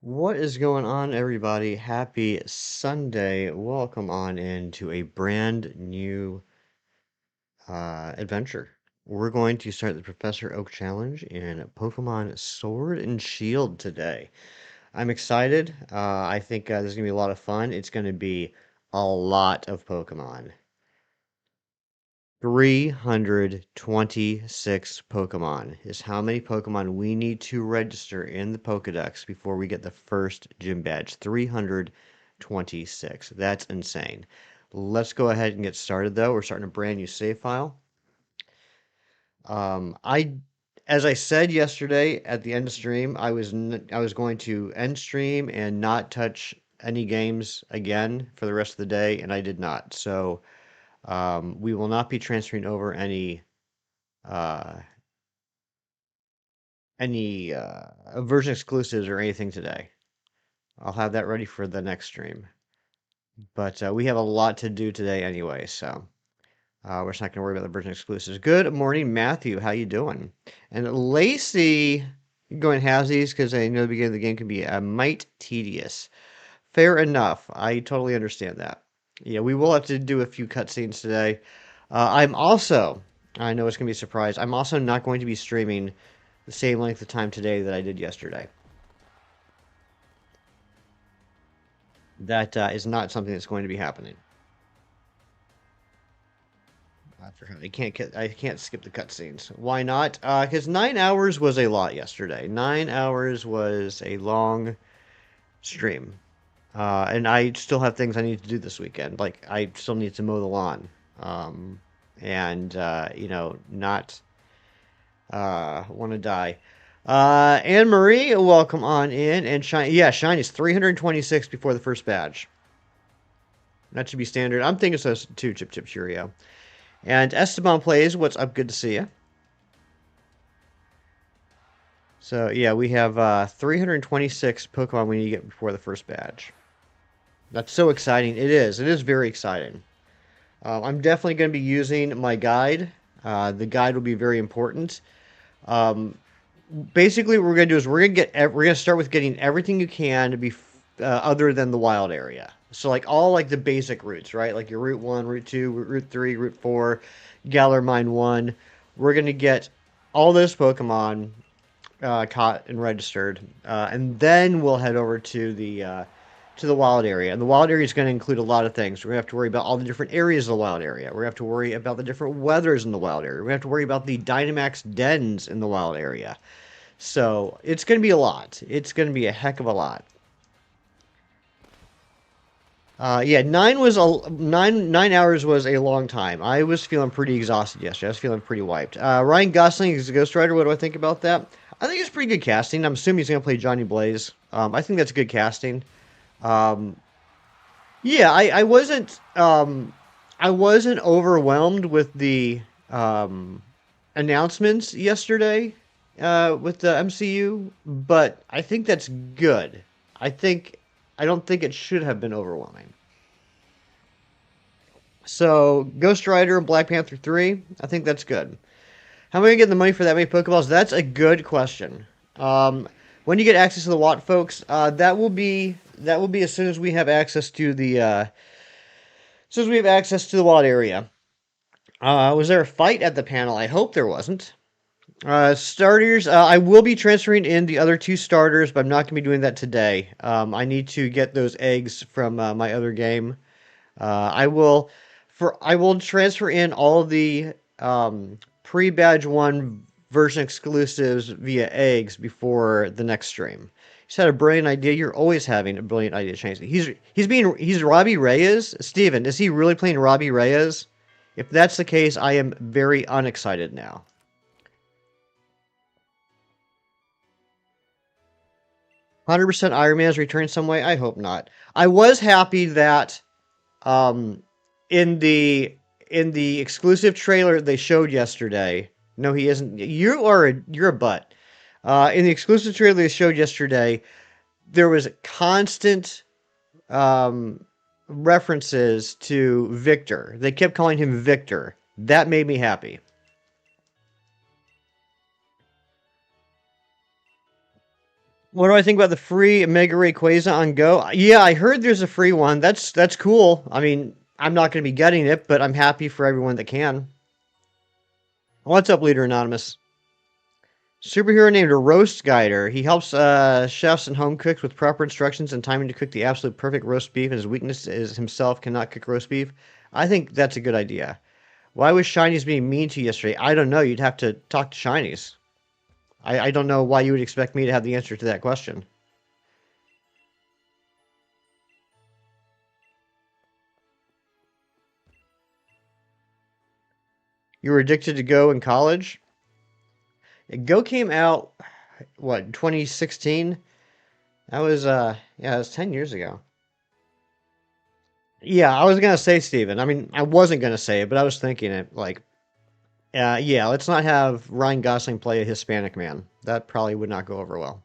What is going on, everybody? Happy Sunday. Welcome on into a brand new adventure. We're going to start the Professor Oak Challenge in Pokemon Sword and Shield today. I'm excited. I think this is going to be a lot of fun. It's going to be a lot of Pokemon. 326 Pokemon is how many Pokemon we need to register in the Pokédex before we get the first gym badge. 326. That's insane. Let's go ahead and get started though. We're starting a brand new save file. I as I said yesterday at the end of stream, I was going to end stream and not touch any games again for the rest of the day, and I did not. So we will not be transferring over uh, any version exclusives or anything today. I'll have that ready for the next stream. But we have a lot to do today anyway, so we're just not going to worry about the version exclusives. Good morning, Matthew. How you doing? And Lacey, going halvesies because I know the beginning of the game can be a mite tedious. Fair enough. I totally understand that. Yeah, we will have to do a few cutscenes today. I know it's going to be a surprise, I'm also not going to be streaming the same length of time today that I did yesterday. That is not something that's going to be happening. I can't skip the cutscenes. Why not? Because 9 hours was a lot yesterday. 9 hours was a long stream. And I still have things I need to do this weekend. Like I still need to mow the lawn. And not want to die. Anne Marie, welcome on in. And Shine, yeah, Shine is 326 before the first badge. That should be standard. I'm thinking so too, Chip Chip Cheerio. And Esteban plays. What's up? Good to see you. So yeah, we have 326 Pokemon we need to get before the first badge. That's so exciting. It is. It is very exciting. I'm definitely going to be using my guide. The guide will be very important. Um, Basically, what we're going to do is we're going to start with getting everything you can to be other than the wild area. So like all like the basic routes, right? Like your Route 1, Route 2, Route 3, Route 4, Galar Mine 1. We're going to get all those Pokemon caught and registered, and then we'll head over to the wild area. And the wild area is going to include a lot of things. We're going to have to worry about all the different areas of the wild area. We're going to have to worry about the different weathers in the wild area. We're going to have to worry about the Dynamax dens in the wild area. So it's going to be a lot. It's going to be a heck of a lot. Yeah, 9 hours was a long time. I was feeling pretty exhausted yesterday. I was feeling pretty wiped. Ryan Gosling is a Ghost Rider. What do I think about that? I think it's pretty good casting. I'm assuming he's going to play Johnny Blaze. I think that's good casting. Um, yeah, I wasn't overwhelmed with the announcements yesterday with the MCU, but I think that's good. I don't think it should have been overwhelming. So Ghost Rider and Black Panther 3, I think that's good. How am I gonna get the money for that many Pokeballs? That's a good question. When you get access to the Watt, folks, that will be as soon as we have access to the Watt area. Was there a fight at the panel? I hope there wasn't. Starters, I will be transferring in the other two starters, but I'm not going to be doing that today. I need to get those eggs from my other game. I will transfer in all of the pre-badge 1 version exclusives via eggs before the next stream. He's had a brilliant idea. You're always having a brilliant idea, Chance. He's Robbie Reyes. Steven, is he really playing Robbie Reyes? If that's the case, I am very unexcited now. 100% Iron Man has returned some way? I hope not. I was happy that um, in the exclusive trailer they showed yesterday. No, he isn't. You're a butt. In the exclusive trailer they showed yesterday, there was constant um, references to Victor. They kept calling him Victor. That made me happy. What do I think about the free Mega Rayquaza on Go? Yeah, I heard there's a free one. That's cool. I mean, I'm not going to be getting it, but I'm happy for everyone that can. What's up, Leader Anonymous? Superhero named a Roast Guider. He helps chefs and home cooks with proper instructions and timing to cook the absolute perfect roast beef, and his weakness is himself cannot cook roast beef. I think that's a good idea. Why was Shinies being mean to you yesterday? I don't know. You'd have to talk to Shinies. I don't know why you would expect me to have the answer to that question. You were addicted to Go in college? Go came out, what, 2016? That was, yeah, it was 10 years ago. Yeah, I was gonna say Steven. I mean, I wasn't gonna say it, but I was thinking it, like, yeah, let's not have Ryan Gosling play a Hispanic man. That probably would not go over well.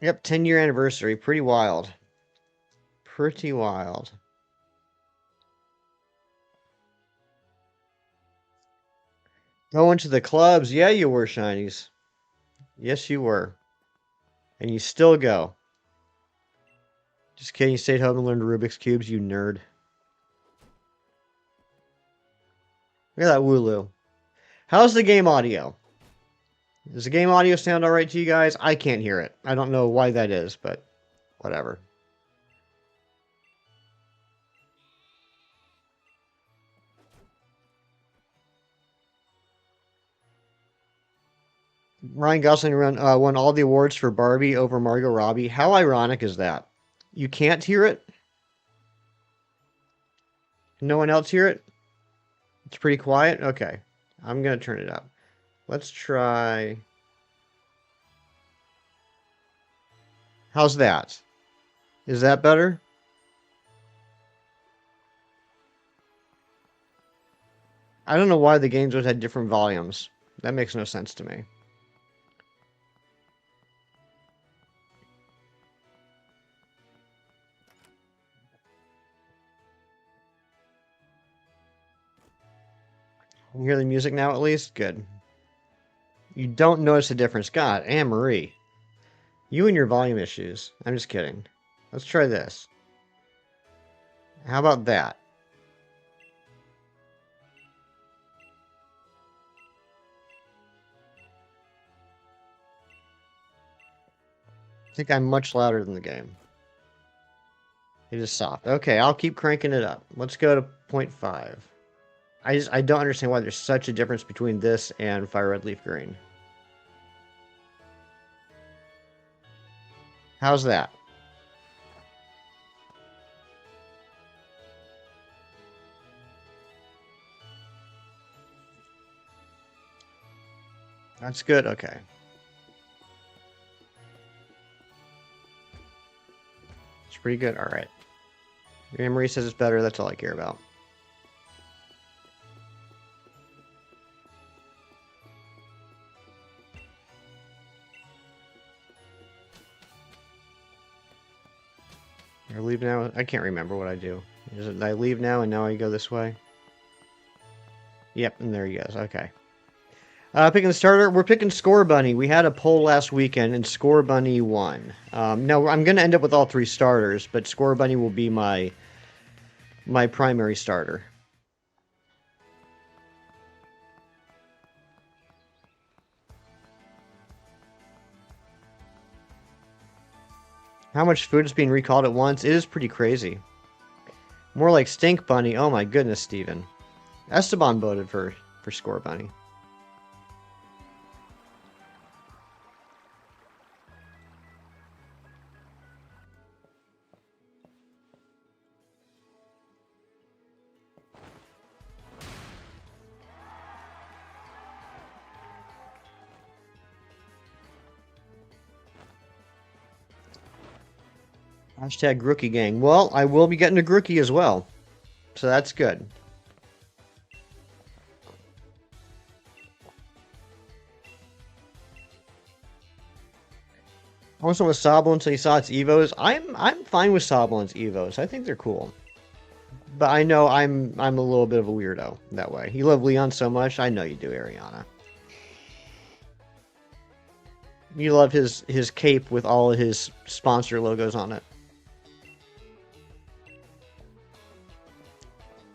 Yep, 10-year anniversary. Pretty wild. Pretty wild. Going to the clubs. Yeah, you were, Shinies. Yes, you were. And you still go. Just kidding. You stayed home and learned Rubik's Cubes, you nerd. Look at that Wooloo. How's the game audio? Does the game audio sound alright to you guys? I can't hear it. I don't know why that is, but whatever. Ryan Gosling won all the awards for Barbie over Margot Robbie. How ironic is that? You can't hear it? No one else hear it? It's pretty quiet? Okay. I'm going to turn it up. Let's try... How's that? Is that better? I don't know why the games would have different volumes. That makes no sense to me. You hear the music now at least? Good. You don't notice a difference. God, Anne Marie. You and your volume issues. I'm just kidding. Let's try this. How about that? I think I'm much louder than the game. It is soft. Okay, I'll keep cranking it up. Let's go to 0.5. I don't understand why there's such a difference between this and Fire Red Leaf Green. How's that? That's good? Okay. It's pretty good. All right. Anne Marie says it's better. That's all I care about. I leave now. I can't remember what I do. Is it I leave now and now I go this way? Yep, and there he goes. Okay. Picking the starter, we're picking Score Bunny. We had a poll last weekend, and Score Bunny won. No, I'm going to end up with all three starters, but Score Bunny will be my primary starter. How much food is being recalled at once? It is pretty crazy. More like Stink Bunny. Oh my goodness, Steven. Esteban voted for Score Bunny. Hashtag Rookie Gang. Well, I will be getting a Grookie as well. So that's good. Also with Sobble until you saw its Evos. I'm fine with Sobble and its Evos. I think they're cool. But I know I'm a little bit of a weirdo that way. You love Leon so much. I know you do, Ariana. You love his cape with all of his sponsor logos on it.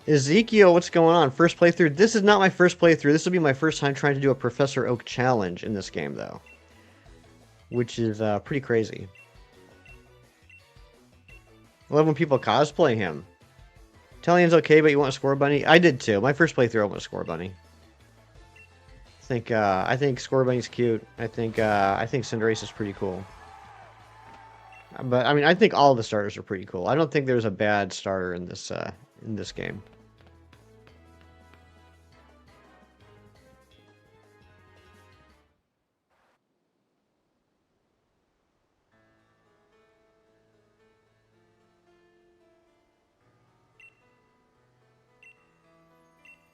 Ezekiel, what's going on? First playthrough. This is not my first playthrough. This will be my first time trying to do a Professor Oak challenge in this game, though, which is pretty crazy. I love when people cosplay him. Italian's okay, but you want a score bunny? I did too. My first playthrough, I want a score bunny. I think score bunny's cute. I think Cinderace is pretty cool. But I mean, I think all the starters are pretty cool. I don't think there's a bad starter in this game.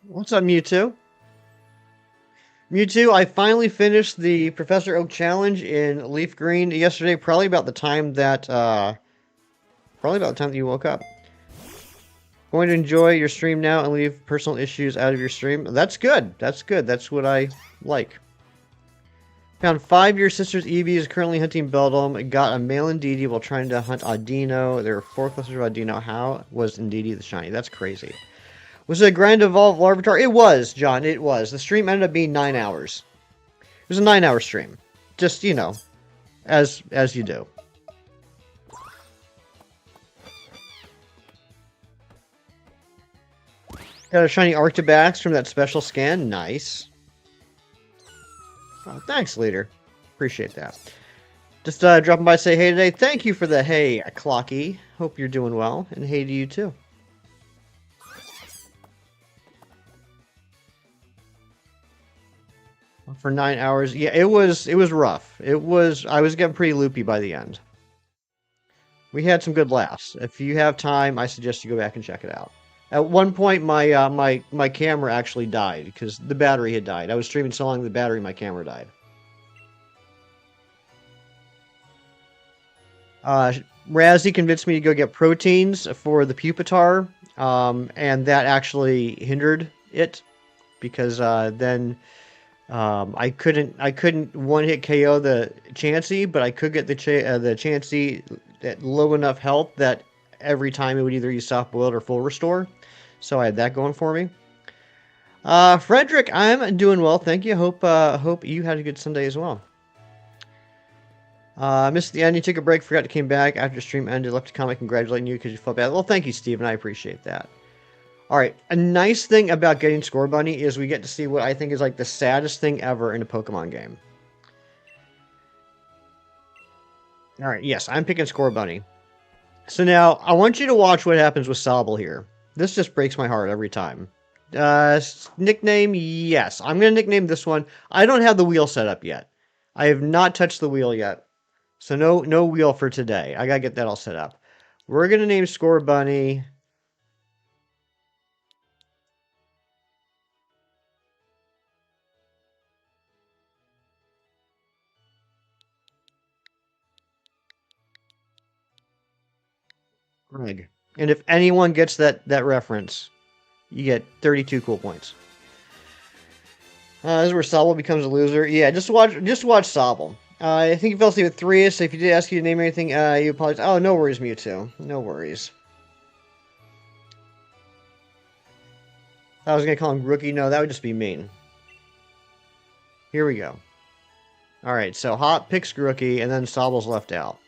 What's up, Mewtwo? Mewtwo, I finally finished the Professor Oak challenge in Leaf Green yesterday, probably about the time that you woke up. Going to enjoy your stream now and leave personal issues out of your stream. That's good. That's good. That's what I like. Found 5 Your Sister's Eevee is currently hunting Beldum. Got a male Indeedee while trying to hunt Audino. There are 4 clusters of Audino. How was Indeedee the shiny? That's crazy. Was it a Grand Evolved Larvitar? It was, John. It was. The stream ended up being 9 hours. It was a 9-hour stream. Just, you know, as you do. Got a shiny Arctibax from that special scan. Nice. Oh, thanks, leader. Appreciate that. Just dropping by to say hey today. Thank you for the hey, Clocky. Hope you're doing well. And hey to you, too. For 9 hours. Yeah, it was rough. I was getting pretty loopy by the end. We had some good laughs. If you have time, I suggest you go back and check it out. At one point, my camera actually died because the battery had died. I was streaming so long, the battery in my camera died. Razzie convinced me to go get proteins for the Pupitar, and that actually hindered it because then I couldn't one hit KO the Chansey, but I could get the Chansey at low enough health that every time it would either use soft boiled or full restore. So I had that going for me. Frederick, I'm doing well, thank you. Hope you had a good Sunday as well. Missed the end. You took a break, forgot to came back after the stream ended. Left a comment congratulating you because you felt bad. Well, thank you, Steven. I appreciate that. All right, a nice thing about getting Score Bunny is we get to see what I think is like the saddest thing ever in a Pokemon game. All right, yes, I'm picking Score Bunny. So now, I want you to watch what happens with Sobble here. This just breaks my heart every time. Nickname, yes. I'm going to nickname this one. I don't have the wheel set up yet. I have not touched the wheel yet. So no wheel for today. I got to get that all set up. We're going to name Score Bunny... Greg. And if anyone gets that reference, you get 32 cool points. This is where Sobble becomes a loser. Yeah, just watch Sobble. I think you fell asleep at 3, so if you did ask you to name anything, you apologize. Oh, no worries, Mewtwo. No worries. I was going to call him Rookie. No, that would just be mean. Here we go. Alright, so Hop picks Rookie, and then Sobble's left out.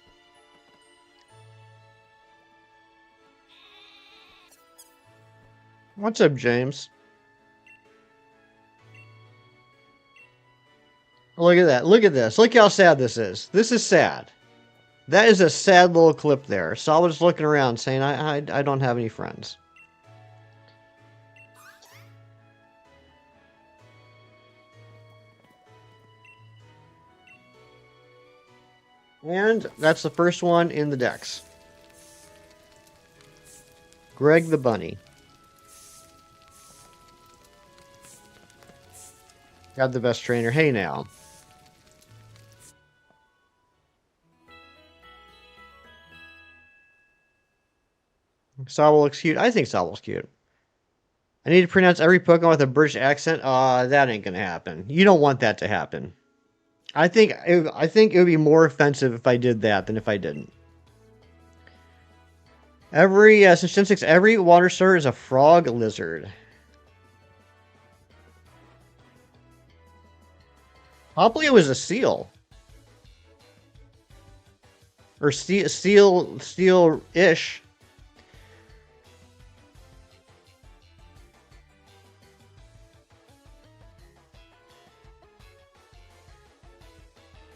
What's up, James? Look at that. Look at this. Look how sad this is. This is sad. That is a sad little clip there. Sobble's looking around saying, I don't have any friends. And that's the first one in the Dex. Greg the Bunny. Got the best trainer. Hey now. Sobble looks cute. I think Sobble's cute. I need to pronounce every Pokemon with a British accent. That ain't gonna happen. You don't want that to happen. I think it would be more offensive if I did that than if I didn't. Since Gen 6, every water starter is a frog lizard. Probably it was a seal. Or steel-ish.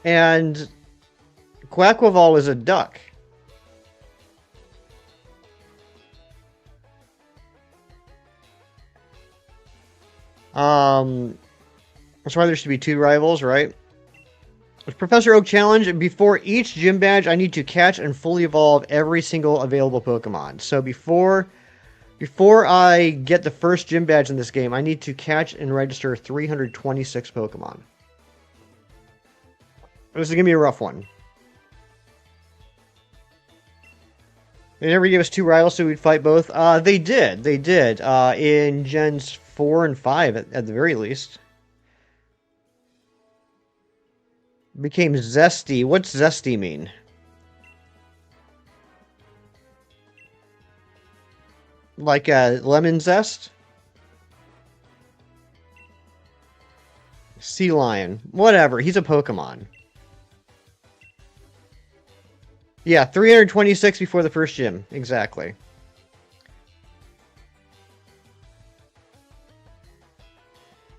And Quackwaval was a duck. That's why there should be 2 rivals, right? Professor Oak Challenge. Before each gym badge, I need to catch and fully evolve every single available Pokemon. So before I get the first gym badge in this game, I need to catch and register 326 Pokemon. This is going to be a rough one. They never gave us 2 rivals, so we'd fight both. They did. They did. In Gens 4 and 5, at the very least. Became Zesty. What's Zesty mean? Like a lemon zest? Sea lion. Whatever. He's a Pokemon. Yeah, 326 before the first gym. Exactly.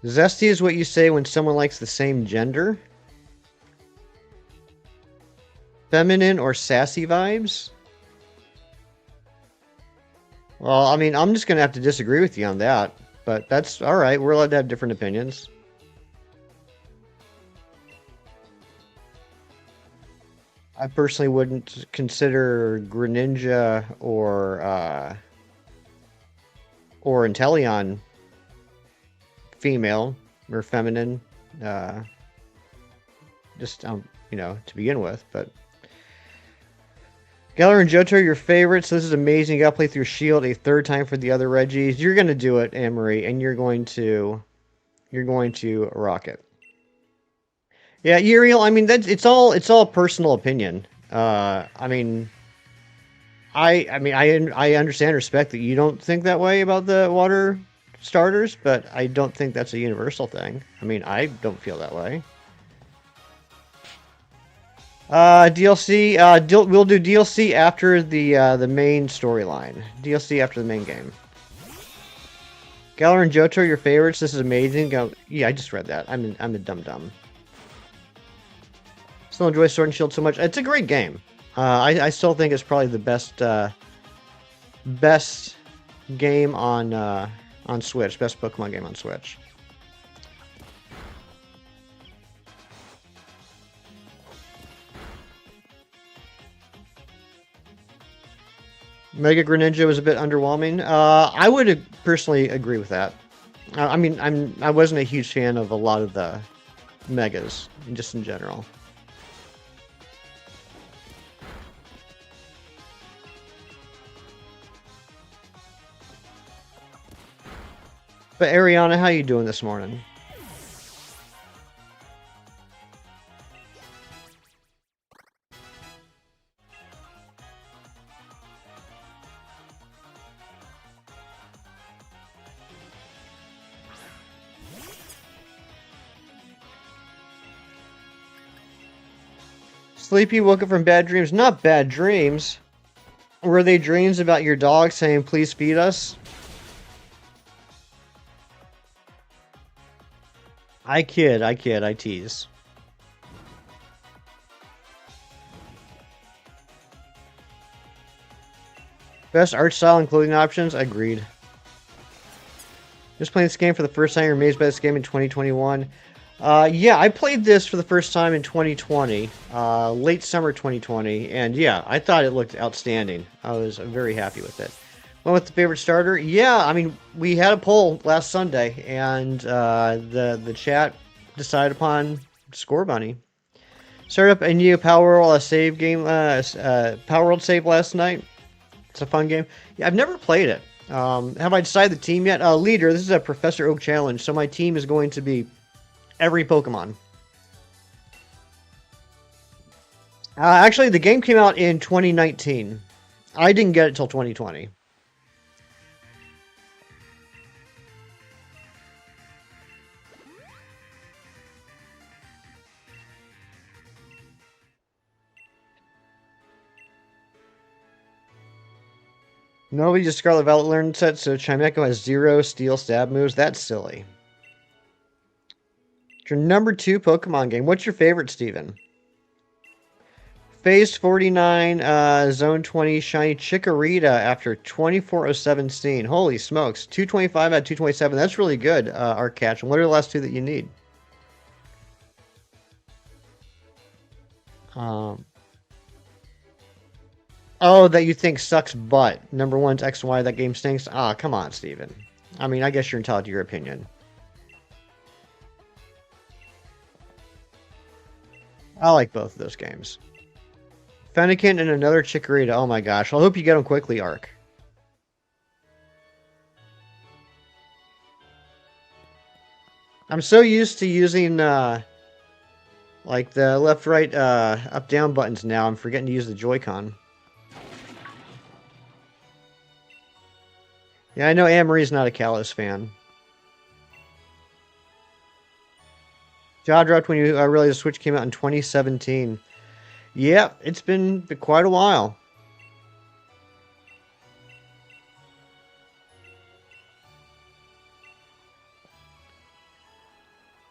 Zesty is what you say when someone likes the same gender. Feminine or sassy vibes? Well, I mean, I'm just going to have to disagree with you on that. But that's alright. We're allowed to have different opinions. I personally wouldn't consider Greninja or Inteleon female or feminine. Just, you know, to begin with, but... Galar and Johto are your favorites. This is amazing. You gotta play through Shield a 3rd time for the other Reggies. You're gonna do it, Anne-Marie, and you're going to rock it. Yeah, Uriel, I mean it's all personal opinion. I mean I understand and respect that you don't think that way about the water starters, but I don't think that's a universal thing. I mean, I don't feel that way. DLC. We'll do DLC after the main storyline. DLC after the main game. Galar and Johto are your favorites. This is amazing. Yeah, I just read that. I'm a dum-dum. Still enjoy Sword and Shield so much. It's a great game. I still think it's probably the best game on Switch. Best Pokemon game on Switch. Mega Greninja was a bit underwhelming. I would personally agree with that. I mean, I wasn't a huge fan of a lot of the Megas, just in general. But Ariana, how you doing this morning? Sleepy woke up from bad dreams. Not bad dreams. Were they dreams about your dog saying, please feed us? I kid, I tease. Best art style and clothing options? Agreed. Just playing this game for the first time. You're amazed by this game in 2021. Yeah, I played this for the first time in 2020, late summer 2020, and yeah, I thought it looked outstanding. I was very happy with it. Went with the favorite starter? Yeah, I mean, we had a poll last Sunday, and the chat decided upon Score Bunny. Started up a new Power World save game, Power World save last night. It's a fun game. Yeah, I've never played it. Have I decided the team yet? Leader, this is a Professor Oak challenge, so my team is going to be every Pokemon. Actually, the game came out in 2019. I didn't get it till 2020. Nobody just Scarlet Violet learned set, so Chimecho has 0 steel stab moves. That's silly. It's your number 2 Pokemon game. What's your favorite, Steven? Phase 49, Zone 20, Shiny Chikorita after 2407 Holy smokes. 225 out of 227. That's really good, Art Catch. And what are the last 2 that you need? Um, oh, that you think sucks butt. Number 1's X and Y, that game stinks. Ah, come on, Steven. I mean, I guess you're entitled to your opinion. I like both of those games. Fennekin and another Chikorita. Oh my gosh. I hope you get them quickly, Ark. I'm so used to using like the left, right, up, down buttons now. I'm forgetting to use the Joy-Con. Yeah, I know Anne-Marie's not a Kalos fan. Jaw dropped when you realized the Switch came out in 2017. Yeah, it's been quite a while.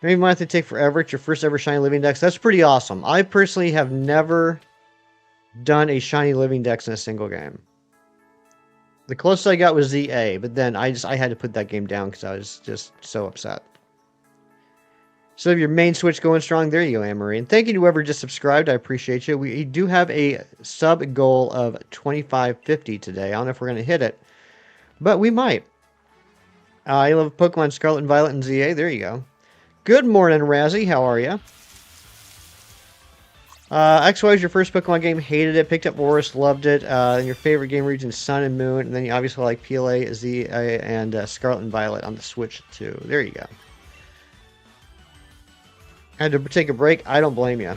Maybe it might have to take forever. It's your first ever Shiny Living Dex. That's pretty awesome. I personally have never done a Shiny Living Dex in a single game. The closest I got was ZA, but then I had to put that game down because I was just so upset. So if your main Switch going strong, there you go, Anne-Marie. And thank you to whoever just subscribed. I appreciate you. We do have a sub goal of 2550 today. I don't know if we're going to hit it, but we might. I love Pokemon Scarlet and Violet and ZA. There you go. Good morning, Razzie. How are you? XY is your first Pokemon game. Hated it. Picked up Boris. Loved it. And your favorite game region, Sun and Moon. And then you obviously like PLA, ZA, and Scarlet and Violet on the Switch too. There you go. Had to take a break. I don't blame you.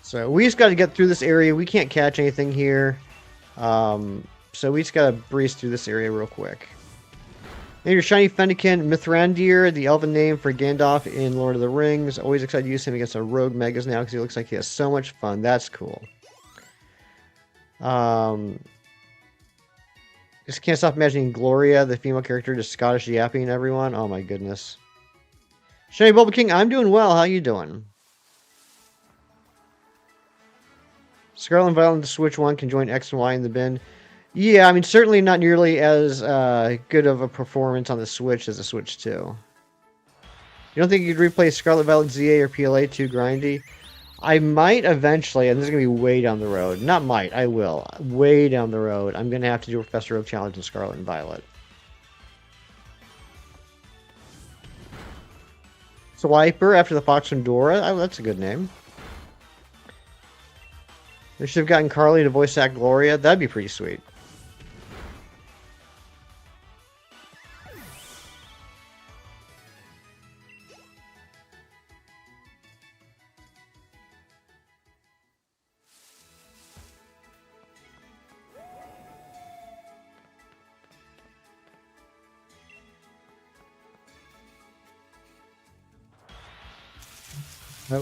So we just got to get through this area. We can't catch anything here. So we just got to breeze through this area real quick. And your shiny Fennekin, Mithrandir, the elven name for Gandalf in Lord of the Rings. Always excited to use him against our rogue megas now because he looks like he has so much fun. That's cool. Just can't stop imagining Gloria, the female character, just Scottish yapping everyone. Oh my goodness. Shiny Bulba King, I'm doing well. How you doing? Scarlet and Violet on the Switch 1 can join X and Y in the bin. Yeah, I mean, certainly not nearly as good of a performance on the Switch as the Switch 2. You don't think you could replay Scarlet Violet ZA or PLA too grindy? I might eventually, and this is going to be way down the road. Not might, I will. Way down the road. I'm going to have to do a Professor Oak Challenge in Scarlet and Violet. Swiper after the Fox and Dora. Oh, that's a good name. They should have gotten Carly to voice act Gloria. That'd be pretty sweet.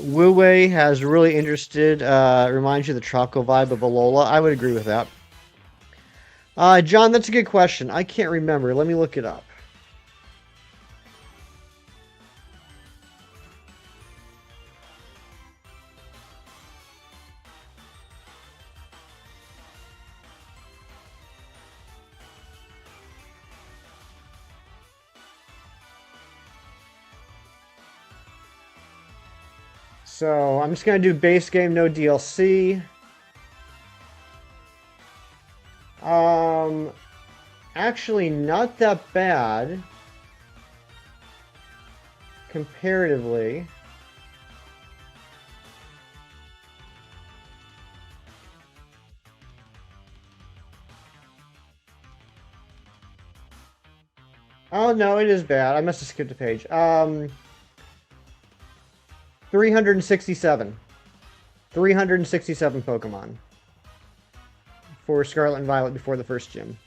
Wu Wei has really interested, reminds you of the tropical vibe of Alola. I would agree with that. John, that's a good question. I can't remember. Let me look it up. So I'm just going to do base game, no DLC. Actually not that bad. Comparatively. Oh no, it is bad. I must have skipped a page. 367. 367 Pokemon for Scarlet and Violet before the first gym.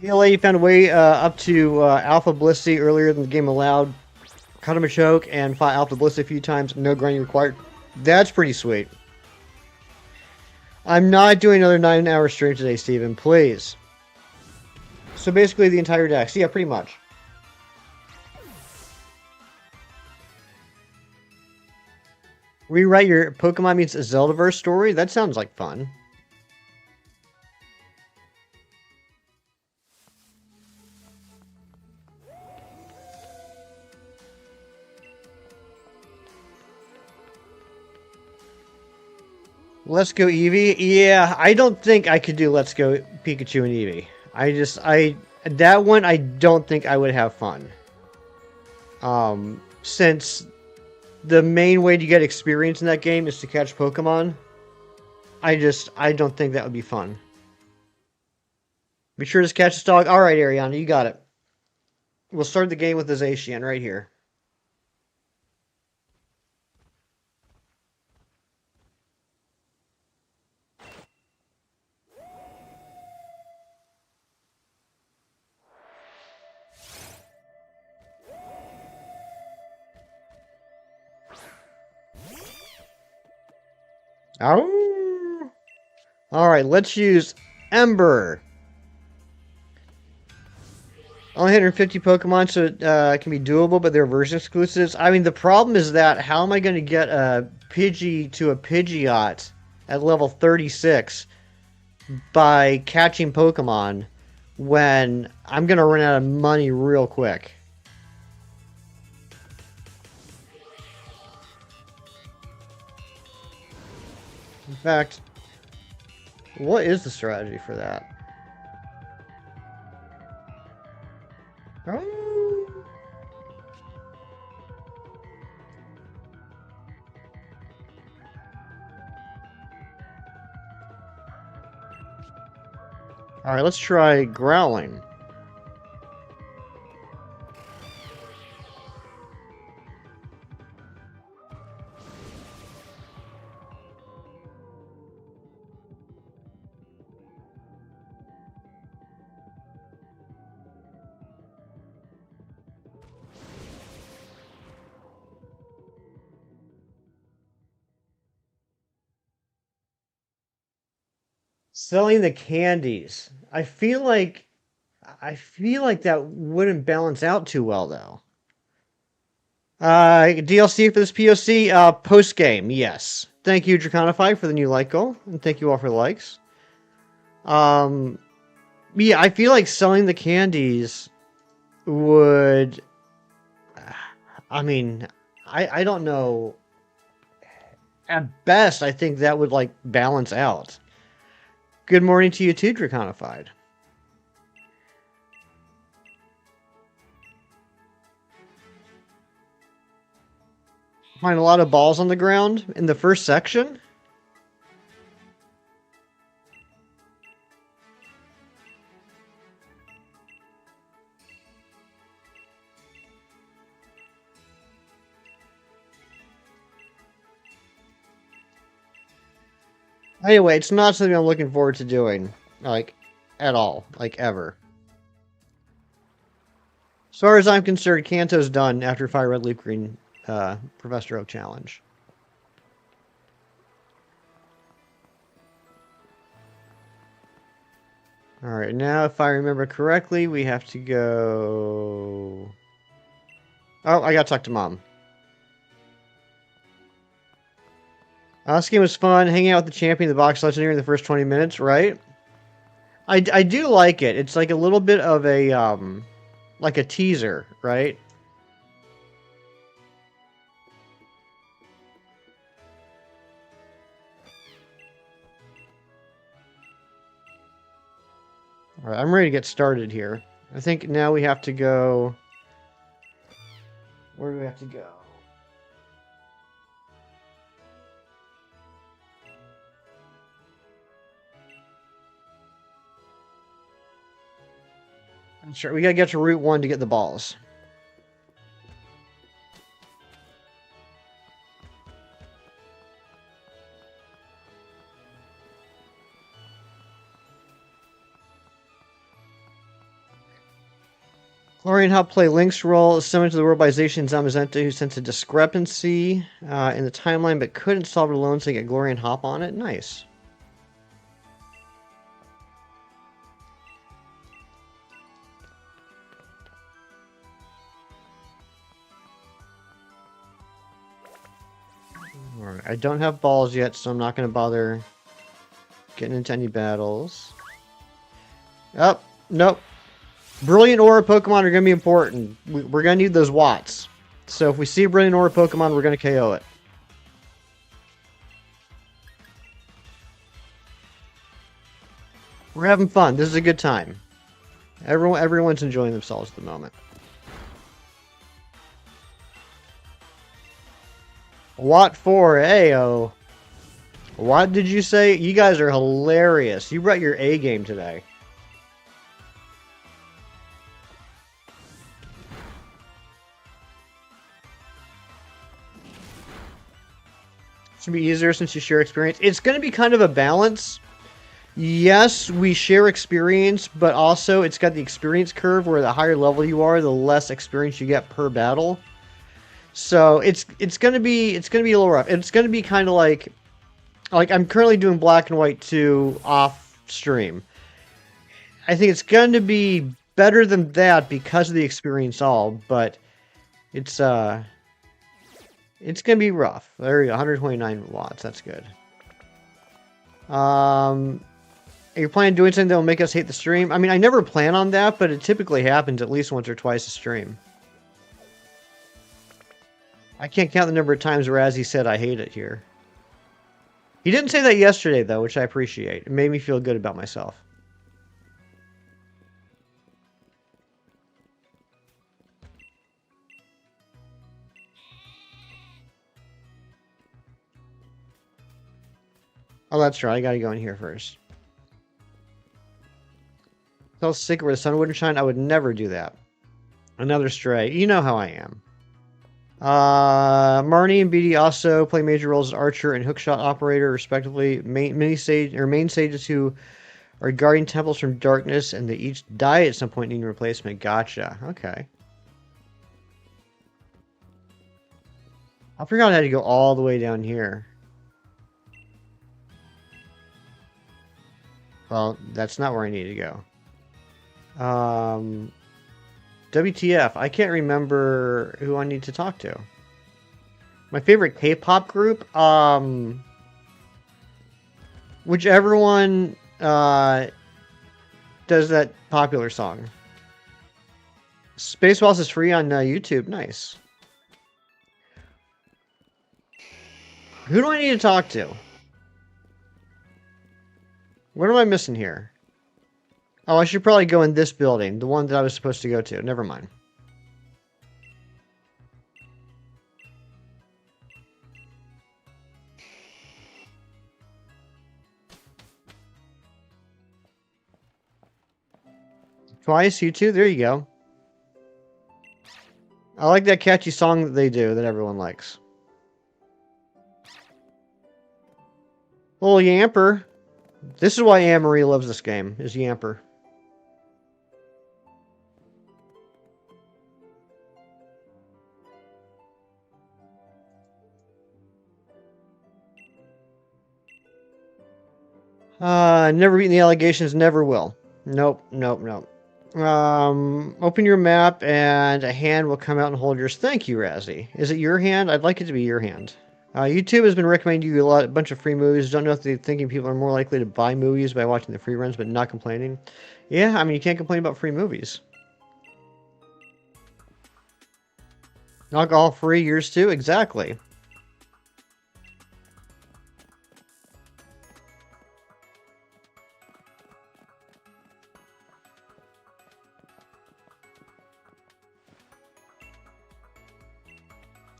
ELA found a way up to Alpha Blissey earlier than the game allowed. Cut him a choke and fought Alpha Blissey a few times. No grinding required. That's pretty sweet. I'm not doing another 9-hour stream today, Steven. Please. So basically the entire dex. Yeah, pretty much. Rewrite your Pokemon meets Zeldaverse story? That sounds like fun. Let's Go Eevee? Yeah, I don't think I could do Let's Go Pikachu and Eevee. That one I don't think I would have fun. Since the main way to get experience in that game is to catch Pokemon, I don't think that would be fun. Be sure to catch this dog. Alright, Ariana, you got it. We'll start the game with the Zacian right here. Oh. Alright, let's use Ember. Only 150 Pokemon, so it can be doable, but they're version exclusives. I mean, the problem is that how am I going to get a Pidgey to a Pidgeot at level 36 by catching Pokemon when I'm going to run out of money real quick? In fact, what is the strategy for that? Oh. Alright, let's try growling. Selling the candies. I feel like that wouldn't balance out too well though. DLC for this POC, post game, yes. Thank you, Draconify, for the new like goal, and thank you all for the likes. Yeah, I feel like selling the candies would. I mean, I don't know. At best, I think that would like balance out. Good morning to you too, Draconified. Find a lot of balls on the ground in the first section. Anyway, it's not something I'm looking forward to doing, like, at all, like, ever. As far as I'm concerned, Kanto's done after Fire Red Leaf Green Professor Oak Challenge. Alright, now if I remember correctly, we have to go... Oh, I gotta talk to Mom. This game was fun. Hanging out with the champion, the box legendary in the first 20 minutes, right? I do like it. It's like a little bit of a, like a teaser, right? Alright, I'm ready to get started here. I think now we have to go... Where do we have to go? Sure, we gotta get to Route 1 to get the balls. Glorian helped play Link's role, similar to the robotization Zamazenta, who sensed a discrepancy in the timeline but couldn't solve it alone, so they get Glorian hop on it. Nice. Alright, I don't have balls yet, so I'm not going to bother getting into any battles. Oh, nope. Brilliant Aura Pokemon are going to be important. We're going to need those Watts. So if we see a Brilliant Aura Pokemon, we're going to KO it. We're having fun. This is a good time. Everyone's enjoying themselves at the moment. Watt 4, Ayo. What did you say? You guys are hilarious. You brought your A game today. Should be easier since you share experience. It's going to be kind of a balance. Yes, we share experience, but also it's got the experience curve where the higher level you are, the less experience you get per battle. So it's gonna be a little rough. It's gonna be kind of like I'm currently doing Black and White 2 off stream. I think it's going to be better than that because of the experience all, but it's gonna be rough. There you go, 129 watts. That's good. Are you planning on doing something that will make us hate the stream? I mean, I never plan on that, but it typically happens at least once or twice a stream. I can't count the number of times Razzie said I hate it here. He didn't say that yesterday, though, which I appreciate. It made me feel good about myself. Oh, that's right. I gotta go in here first. Tell sick where the sun wouldn't shine. I would never do that. Another stray. You know how I am. Marnie and BD also play major roles as archer and hookshot operator, respectively. Main sages who are guarding temples from darkness, and they each die at some point, needing replacement. Gotcha. Okay. I forgot I had to go all the way down here. Well, that's not where I need to go. WTF, I can't remember who I need to talk to. My favorite K-pop group, whichever one does that popular song. Spaceballs is free on YouTube. Nice. Who do I need to talk to? What am I missing here? Oh, I should probably go in this building, the one that I was supposed to go to. Never mind. Twice, you two? There you go. I like that catchy song that they do that everyone likes. Little Yamper. This is why Anne-Marie loves this game, is Yamper. Never beaten the allegations, never will. Nope, nope, nope. Open your map and a hand will come out and hold yours. Thank you, Razzie. Is it your hand? I'd like it to be your hand. YouTube has been recommending you a bunch of free movies. Don't know if they're thinking people are more likely to buy movies by watching the free runs, but not complaining. Yeah, I mean, you can't complain about free movies. Alcohol free, yours too? Exactly.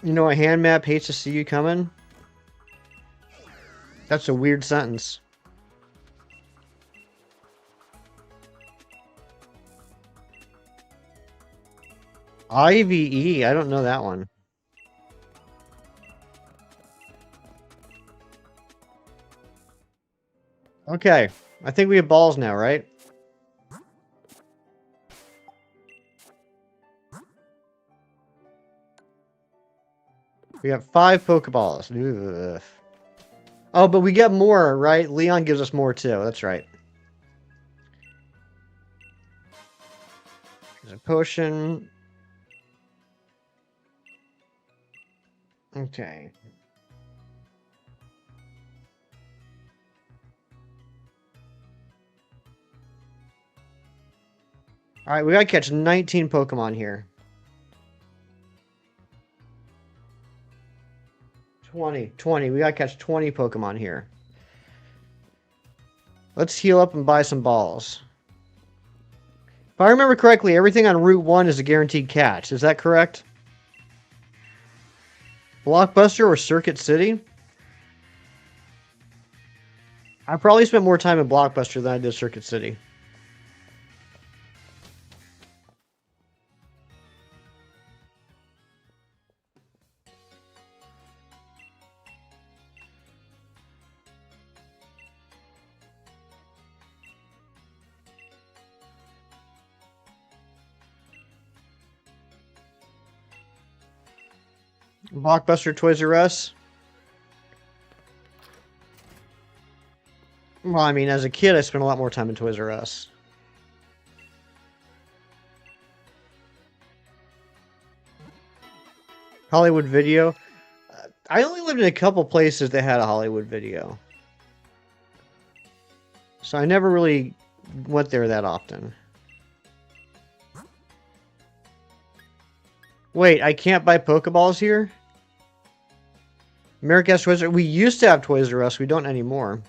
You know, a hand map hates to see you coming. That's a weird sentence. IVE? I don't know that one. Okay. I think we have balls now, right? We got 5 Pokeballs. Ugh. Oh, but we get more, right? Leon gives us more too. That's right. There's a potion. Okay. Alright, we gotta catch 19 Pokemon here. 20. We gotta catch 20 Pokemon here. Let's heal up and buy some balls. If I remember correctly, everything on Route 1 is a guaranteed catch. Is that correct? Blockbuster or Circuit City? I probably spent more time in Blockbuster than I did Circuit City. Blockbuster, Toys R Us? Well, I mean, as a kid, I spent a lot more time in Toys R Us. Hollywood Video? I only lived in a couple places that had a Hollywood Video. So I never really went there that often. Wait, I can't buy Pokeballs here? America's Toys R Us. We used to have Toys R Us. We don't anymore.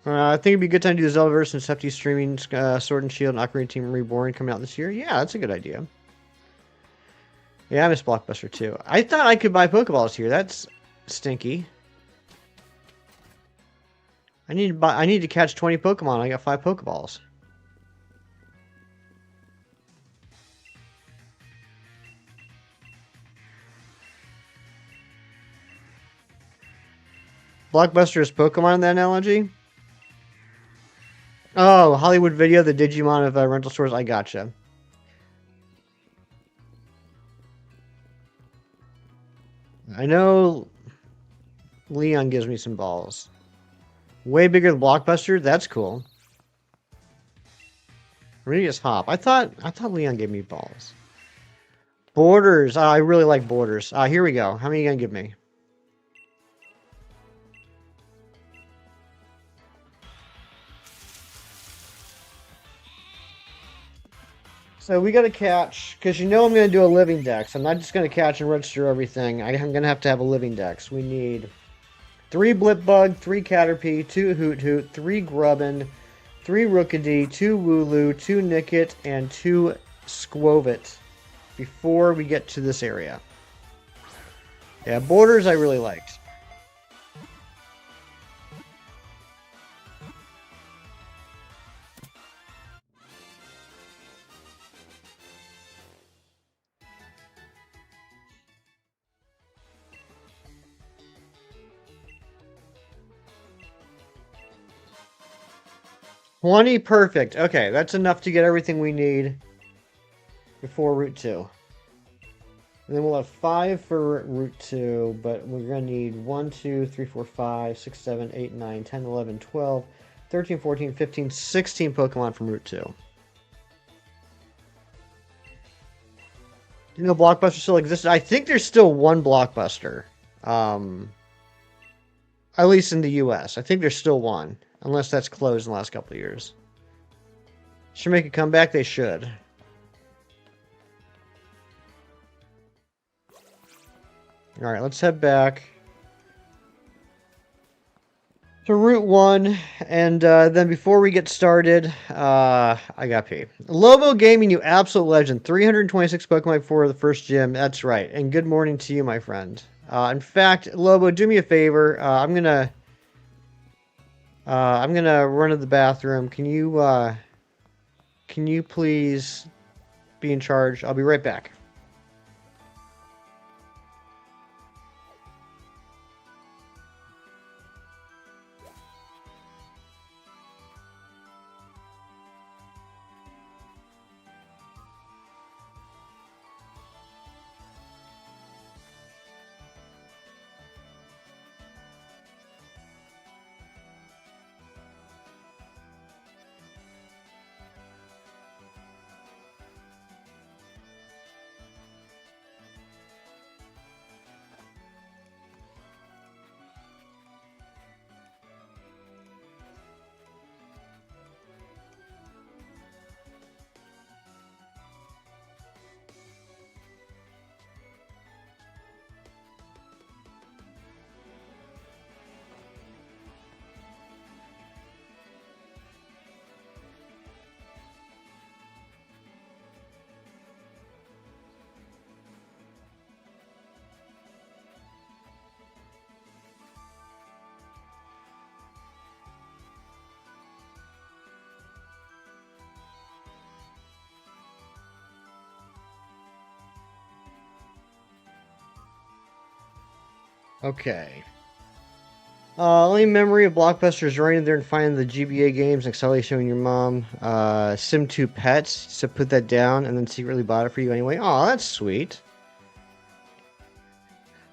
I think it'd be a good time to do the Zeldaverse and Septi streaming Sword and Shield and Ocarina Team Reborn coming out this year. Yeah, that's a good idea. Yeah, I miss Blockbuster too. I thought I could buy Pokeballs here. That's stinky. I need to catch 20 Pokemon. I got 5 Pokeballs. Blockbuster is Pokemon in that analogy? Oh, Hollywood Video, the Digimon of rental stores. I gotcha. I know Leon gives me some balls. Way bigger than Blockbuster? That's cool. Radius Hop. I thought Leon gave me balls. Borders. I really like Borders. Here we go. How many are you gonna give me? So we gotta catch, because you know I'm gonna do a living dex. I'm not just gonna catch and register everything. I'm gonna have to have a living dex. We need 3 Blipbug, 3 Caterpie, 2 Hoot Hoot, 3 Grubbin, 3 Rookidee, 2 Wooloo, 2 Nickit, and 2 Squovit before we get to this area. Yeah, Borders I really liked. Perfect. Okay, that's enough to get everything we need before Route 2. And then we'll have 5 for Route 2, but we're going to need 1, 2, 3, 4, 5, 6, 7, 8, 9, 10, 11, 12, 13, 14, 15, 16 Pokemon from Route 2. You know Blockbuster still exists? I think there's still one Blockbuster. At least in the US. I think there's still one. Unless that's closed in the last couple of years. Should make a comeback? They should. Alright, let's head back to Route 1. And then before we get started, I got pee. Lobo Gaming, you absolute legend. 326 Pokemon for the first gym. That's right. And good morning to you, my friend. In fact, Lobo, do me a favor. I'm gonna run to the bathroom. Can you please be in charge? I'll be right back. Okay. Only memory of Blockbuster's running there and finding the GBA games, like Sally showing your mom. Sim 2 Pets, so put that down and then secretly bought it for you anyway. Oh, that's sweet.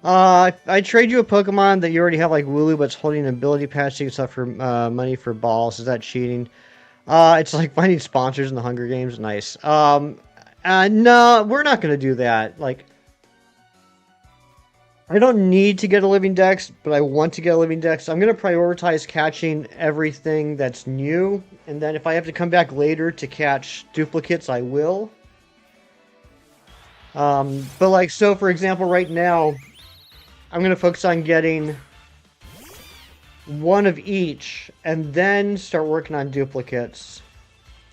I trade you a Pokemon that you already have, like Wooloo, but it's holding an ability patch, so you can sell for money for balls. Is that cheating? It's like finding sponsors in the Hunger Games. Nice. No, we're not gonna do that. Like, I don't need to get a living dex, but I want to get a living dex. I'm going to prioritize catching everything that's new, and then if I have to come back later to catch duplicates, I will. But like, so for example, right now, I'm going to focus on getting one of each, and then start working on duplicates,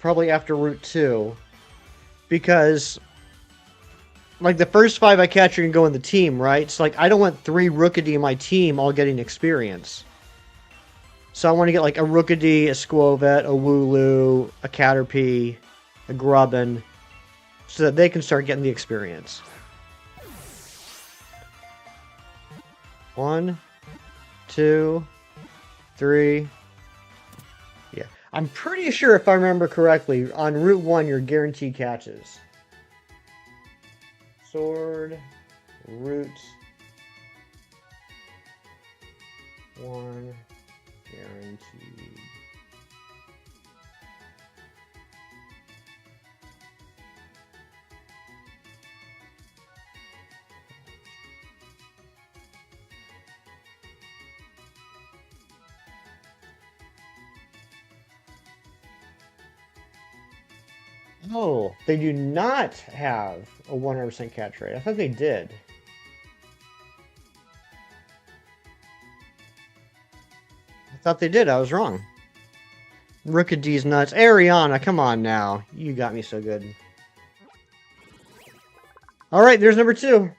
probably after Route 2, because like the first 5 I catch are gonna go in the team, right? So like I don't want 3 Rookidee in my team all getting experience. So I want to get like a Rookidee, a Squovet, a Wooloo, a Caterpie, a Grubbin, so that they can start getting the experience. 1, 2, 3. Yeah, I'm pretty sure if I remember correctly, on Route 1 you're guaranteed catches. Sword, Route 1, guaranteed. Oh, they do not have a 100% catch rate. I thought they did. I thought they did. I was wrong. Rookidee's nuts. Ariana, come on now. You got me so good. Alright, there's number 2.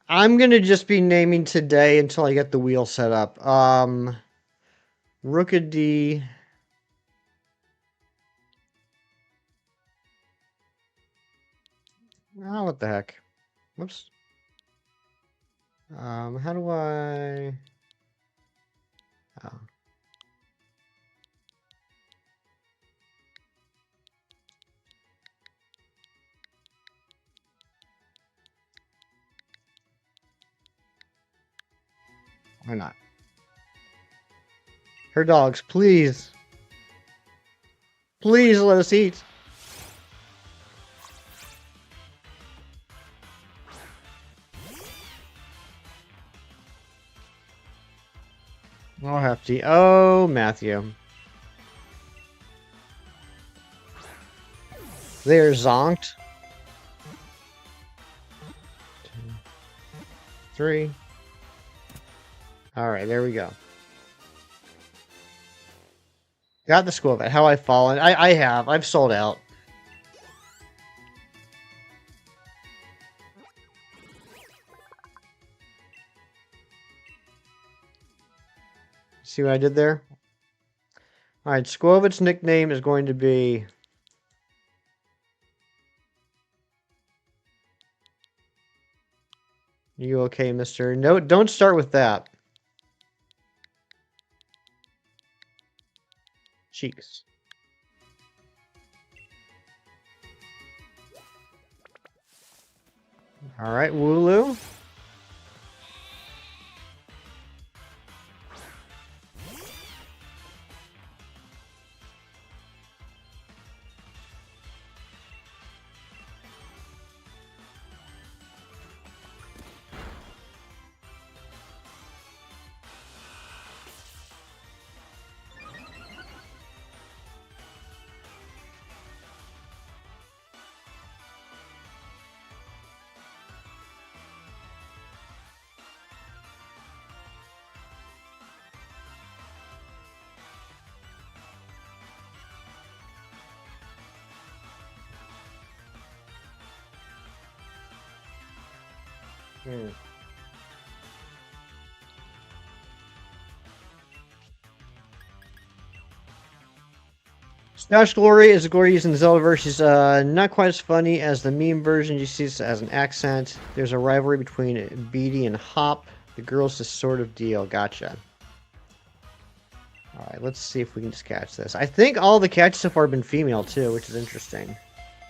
I'm gonna just be naming today until I get the wheel set up. Rookidee. Oh, what the heck? Whoops. How do I... Oh. Why not? Her dogs, please. Please let us eat. Oh, hefty. Oh, Matthew. They're zonked. 2, 3. Alright, there we go. Got the school of it. How I've fallen. I have. I've sold out. See what I did there? Alright, Squovit's nickname is going to be... You okay, mister? No, don't start with that. Cheeks. Alright, Wooloo. Josh Glory is Glory using the Zeldaverse. She's not quite as funny as the meme version. You see this as an accent. There's a rivalry between Beatty and Hop. The girl's this sort of deal. Gotcha. Alright, let's see if we can just catch this. I think all the catches so far have been female too, which is interesting.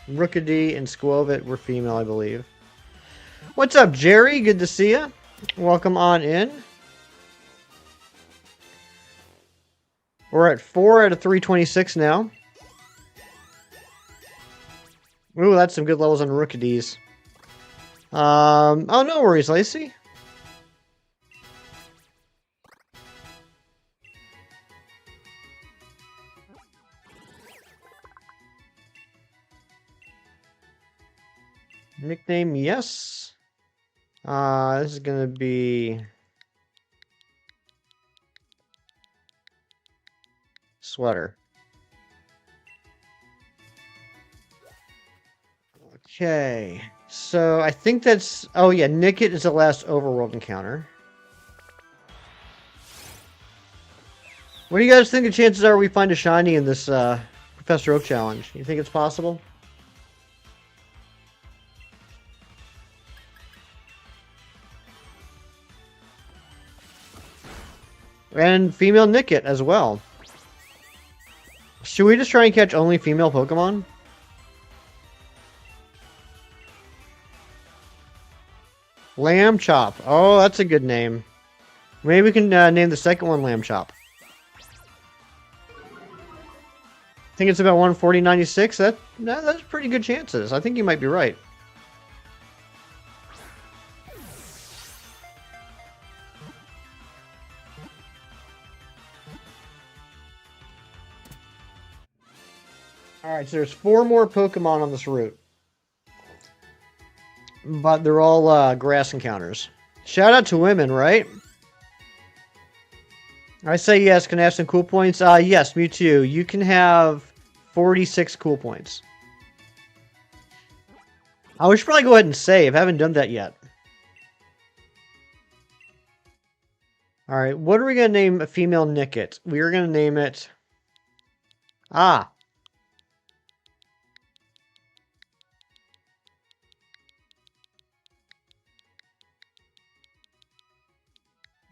Rookidee and Squovit were female, I believe. What's up, Jerry? Good to see you. Welcome on in. We're at 4 out of 326 now. Ooh, that's some good levels on Rookidees. Oh, no worries, Lacey. Nickname, yes. This is gonna be Sweater. Okay, so I think that's... Oh yeah, Nickit is the last overworld encounter. What do you guys think the chances are we find a shiny in this Professor Oak challenge? You think it's possible? And female Nickit as well. Should we just try and catch only female Pokemon? Lamb Chop. Oh, that's a good name. Maybe we can name the second one Lamb Chop. I think it's about 140.96. That's pretty good chances. I think you might be right. Alright, so there's 4 more Pokemon on this route. But they're all grass encounters. Shout out to women, right? I say yes. Can I have some cool points? Yes, Mewtwo. You can have 46 cool points. We should probably go ahead and save. I haven't done that yet. Alright, what are we going to name a female Nickit? We are going to name it...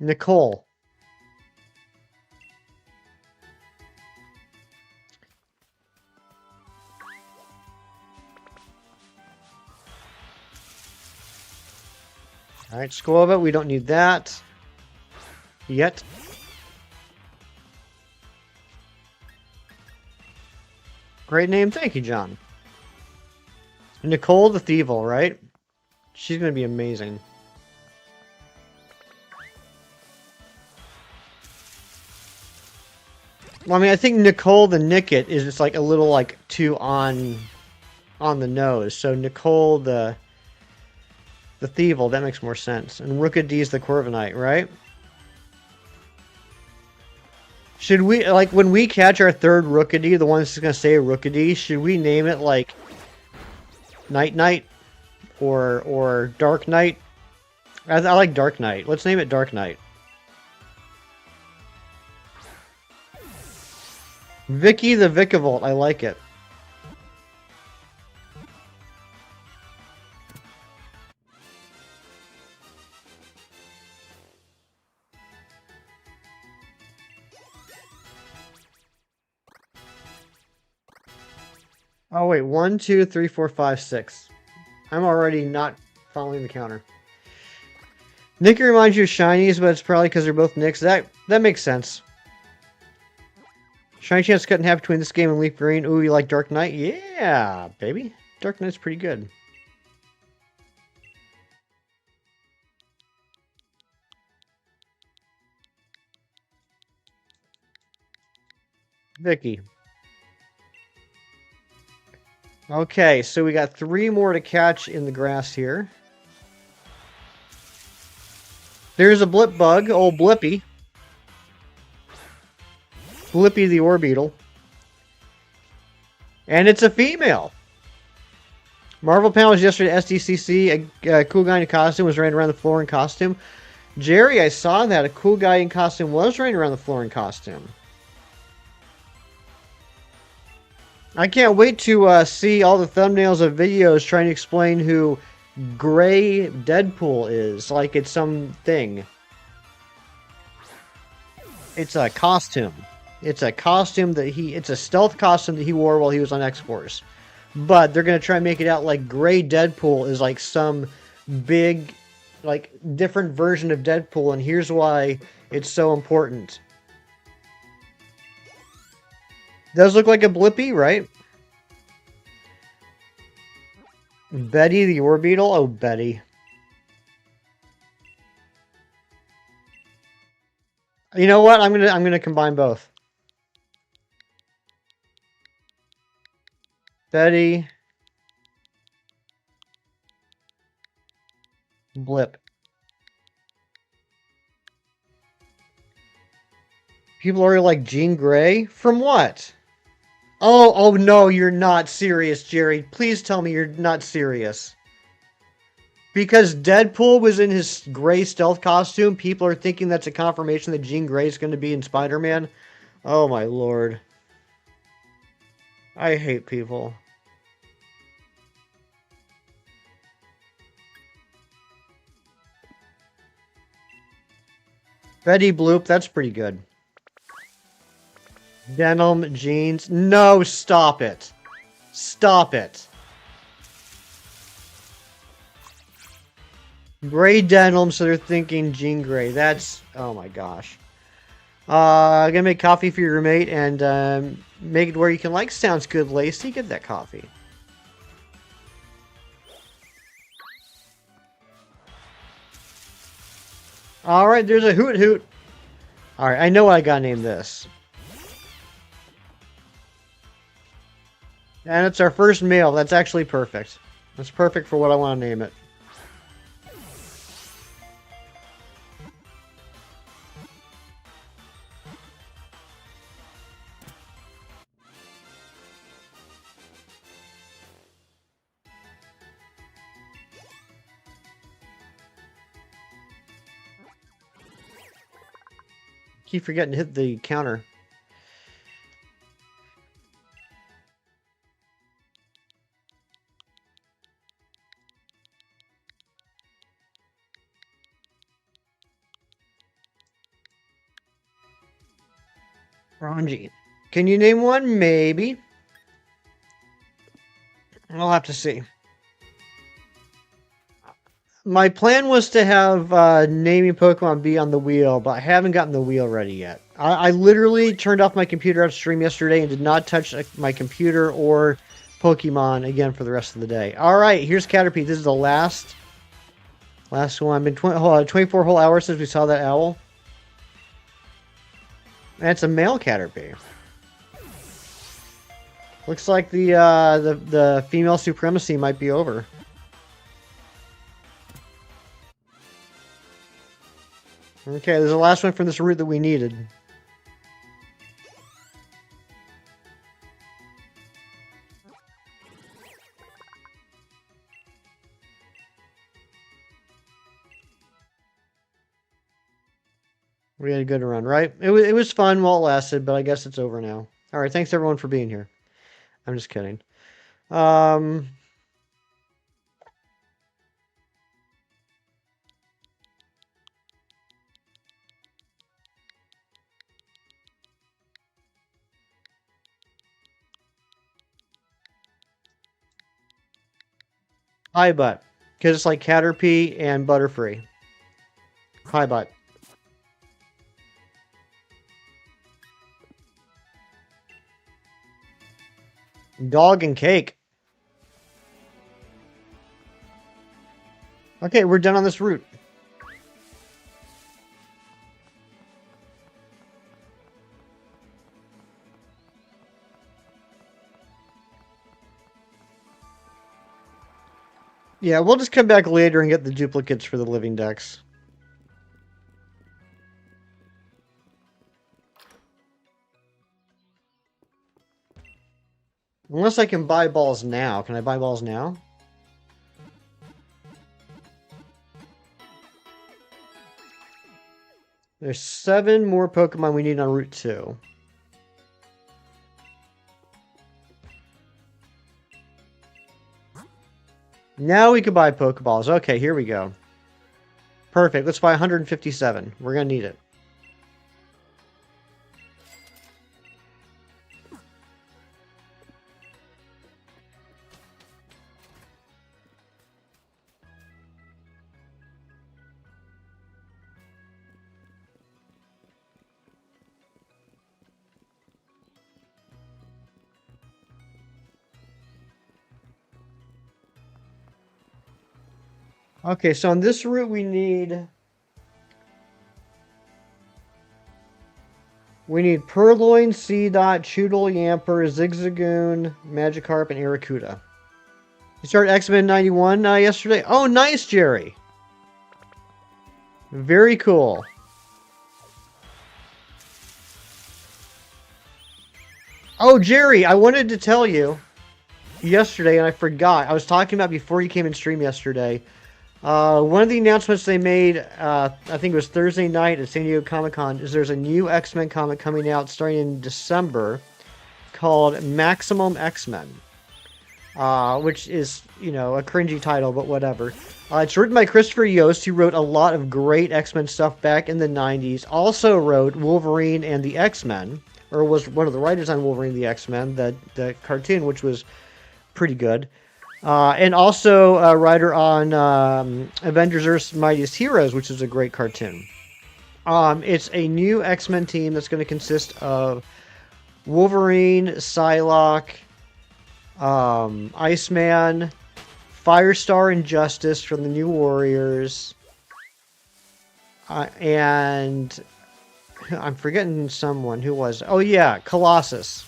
Nicole. Alright, Squova, we don't need that yet. Great name, thank you, John. Nicole the Thievel, right? She's going to be amazing. Well, I mean, I think Nicole the Nickit is just like a little like too on the nose. So Nicole the Thievel, that makes more sense. And Rookidee's the Corviknight, right? Should we, like, when we catch our third Rookidee, the one that's going to say Rookidee, should we name it like Night Knight or Dark Knight? I like Dark Knight. Let's name it Dark Knight. Vicky the Vikavolt, I like it. Oh wait, 1, 2, 3, 4, 5, 6. I'm already not following the counter. Nicky reminds you of Shinies, but it's probably because they're both Nicks. That makes sense. Shiny chance cut in half between this game and Leaf Green. Ooh, you like Dark Knight? Yeah, baby. Dark Knight's pretty good. Vicky. Okay, so we got 3 more to catch in the grass here. There's a Blip Bug, old Blippy. Blippy the Orbeetle. And it's a female. Marvel panels yesterday at SDCC. A cool guy in costume was running around the floor in costume. Jerry, I saw that. A cool guy in costume was running around the floor in costume. I can't wait to see all the thumbnails of videos trying to explain who Gray Deadpool is. Like it's some thing. It's a costume. It's a costume that it's a stealth costume that he wore while he was on X-Force. But they're going to try and make it out like Gray Deadpool is like some big, like different version of Deadpool. And here's why it's so important. Does look like a Blippi, right? Betty the Orbeetle? Oh, Betty. You know what? I'm gonna combine both. Betty, Blip. People are like Jean Grey? From what? Oh no, you're not serious, Jerry. Please tell me you're not serious. Because Deadpool was in his gray stealth costume, people are thinking that's a confirmation that Jean Grey is going to be in Spider-Man. Oh my lord. I hate people. Betty Bloop, that's pretty good. Denim, jeans. No, stop it. Stop it. Gray denim, so they're thinking Jean Grey. That's, oh my gosh. I'm gonna make coffee for your roommate and make it where you can like. Sounds good, Lacey. Get that coffee. Alright, there's a Hoot Hoot. Alright, I know what I gotta name this. And it's our first male. That's actually perfect. That's perfect for what I want to name it. Keep forgetting to hit the counter. Ranji. Can you name one? Maybe. I'll have to see. My plan was to have naming Pokemon be on the wheel, but I haven't gotten the wheel ready yet. I literally turned off my computer after stream yesterday and did not touch my computer or Pokemon again for the rest of the day. All right, here's Caterpie. This is the last one. Been 24 whole hours since we saw that owl. And it's a male Caterpie. Looks like the female supremacy might be over. Okay, there's the last one from this route that we needed. We had a good run, right? It was fun while it lasted, but I guess it's over now. All right, thanks everyone for being here. I'm just kidding. Hi, Butt. Because it's like Caterpie and Butterfree. Hi, Butt. Dog and cake. Okay, we're done on this route. Yeah, we'll just come back later and get the duplicates for the living decks. Unless I can buy balls now. Can I buy balls now? There's 7 more Pokemon we need on Route 2. Now we can buy Pokeballs. Okay, here we go. Perfect. Let's buy 157. We're going to need it. Okay, so on this route we need Purloin, Seedot, Choodle, Yamper, Zigzagoon, Magikarp, and Arrokuda. You started X-Men 91 yesterday? Oh, nice, Jerry! Very cool. Oh, Jerry, I wanted to tell you yesterday, and I forgot. I was talking about before you came in stream yesterday. One of the announcements they made, I think it was Thursday night at San Diego Comic-Con, is there's a new X-Men comic coming out starting in December called Maximum X-Men, which is, you know, a cringy title, but whatever. It's written by Christopher Yost, who wrote a lot of great X-Men stuff back in the 90s. Also wrote Wolverine and the X-Men, or was one of the writers on Wolverine and the X-Men, the cartoon, which was pretty good. And also a writer on Avengers Earth's Mightiest Heroes, which is a great cartoon. It's a new X-Men team that's going to consist of Wolverine, Psylocke, Iceman, Firestar and Justice from the New Warriors, and I'm forgetting someone. Who was? Oh yeah, Colossus.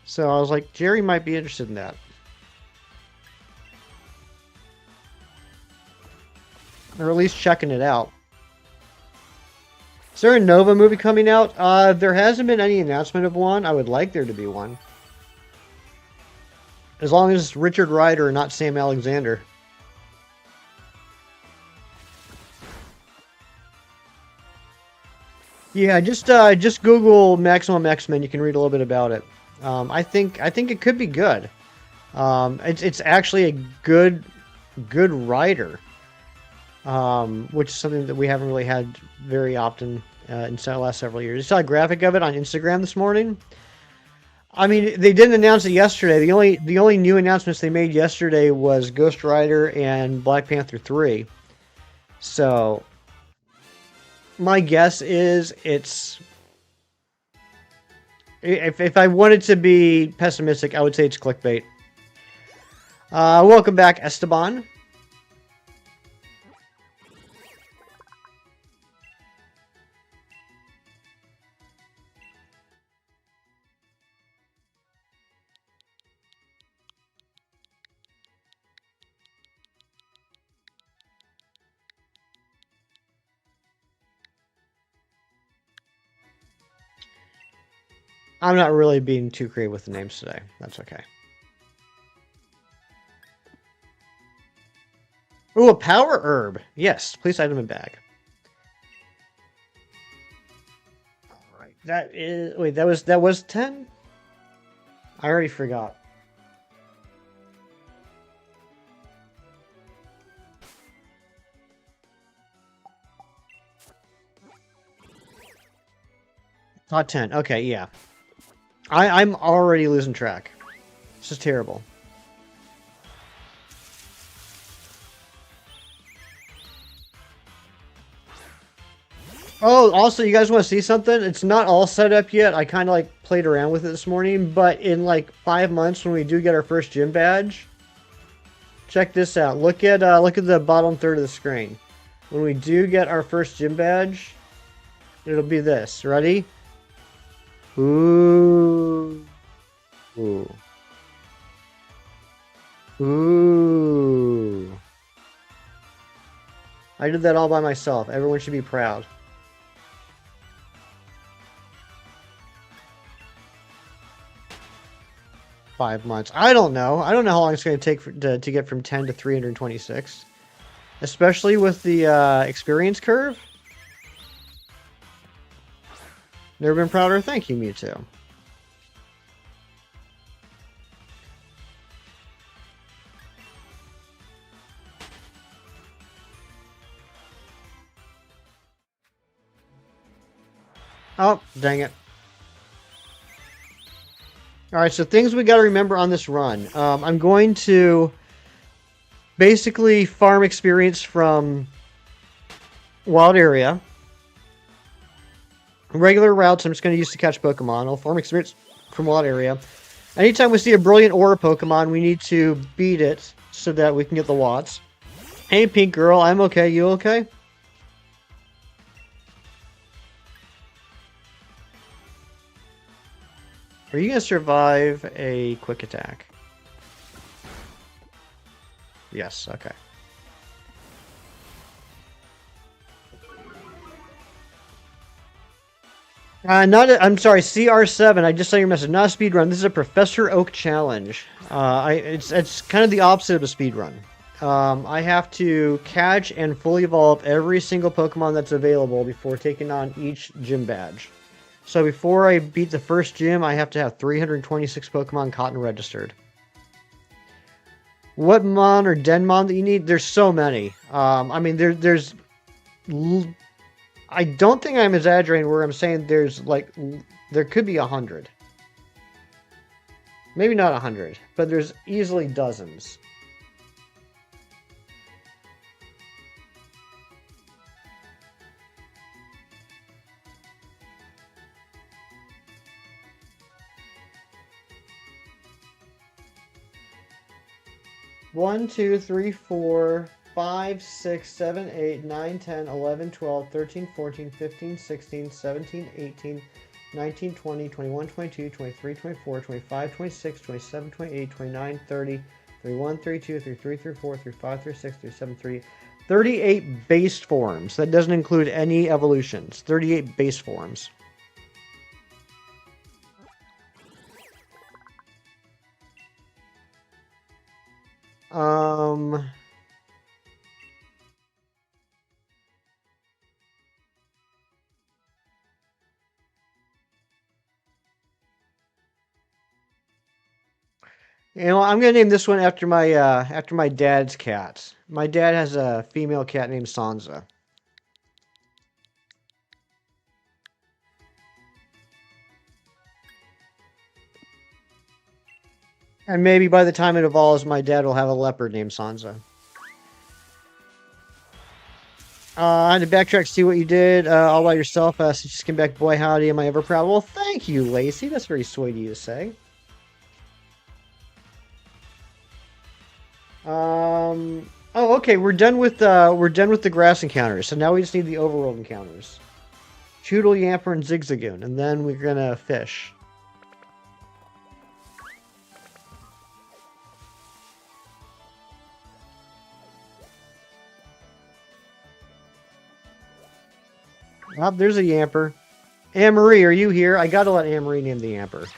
So I was like, Jerry might be interested in that. Or at least checking it out. Is there a Nova movie coming out? There hasn't been any announcement of one. I would like there to be one. As long as it's Richard Rider and not Sam Alexander. Yeah, just Google Maximum X-Men. You can read a little bit about it. I think it could be good. It's actually a good writer, which is something that we haven't really had very often in the last several years. I saw a graphic of it on Instagram this morning. I mean, they didn't announce it yesterday. The only new announcements they made yesterday was Ghost Rider and Black Panther 3. So my guess is it's... If I wanted to be pessimistic, I would say it's clickbait. Welcome back, Esteban. I'm not really being too creative with the names today. That's okay. Ooh, a power herb. Yes, please item in bag. Alright, that is... Wait, that was 10? I already forgot. Not 10. Okay, yeah. I'm already losing track. This is terrible. Oh, also, you guys want to see something? It's not all set up yet. I kind of like played around with it this morning, but in like 5 months when we do get our first gym badge, check this out. Look at the bottom third of the screen. When we do get our first gym badge, it'll be this. Ready? Ooh. Ooh. Ooh. I did that all by myself. Everyone should be proud. $5 months. I don't know. I don't know how long it's going to take to get from 10 to 326. Especially with the experience curve. Never been prouder. Thank you, Mewtwo. Oh, dang it. Alright, so things we got to remember on this run. I'm going to basically farm experience from Wild Area. Regular routes I'm just going to use to catch Pokemon. I'll farm experience from Wild Area. Anytime we see a Brilliant Aura Pokemon, we need to beat it so that we can get the Watts. Hey, Pink Girl, I'm okay. You okay? Are you going to survive a quick attack? Yes, okay. I'm sorry, CR7. I just saw your message. Not a speed run. This is a Professor Oak challenge. It's kind of the opposite of a speed run. I have to catch and fully evolve every single Pokemon that's available before taking on each gym badge. So before I beat the first gym, I have to have 326 Pokemon caught and registered. What Mon or Denmon that you need? There's so many. I mean, there's I don't think I'm exaggerating where I'm saying there could be 100. Maybe not 100, but there's easily dozens. One, 2, 3, 4, 5, 6, 7, 8, 9, 10, 11, 12, 13, 14, 15, 16, 17, 18, 19, 20, 21, 22, 23, 24, 25, 26, 27, 28, 29, 30, 31, 32, 33, 34, 35, 36, 37, 38. 38 base forms. That doesn't include any evolutions. 38 base forms. Um... You know, I'm gonna name this one after my dad's cat. My dad has a female cat named Sansa. And maybe by the time it evolves, my dad will have a leopard named Sansa. I had to backtrack, see what you did all by yourself. Since you just came back, boy, howdy, am I ever proud? Well, thank you, Lacey. That's very sweet of you to say. Oh, okay. We're done with the grass encounters. So now we just need the overworld encounters. Choodle, Yamper, and Zigzagoon, and then we're gonna fish. Oh, there's a Yamper. Anne-Marie, are you here? I gotta let Anne-Marie name the Yamper.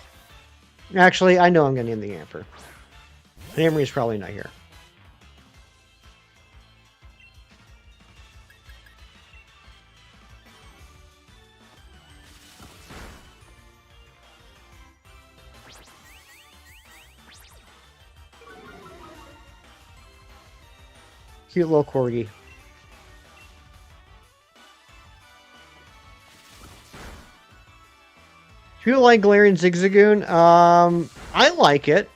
Actually, I know I'm gonna name the Yamper. Anne-Marie's probably not here. Cute little corgi. Do you like Galarian Zigzagoon? I like it.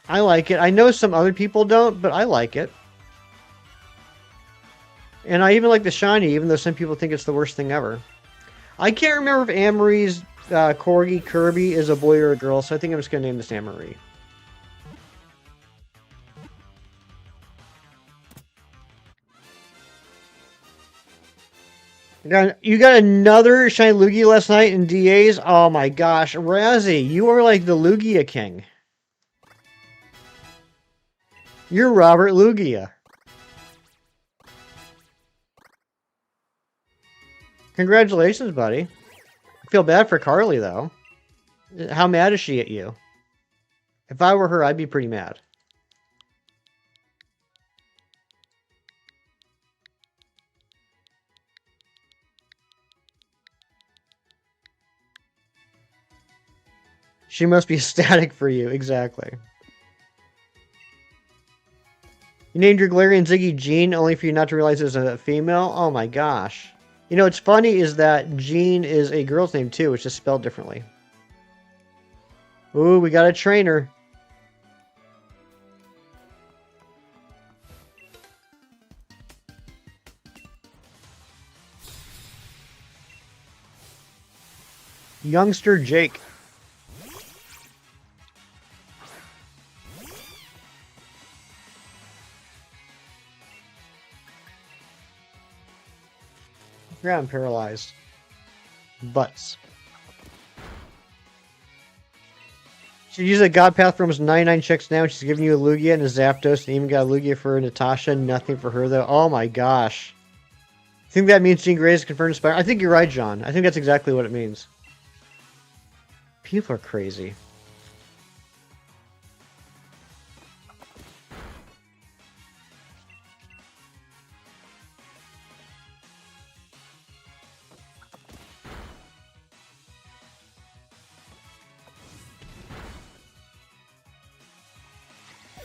I like it. I know some other people don't, but I like it. And I even like the shiny, even though some people think it's the worst thing ever. I can't remember if Anne-Marie's corgi Kirby is a boy or a girl, so I think I'm just going to name this Anne-Marie. You got another shiny Lugia last night in DAs? Oh my gosh. Razzie, you are like the Lugia king. You're Robert Lugia. Congratulations, buddy. I feel bad for Carly, though. How mad is she at you? If I were her, I'd be pretty mad. She must be ecstatic for you, exactly. You named your Galarian Ziggy Jean only for you not to realize it was a female? Oh my gosh. You know, what's funny is that Jean is a girl's name too, it's just spelled differently. Ooh, we got a trainer. Youngster Jake. Yeah, I'm paralyzed. Butts. She used a God Path for almost 99 checks now. She's giving you a Lugia and a Zapdos, and even got a Lugia for Natasha. Nothing for her, though. Oh my gosh. I think that means Jean Grey is confirmed Spire. I think you're right, John. I think that's exactly what it means. People are crazy.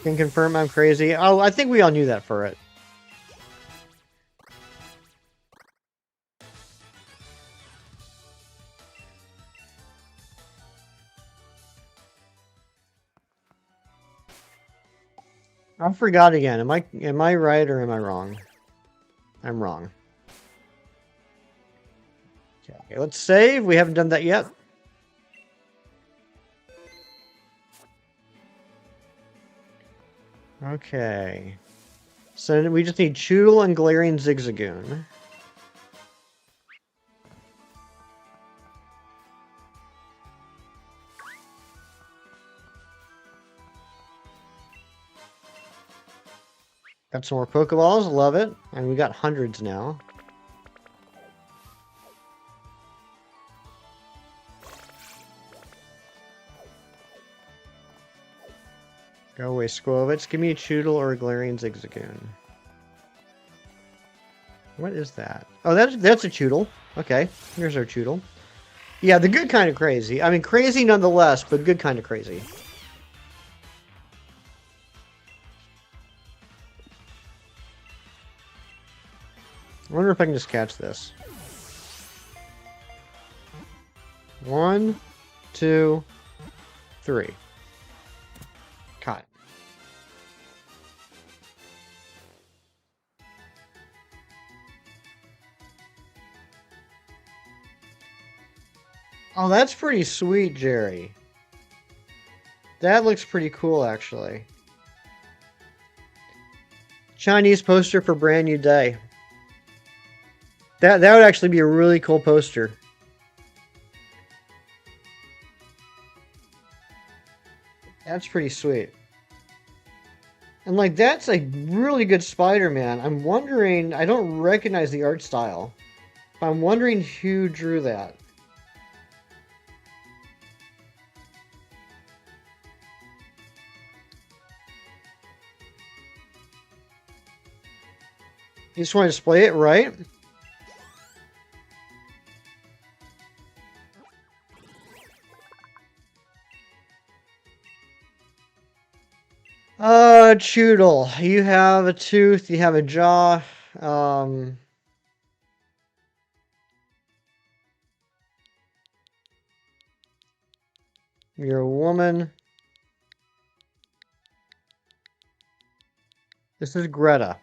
Can confirm I'm crazy. Oh, I think we all knew that for it. I forgot again. Am I right or am I wrong? I'm wrong. Okay, let's save. We haven't done that yet. Okay. So we just need Choodle and Galarian Zigzagoon. Got some more Pokeballs. Love it. And we got hundreds now. Go away, Squovitz. Give me a Choodle or a Galarian Zigzagoon. What is that? Oh, that's a Choodle. Okay, here's our Choodle. Yeah, the good kind of crazy. I mean, crazy nonetheless, but good kind of crazy. I wonder if I can just catch this. 1, 2, 3. Caught. Oh, that's pretty sweet, Jerry. That looks pretty cool, actually. Chinese poster for Brand New Day. That would actually be a really cool poster. That's pretty sweet. And like, that's a really good Spider-Man. I'm wondering, I don't recognize the art style. I'm wondering who drew that. You just want to display it, right? Choodle. You have a tooth, you have a jaw. You're a woman. This is Greta.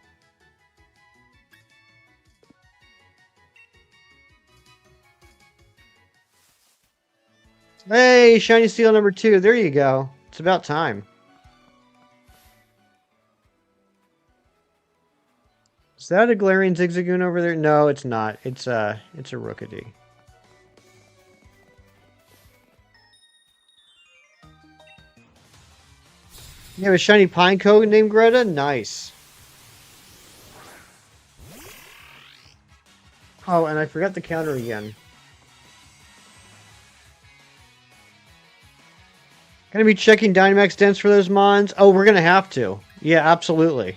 Hey, Shiny Steel number 2. There you go. It's about time. Is that a Galarian Zigzagoon over there? No, it's not. It's a Rookidee. You have a shiny Pineco named Greta? Nice. Oh, and I forgot the counter again. Gonna be checking Dynamax Dents for those mons? Oh, we're gonna have to. Yeah, absolutely.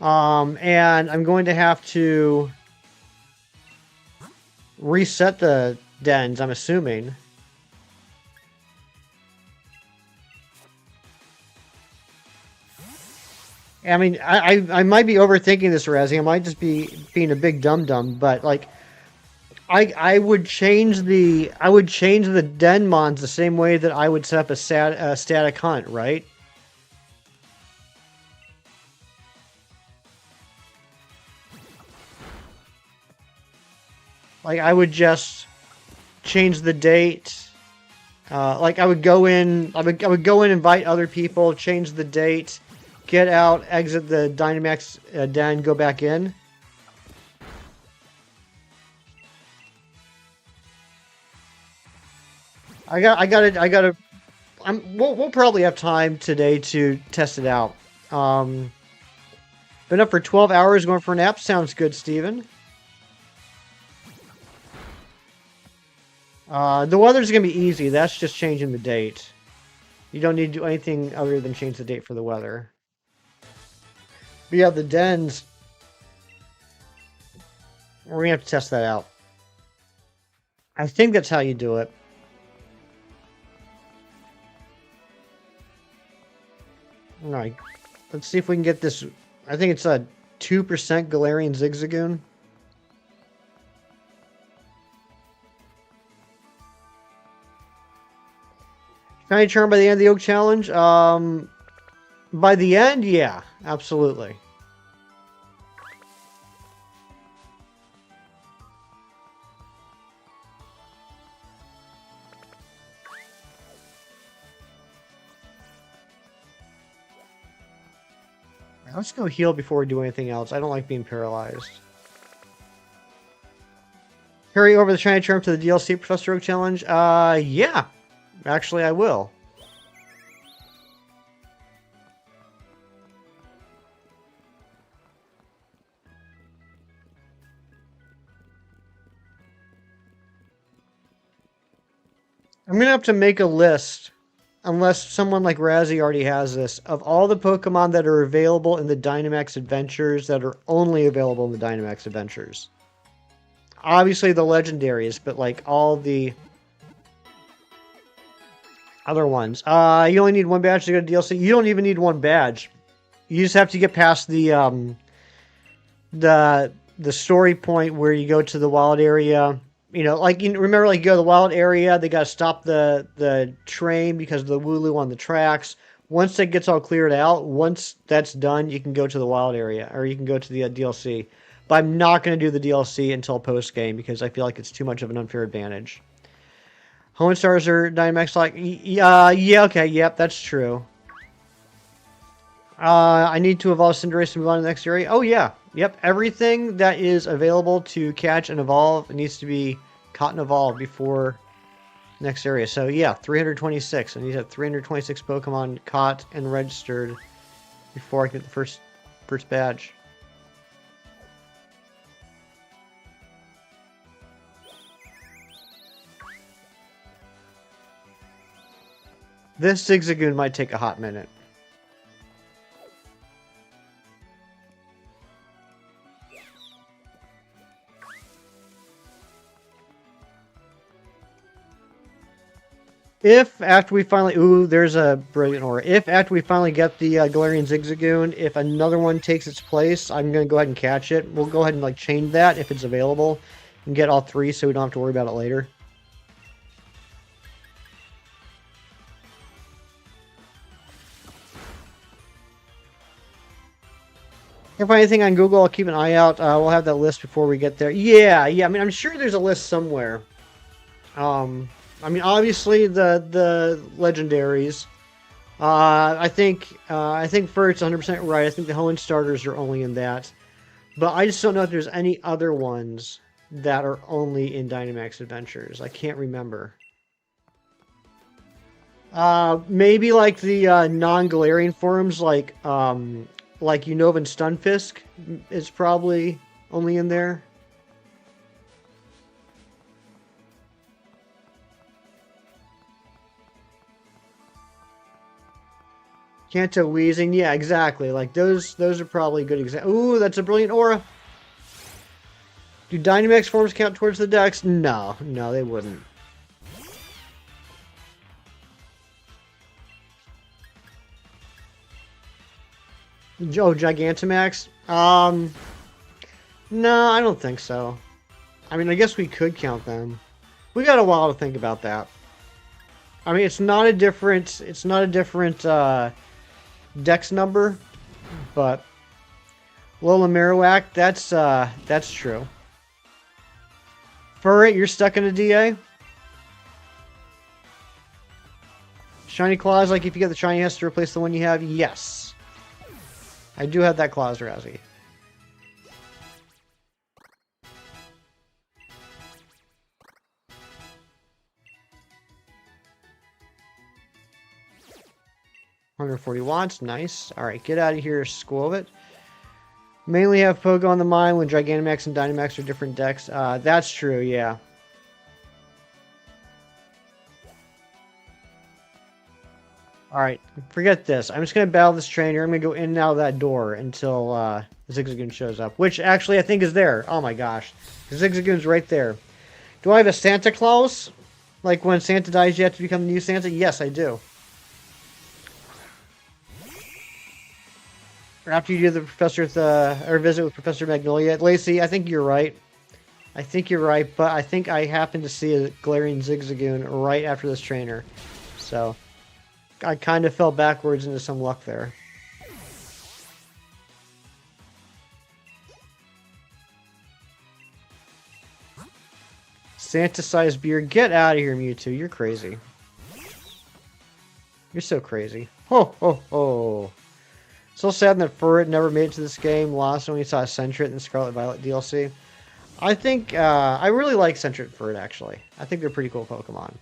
And I'm going to have to reset the dens, I'm assuming. I mean, I might be overthinking this, Razzie. I might just be being a big dum dum, but like, I would change the Denmons the same way that I would set up a static hunt, right? Like I would just change the date. Like I would go in, invite other people, change the date, get out, exit the Dynamax den, go back in. I got to. We'll probably have time today to test it out. Um, been up for 12 hours, going for a nap. Sounds good, Steven. The weather's gonna be easy. That's just changing the date. You don't need to do anything other than change the date for the weather. But yeah, the dens. We're gonna have to test that out. I think that's how you do it. All right, let's see if we can get this. I think it's a 2% Galarian Zigzagoon. Can I turn by the end of the Oak Challenge? By the end, yeah, absolutely. Let's go heal before we do anything else. I don't like being paralyzed. Carry over the shiny charm to the DLC Professor Oak Challenge? Yeah. Actually, I will. I'm gonna have to make a list, unless someone like Razzie already has this, of all the Pokemon that are available in the Dynamax Adventures that are only available in the Dynamax Adventures. Obviously the legendaries, but like all the other ones. You only need one badge to go to DLC. You don't even need one badge. You just have to get past the story point where you go to the wild area. You know, like you remember, like you go to the wild area, they gotta stop the train because of the Wooloo on the tracks. Once that gets all cleared out, once that's done, you can go to the wild area, or you can go to the DLC. But I'm not going to do the DLC until post game because I feel like it's too much of an unfair advantage. Home stars are Dynamax like, yeah, okay, yep, that's true. I need to evolve Cinderace to move on to the next area. Oh yeah, yep, everything that is available to catch and evolve needs to be caught and evolved before next area. So yeah, 326. I need to have 326 Pokemon caught and registered before I get the first badge. This Zigzagoon might take a hot minute. If after we finally... Ooh, there's a brilliant aura. If after we finally get the Galarian Zigzagoon, if another one takes its place, I'm going to go ahead and catch it. We'll go ahead and like change that if it's available and get all three so we don't have to worry about it later. If anything on Google, I'll keep an eye out. We'll have that list before we get there. Yeah. I mean, I'm sure there's a list somewhere. I mean, obviously the legendaries. I think Fert's 100% right. I think the Hoenn starters are only in that, but I just don't know if there's any other ones that are only in Dynamax Adventures. I can't remember. Maybe like the non-Galarian forms, like Unova and Stunfisk is probably only in there. Kanto Weezing, yeah, exactly. Like those are probably good examples. Ooh, that's a brilliant aura. Do Dynamax forms count towards the Dex? No, they wouldn't. Oh, Gigantamax? No, I don't think so. I mean, I guess we could count them. We got a while to think about that. I mean, it's not a different dex number, but Lola Marowak, that's true. Furret, you're stuck in a DA? Shiny Claws, like if you get the shiny, has to replace the one you have? Yes. I do have that Claws, Razzie. $140, nice. Alright, get out of here, Squovit. Mainly have Pogo on the mind when Gigantamax and Dynamax are different decks. That's true, yeah. Alright, forget this. I'm just going to battle this trainer. I'm going to go in and out of that door until Zigzagoon shows up. Which, actually, I think is there. Oh my gosh. Zigzagoon's right there. Do I have a Santa Claus? Like, when Santa dies, you have to become the new Santa? Yes, I do. After you do the professor or visit with Professor Magnolia. Lacey, I think you're right. I think you're right, but I think I happen to see a glaring Zigzagoon right after this trainer. So, I kind of fell backwards into some luck there. Santa-sized beer. Get out of here, Mewtwo. You're crazy. You're so crazy. Ho, ho, ho. So sad that Furret never made it to this game. Lost when we saw Sentret in the Scarlet Violet DLC. I think, I really like Sentret and Furret, actually. I think they're pretty cool Pokemon.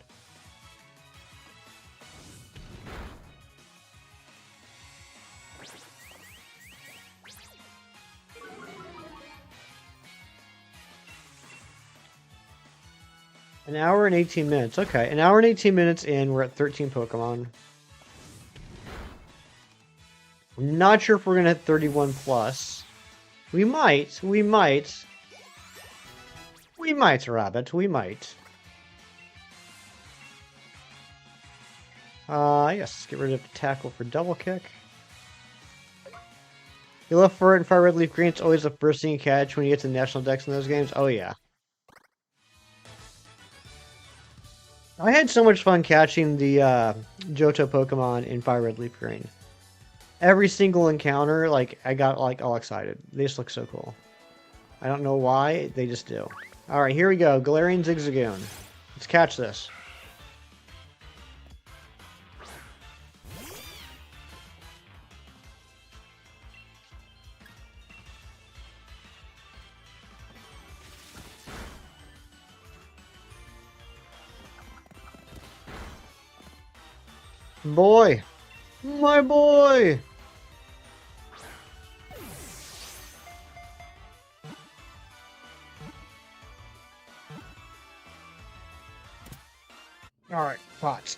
An hour and 18 minutes. Okay, an hour and 18 minutes in, we're at 13 Pokemon. I'm not sure if we're going to hit 31 plus. We might. We might. We might, Rabbit. We might. Yes, get rid of Tackle for Double Kick. You love Furret and Fire Red Leaf Green. It's always the first thing you catch when you get to the National Dex in those games. Oh, yeah. I had so much fun catching the Johto Pokemon in Fire Red Leaf Green. Every single encounter, like, I got, like, all excited. They just look so cool. I don't know why, they just do. Alright, here we go. Galarian Zigzagoon. Let's catch this. Boy! My boy! Alright, pots.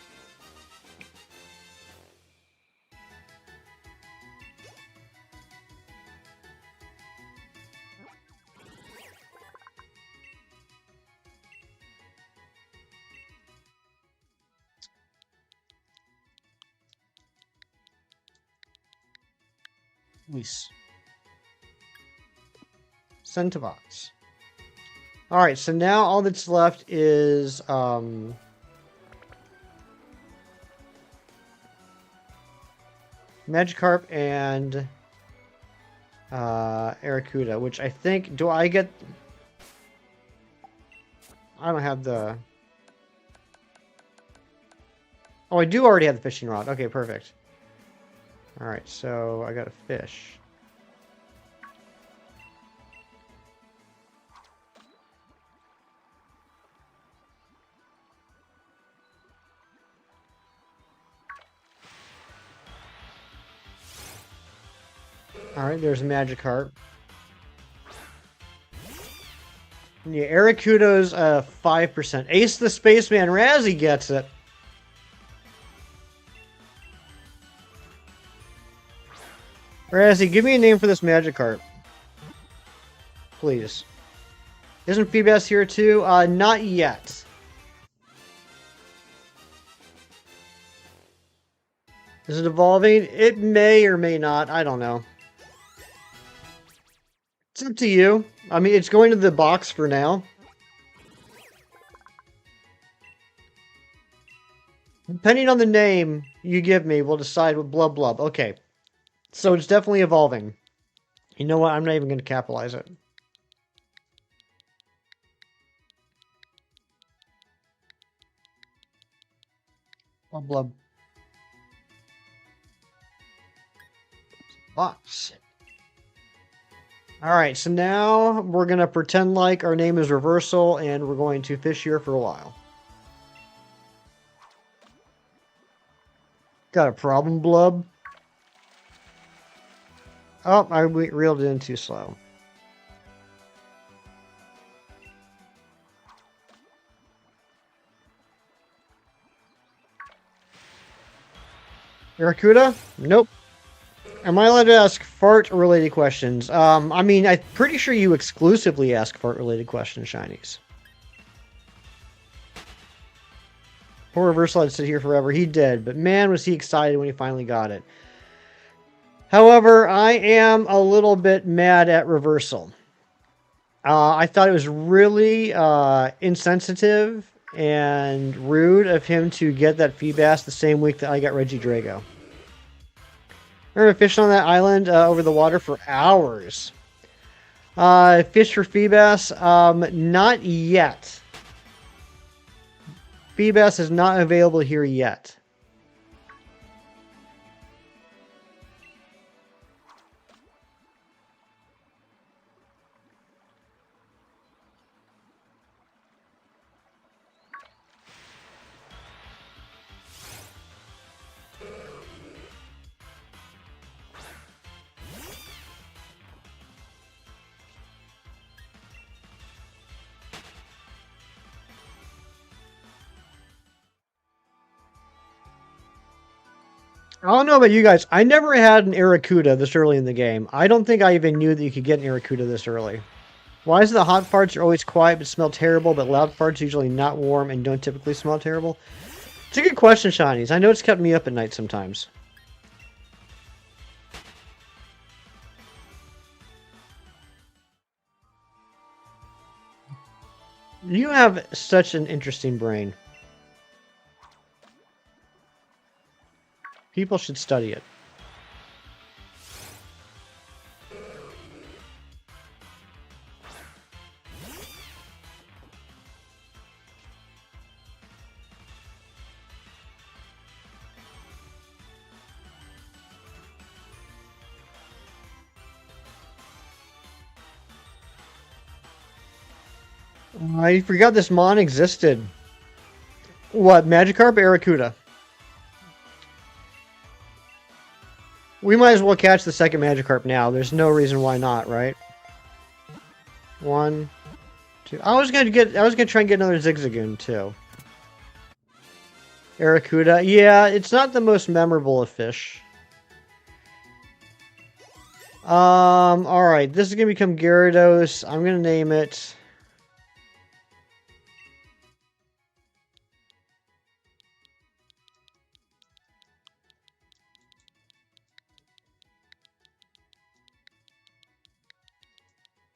Nice. Centavox. Alright, so now all that's left is, Magikarp and, Arrokuda, which I think, do I get... I don't have the... Oh, I do already have the fishing rod. Okay, perfect. Alright, so I got a fish. Alright, there's a Magikarp. Yeah, Arrokuda's 5%. Ace the Spaceman Razzie gets it. Razzie, give me a name for this Magikarp. Please. Isn't Feebas here too? Not yet. Is it evolving? It may or may not. I don't know. up to you. I mean, it's going to the box for now. Depending on the name you give me, we'll decide what blub blub. Okay. So it's definitely evolving. You know what? I'm not even going to capitalize it. Blub blub. Box. Alright, so now we're going to pretend like our name is Reversal, and we're going to fish here for a while. Got a problem, Blub? Oh, I reeled it in too slow. Barracuda? Nope. Am I allowed to ask fart-related questions? I mean, I'm pretty sure you exclusively ask fart-related questions, Shinies. Poor Reversal had to sit here forever. He did, but man, was he excited when he finally got it. However, I am a little bit mad at Reversal. I thought it was really insensitive and rude of him to get that Feebas the same week that I got Regidrago. I remember fishing on that island over the water for hours. Fish for Feebas? Not yet. Feebas is not available here yet. I don't know about you guys. I never had an Arracuda this early in the game. I don't think I even knew that you could get an Arracuda this early. Why is it the hot farts are always quiet but smell terrible, but loud farts usually not warm and don't typically smell terrible? It's a good question, Shinies. I know it's kept me up at night sometimes. You have such an interesting brain. People should study it. I forgot this mon existed. What, Magikarp or Arracuda? We might as well catch the second Magikarp now. There's no reason why not, right? 1, 2. I was gonna try and get another Zigzagoon too. Arracuda. Yeah, it's not the most memorable of fish. Alright, this is gonna become Gyarados. I'm gonna name it.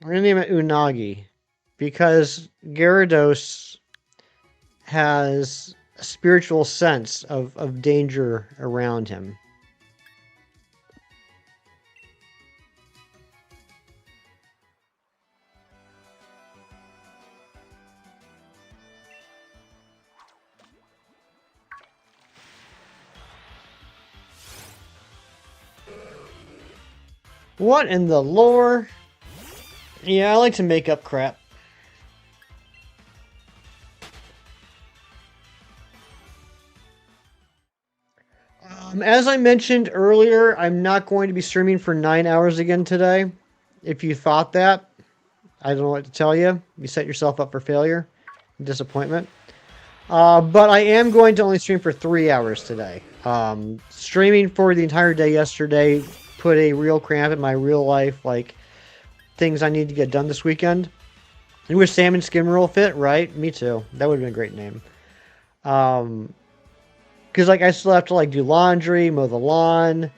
I'm gonna name it Unagi. Because Gyarados has a spiritual sense of danger around him. What in the lore? Yeah, I like to make up crap. As I mentioned earlier, I'm not going to be streaming for 9 hours again today. If you thought that, I don't know what to tell you. You set yourself up for failure and disappointment. But I am going to only stream for 3 hours today. Streaming for the entire day yesterday put a real cramp in my real life, like, things I need to get done this weekend. You wish Salmon Skin Roll fit, right? Me too. That would have been a great name. Because, like, I still have to, like, do laundry, mow the lawn,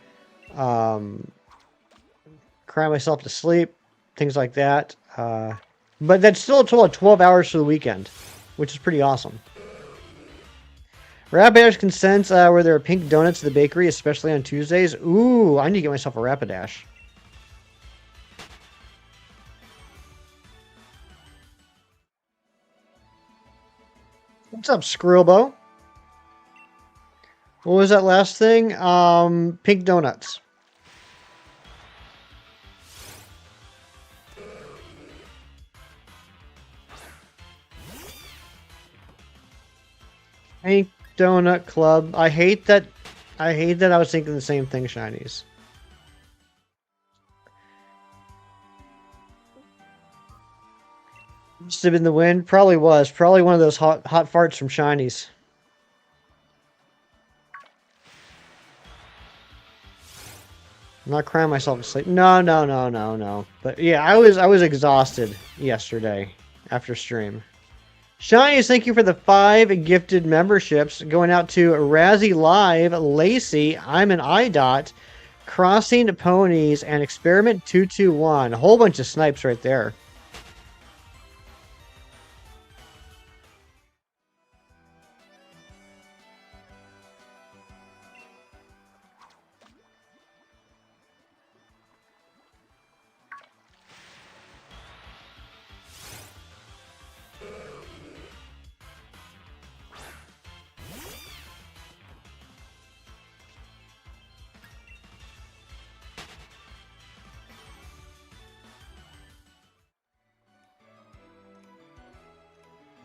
cry myself to sleep. things like that. But that's still a total of 12 hours for the weekend, which is pretty awesome. Rapidash can sense where there are pink donuts at the bakery, especially on Tuesdays. Ooh, I need to get myself a Rapidash. What's up, Skrillbo? What was that last thing? Pink donuts. Pink Donut Club. I hate that. I hate that I was thinking the same thing, Shinies. Must have been the wind. Probably was. Probably one of those hot farts from Shinies. I'm not crying myself to sleep. No. But yeah, I was exhausted yesterday after stream. Shinies, thank you for the 5 gifted memberships. Going out to Razzie Live, Lacey, I'm an IDOT, Crossing Ponies, and Experiment 221. A whole bunch of snipes right there.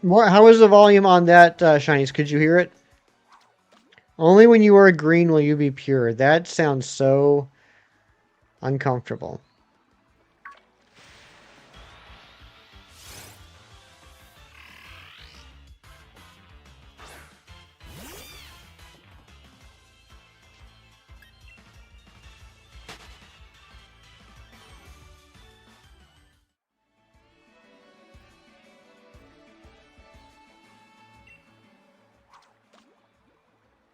How was the volume on that, Shinies? Could you hear it? Only when you are green will you be pure. That sounds so uncomfortable.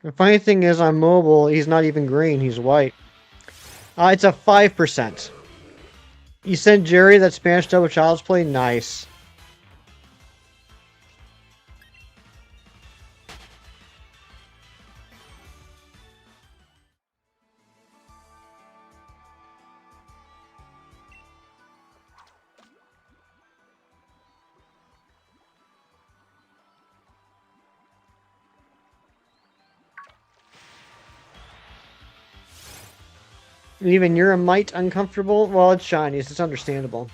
The funny thing is, on mobile, he's not even green. He's white. It's a 5%. You sent Jerry that Spanish Double Child's Play? Nice. Even you're a mite uncomfortable? Well, it's Shinies. It's understandable.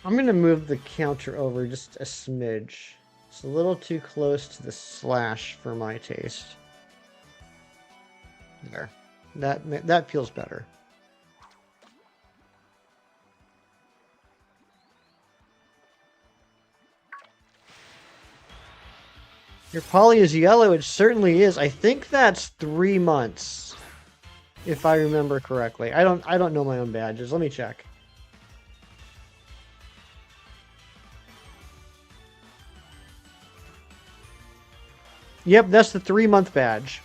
I'm going to move the counter over just a smidge. It's a little too close to the slash for my taste. There. That feels better. Your poly is yellow. It certainly is. I think that's 3 months, if I remember correctly. I don't know my own badges. Let me check. Yep, that's the 3-month badge.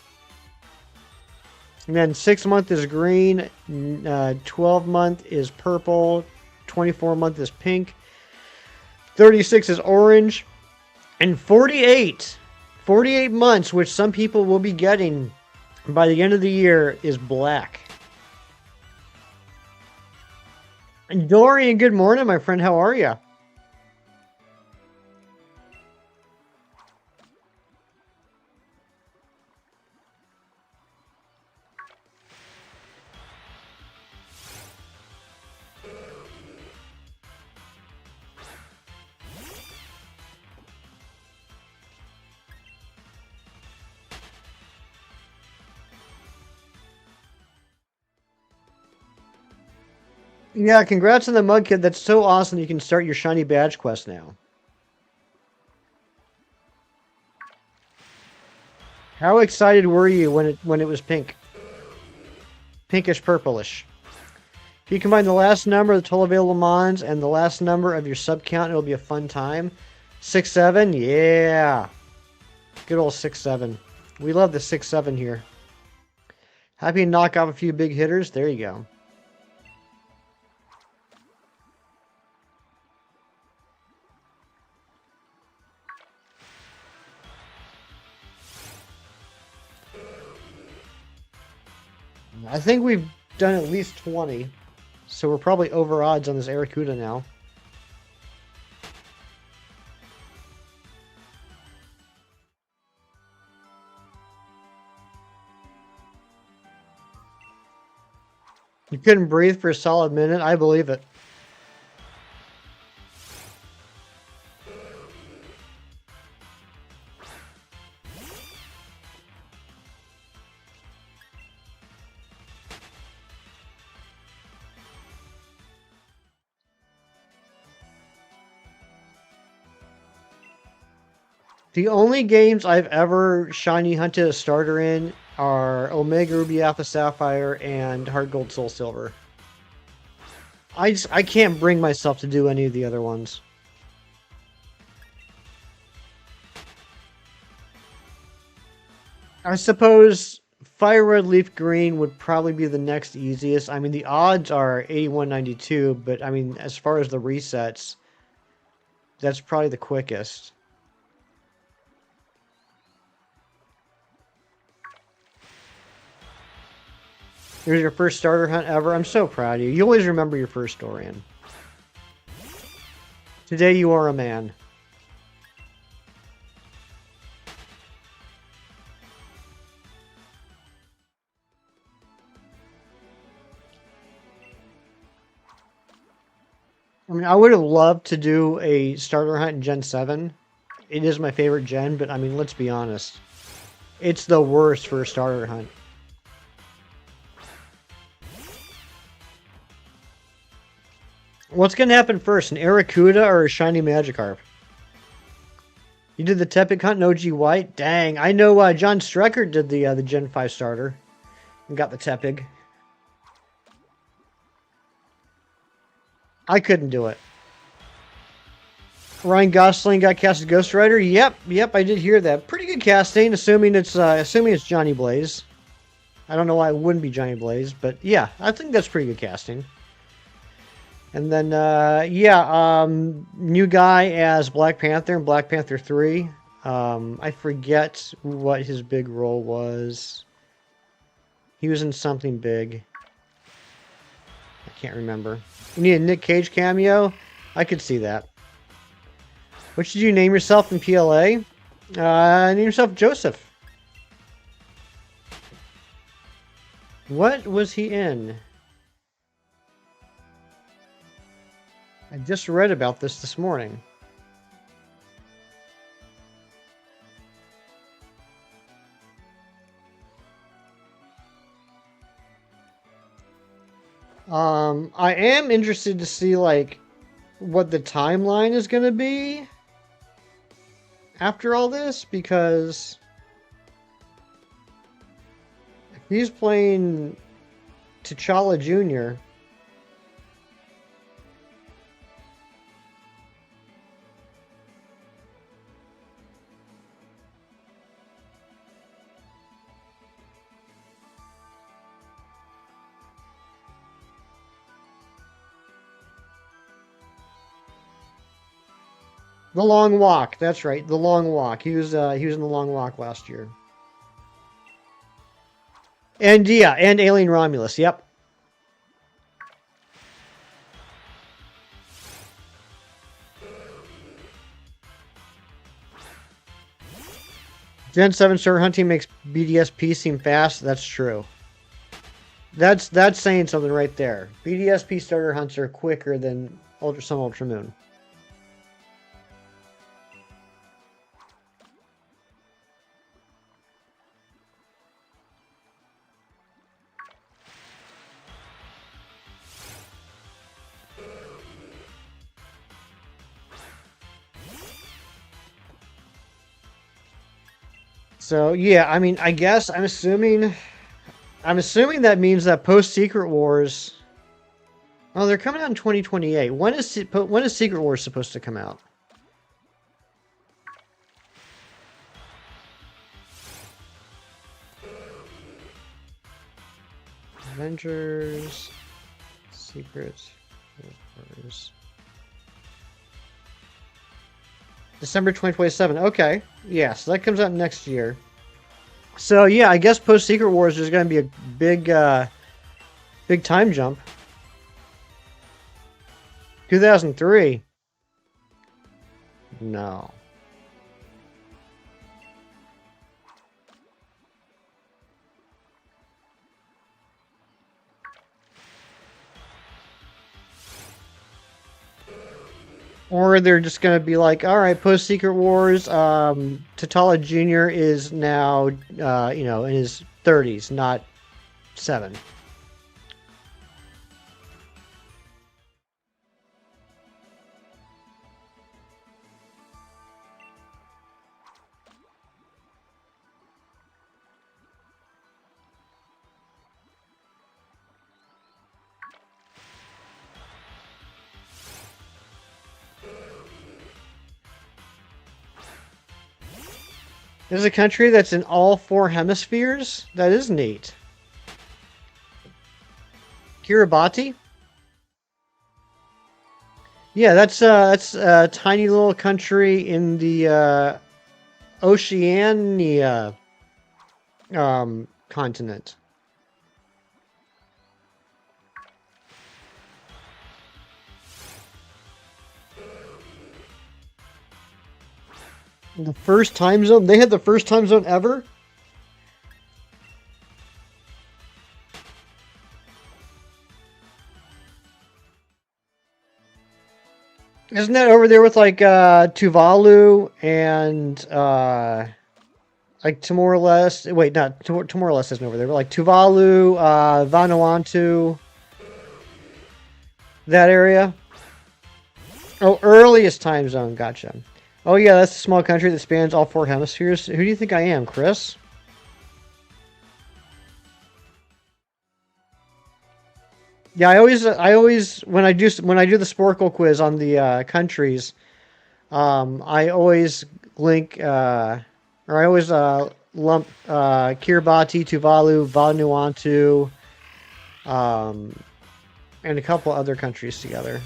And then 6-month is green, 12-month is purple, 24-month is pink, 36 is orange, and 48 months, which some people will be getting by the end of the year, is black. And Dorian, good morning, my friend. How are you? Yeah, congrats on the mug kid. That's so awesome. You can start your shiny badge quest now. How excited were you when it was pink? Pinkish purplish. If you combine the last number of the total available mons and the last number of your sub count, it'll be a fun time. 6-7, yeah. Good old 6-7. We love the 6-7 here. Happy to knock off a few big hitters. There you go. I think we've done at least 20. So we're probably over odds on this Arrokuda now. You couldn't breathe for a solid minute? I believe it. The only games I've ever shiny hunted a starter in are Omega Ruby Alpha Sapphire and Heart Gold Soul Silver. I can't bring myself to do any of the other ones. I suppose Fire Red Leaf Green would probably be the next easiest. I mean, the odds are 81.92, but I mean, as far as the resets, that's probably the quickest. Here's your first starter hunt ever. I'm so proud of you. You always remember your first Dorian. Today you are a man. I mean, I would have loved to do a starter hunt in Gen 7. It is my favorite gen, but I mean, let's be honest. It's the worst for a starter hunt. What's going to happen first, an Arrokuda or a shiny Magikarp? You did the Tepig hunt in OG White? Dang, I know John Strecker did the Gen 5 starter and got the Tepig. I couldn't do it. Ryan Gosling got cast as Ghost Rider? Yep, I did hear that. Pretty good casting, assuming it's Johnny Blaze. I don't know why it wouldn't be Johnny Blaze, but yeah, I think that's pretty good casting. And then, new guy as Black Panther in Black Panther 3. I forget what his big role was. He was in something big. I can't remember. You need a Nick Cage cameo? I could see that. What should you name yourself in PLA? Name yourself Joseph. What was he in? I just read about this morning. I am interested to see, like, what the timeline is going to be after all this, because if he's playing T'Challa Jr., The Long Walk. That's right. The Long Walk. He was in The Long Walk last year. And yeah, and Alien Romulus. Yep. Gen 7 starter hunting makes BDSP seem fast. That's true. That's saying something right there. BDSP starter hunts are quicker than Sun Ultra Moon. So yeah, I mean, I guess I'm assuming that means that post Secret Wars. Oh, they're coming out in 2028. When is Secret Wars supposed to come out? Avengers. Secret Wars. December 2027. Okay. Yeah, so that comes out next year. So yeah, I guess post Secret Wars there's going to be a big time jump. 2003. No. Or they're just going to be like, all right, post Secret Wars, T'Challa Jr. is now, in his 30s, not 7. There's a country that's in all 4 hemispheres? That is neat. Kiribati? Yeah, that's a tiny little country in the Oceania continent. The first time zone? They had the first time zone ever? Isn't that over there with like Tuvalu and like Timor-Leste? Wait, not Timor-Leste isn't over there, but like Tuvalu, Vanuatu, that area. Oh, earliest time zone. Gotcha. Oh yeah, that's a small country that spans all 4 hemispheres. Who do you think I am, Chris? Yeah, I always when I do the Sporkle quiz on the countries, I always link or I always lump Kiribati, Tuvalu, Vanuatu, um, and a couple other countries together.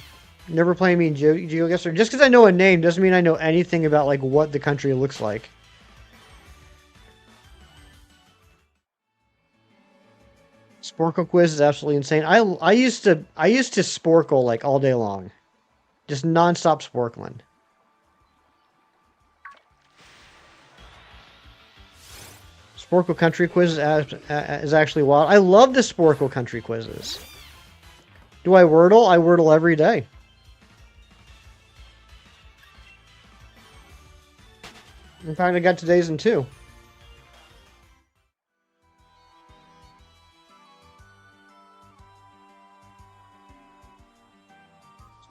Never play me in GeoGuessr. Just because I know a name doesn't mean I know anything about like what the country looks like. Sporkle quiz is absolutely insane. I used to Sporkle like all day long, just nonstop Sporkling. Sporkle country quiz is actually wild. I love the Sporkle country quizzes. Do I Wordle? I Wordle every day. In fact, I got today's in 2.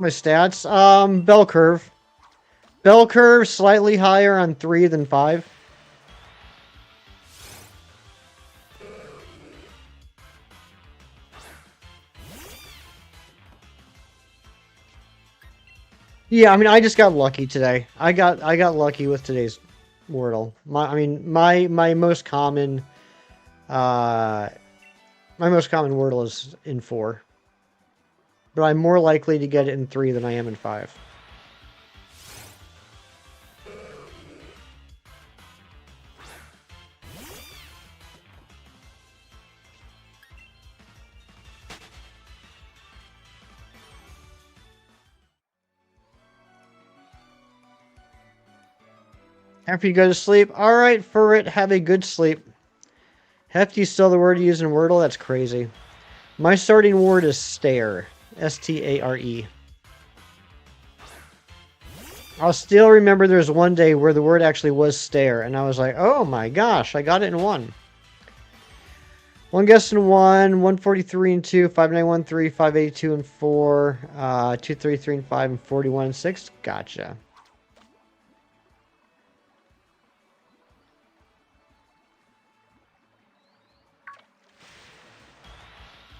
My stats, bell curve. Bell curve slightly higher on 3 than 5. Yeah, I mean, I just got lucky today. I got lucky with today's Wordle. My most common Wordle is in 4. But I'm more likely to get it in 3 than I am in 5. After you go to sleep, alright, Furret, have a good sleep. Hefty is still the word you use in Wordle? That's crazy. My starting word is stare. S-T-A-R-E. I'll still remember there's one day where the word actually was stare, and I was like, oh my gosh, I got it in 1. 1 guess in 1, 143 and 2, 5913, 582 and 4, 233 and 5, and 41 and 6. Gotcha.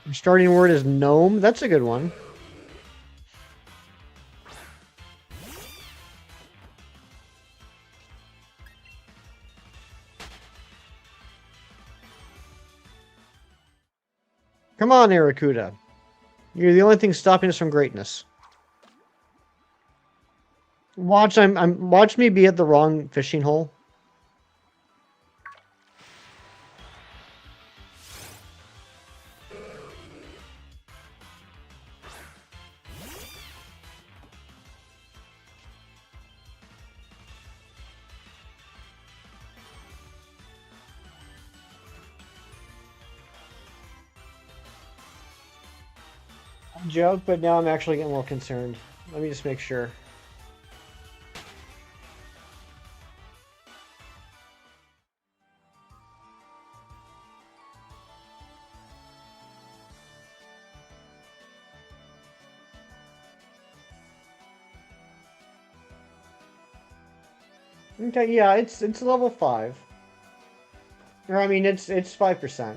Your starting word is gnome. That's a good one. Come on, Aracuda. You're the only thing stopping us from greatness. Watch me be at the wrong fishing hole. Joke, but now I'm actually getting a little concerned. Let me just make sure. Okay, yeah, it's level 5. Or I mean it's 5%.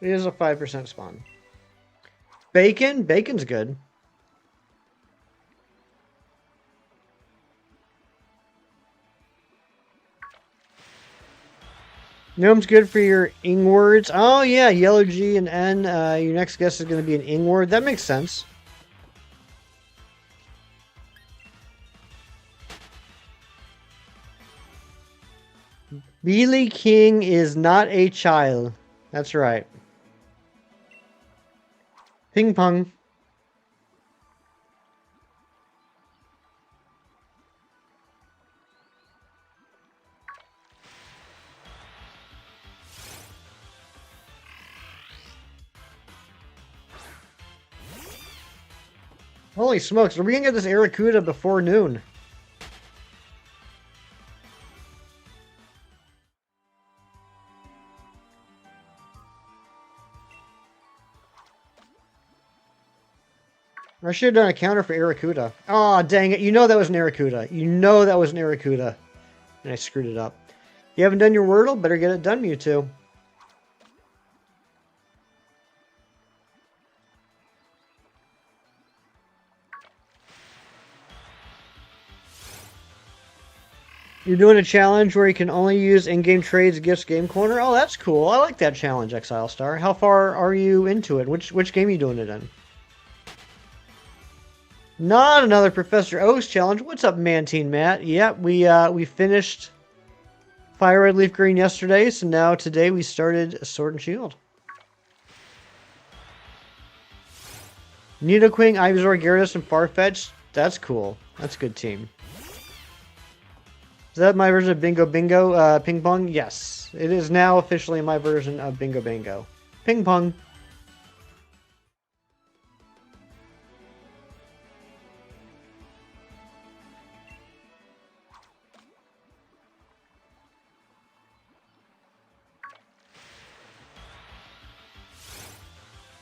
It is a 5% spawn. Bacon? Bacon's good. Gnome's good for your ing words. Oh yeah, yellow G and N. Your next guess is going to be an ing word. That makes sense. Billy King is not a child. That's right. Ping pong. Holy smokes, are we gonna get this Aracuda before noon? I should have done a counter for Aracuda. Aw, oh, dang it. You know that was an Aracuda. You know that was an Aracuda. And I screwed it up. You haven't done your Wordle? Better get it done, Mewtwo. You're doing a challenge where you can only use in-game trades, gifts, game corner? Oh, that's cool. I like that challenge, Exile Star. How far are you into it? Which game are you doing it in? Not another Professor Oak's challenge. What's up, Mantine Matt? Yep, we finished Fire Red Leaf Green yesterday, so now today we started Sword and Shield. Nidoqueen, Ivysaur, Gyarados, and Farfetch'd. That's cool. That's a good team. Is that my version of Bingo Bingo Ping Pong? Yes. It is now officially my version of Bingo Bingo. Ping Pong.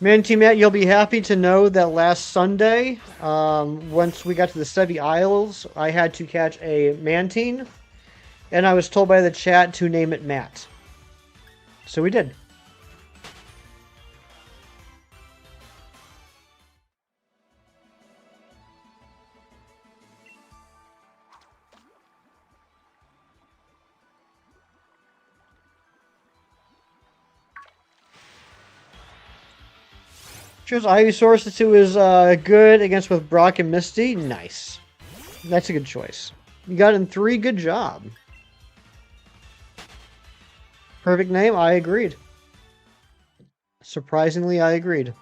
Man, Team Matt, you'll be happy to know that last Sunday, once we got to the Sevi Isles, I had to catch a Mantine, and I was told by the chat to name it Matt. So we did. Chose Ivysaur since it was good against both Brock and Misty. Nice. That's a good choice. You got in 3. Good job. Perfect name. I agreed. Surprisingly, I agreed.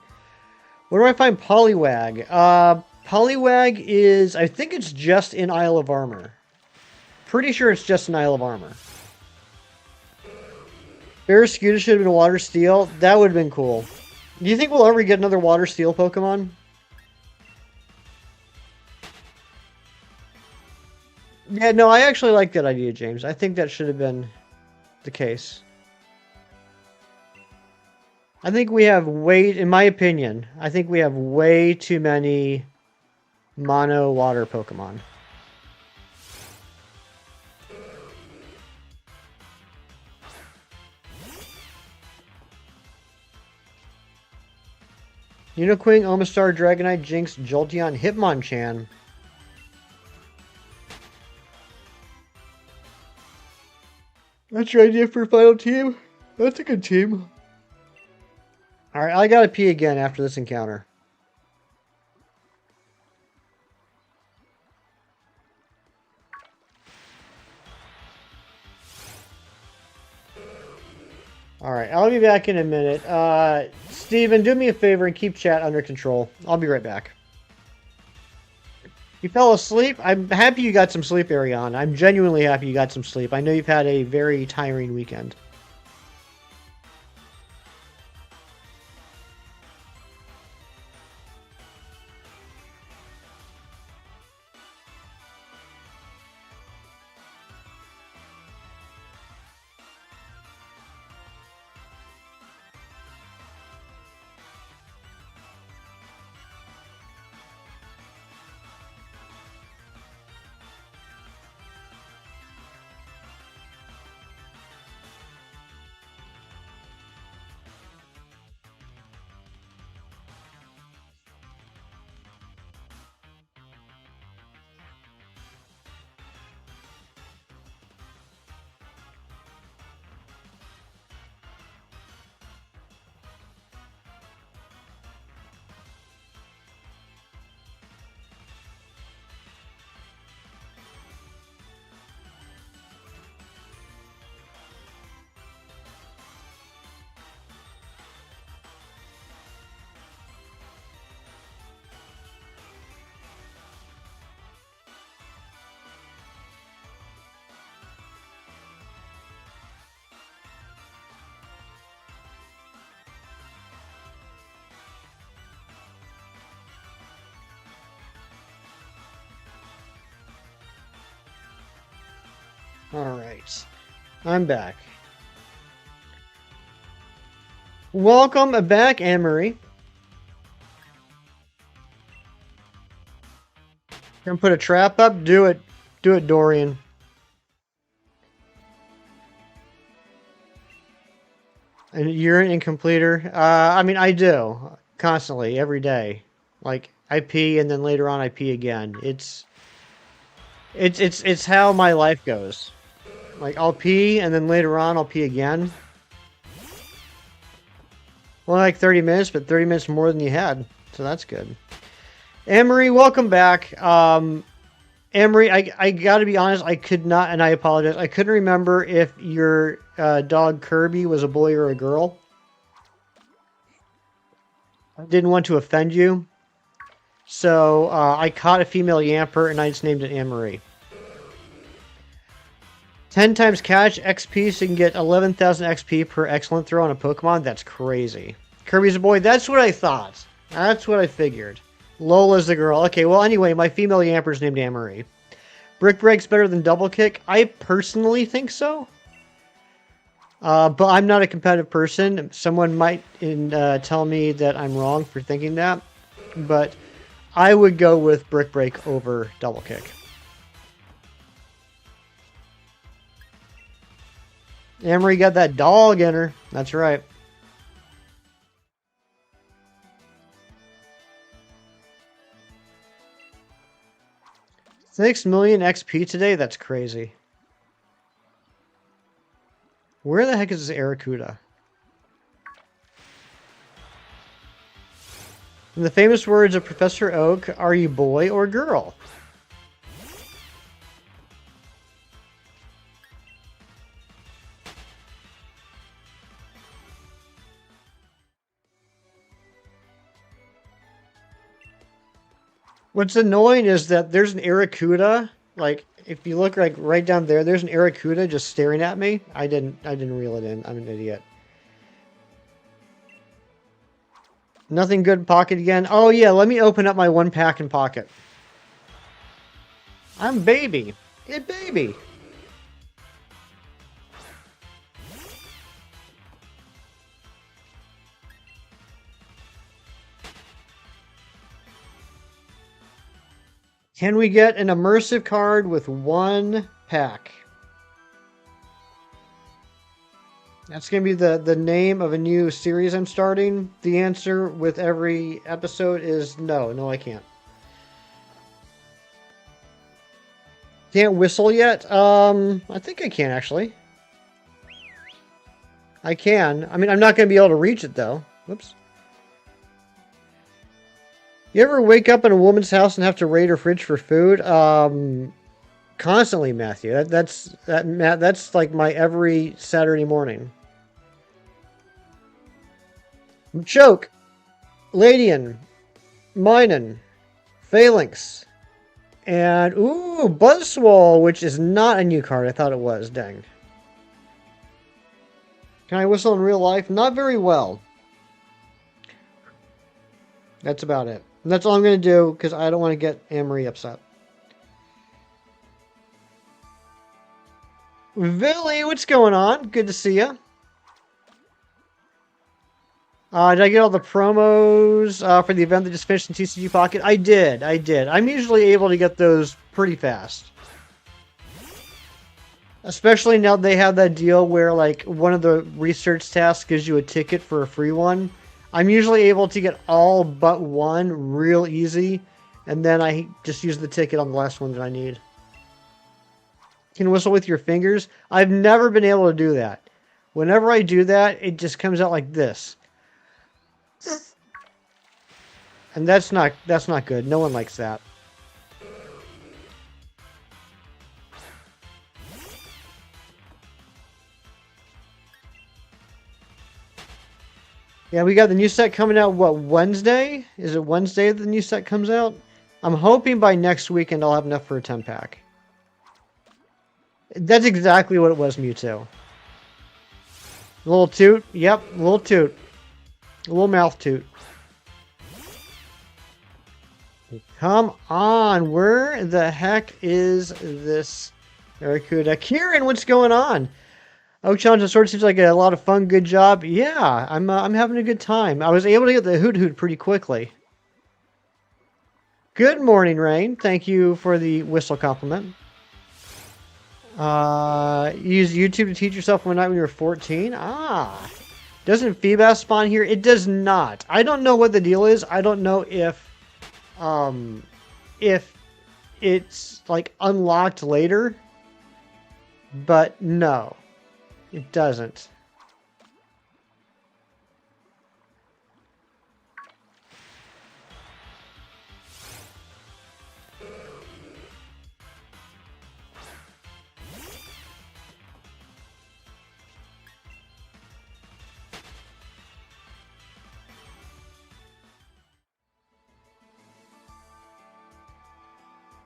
Where do I find Poliwag? Poliwag is... I think it's just in Isle of Armor. Pretty sure it's just in Isle of Armor. Barraskewda should have been Water Steel. That would have been cool. Do you think we'll ever get another Water Steel Pokemon? Yeah, no, I actually like that idea, James. I think that should have been the case. I think we have in my opinion, I think we have way too many mono water Pokemon. Uniquing, Omastar, Dragonite, Jinx, Jolteon, Hitmonchan. That's your idea for a final team? That's a good team. Alright, I gotta pee again after this encounter. Alright, I'll be back in a minute. Steven, do me a favor and keep chat under control. I'll be right back. You fell asleep? I'm happy you got some sleep, Ariane. I'm genuinely happy you got some sleep. I know you've had a very tiring weekend. Alright, I'm back. Welcome back, Anne-Marie. Gonna put a trap up? Do it. Do it, Dorian. And you're an incompleter? I mean, I do. Constantly, every day. Like, I pee and then later on I pee again. It's how my life goes. Like, I'll pee, and then later on, I'll pee again. Only like 30 minutes, but 30 minutes more than you had. So that's good. Anne-Marie, welcome back. Anne-Marie, I gotta be honest, I could not, and I apologize, I couldn't remember if your dog Kirby was a boy or a girl. I didn't want to offend you. So, I caught a female Yamper, and I just named it Anne-Marie. 10 times catch XP, so you can get 11,000 XP per excellent throw on a Pokemon. That's crazy. Kirby's a boy. That's what I thought. That's what I figured. Lola's the girl. Okay, well, anyway, my female Yamper's named Anne-Marie. Brick Break's better than Double Kick? I personally think so. But I'm not a competitive person. Someone might tell me that I'm wrong for thinking that. But I would go with Brick Break over Double Kick. Anne-Marie got that dog in her. That's right. $6 million XP today? That's crazy. Where the heck is this Arrokuda? In the famous words of Professor Oak, are you boy or girl? What's annoying is that there's an Arrokuda. Like, if you look like right down there, there's an Arrokuda just staring at me. I didn't reel it in. I'm an idiot. Nothing good in pocket again. Oh yeah, let me open up my one pack in pocket. I'm baby. Hey baby. Can we get an immersive card with one pack? That's going to be the name of a new series I'm starting. The answer with every episode is no. No, I can't. Can't whistle yet? I think I can, actually. I can. I mean, I'm not going to be able to reach it, though. Whoops. You ever wake up in a woman's house and have to raid her fridge for food? Constantly, Matthew. That's like my every Saturday morning. Choke, Ladian, Minen, Phalanx, and ooh, Buzzswole, which is not a new card. I thought it was. Dang. Can I whistle in real life? Not very well. That's about it. And that's all I'm going to do because I don't want to get Anne-Marie upset. Billy, what's going on? Good to see you. Did I get all the promos for the event that just finished in TCG Pocket? I did. I'm usually able to get those pretty fast. Especially now they have that deal where like one of the research tasks gives you a ticket for a free one. I'm usually able to get all but one real easy, and then I just use the ticket on the last one that I need. You can whistle with your fingers. I've never been able to do that. Whenever I do that, it just comes out like this. And that's not good. No one likes that. Yeah, we got the new set coming out, what, Wednesday? Is it Wednesday that the new set comes out? I'm hoping by next weekend I'll have enough for a 10-pack. That's exactly what it was, Mewtwo. A little toot. Yep, a little toot. A little mouth toot. Come on, where the heck is this Barracuda? Kieran, what's going on? Oak Challenge of Swords seems like a lot of fun. Good job. Yeah, I'm having a good time. I was able to get the Hoot Hoot pretty quickly. Good morning, Rain. Thank you for the whistle compliment. Use YouTube to teach yourself one night when you were 14. Ah, doesn't Feebas spawn here? It does not. I don't know what the deal is. I don't know if it's like unlocked later, but no. It doesn't.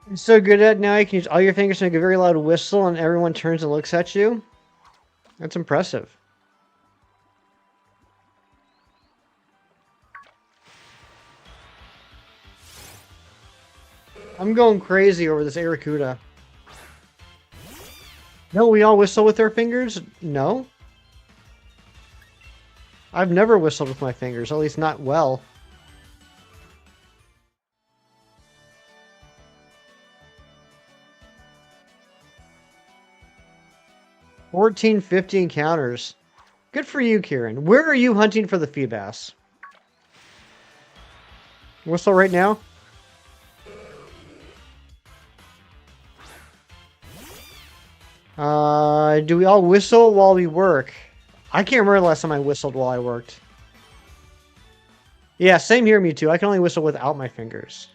You're so good at it now, you can use all your fingers to make a very loud whistle and everyone turns and looks at you. That's impressive. I'm going crazy over this Arrokuda. No, we all whistle with our fingers? No. I've never whistled with my fingers, at least not well. $14.50 encounters. Good for you, Kieran. Where are you hunting for the Feebas? Whistle right now? Do we all whistle while we work? I can't remember the last time I whistled while I worked. Yeah, same here, me too. I can only whistle without my fingers.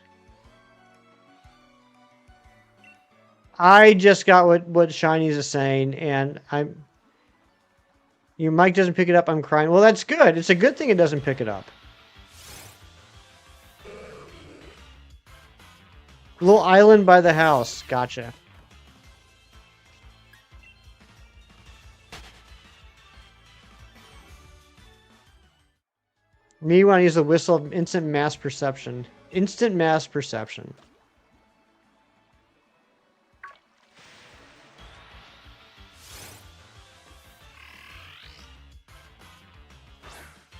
I just got what Shinies is saying, and your mic doesn't pick it up, I'm crying. Well, that's good. It's a good thing it doesn't pick it up. Little island by the house. Gotcha. Me want to use the whistle of instant mass perception. Instant mass perception.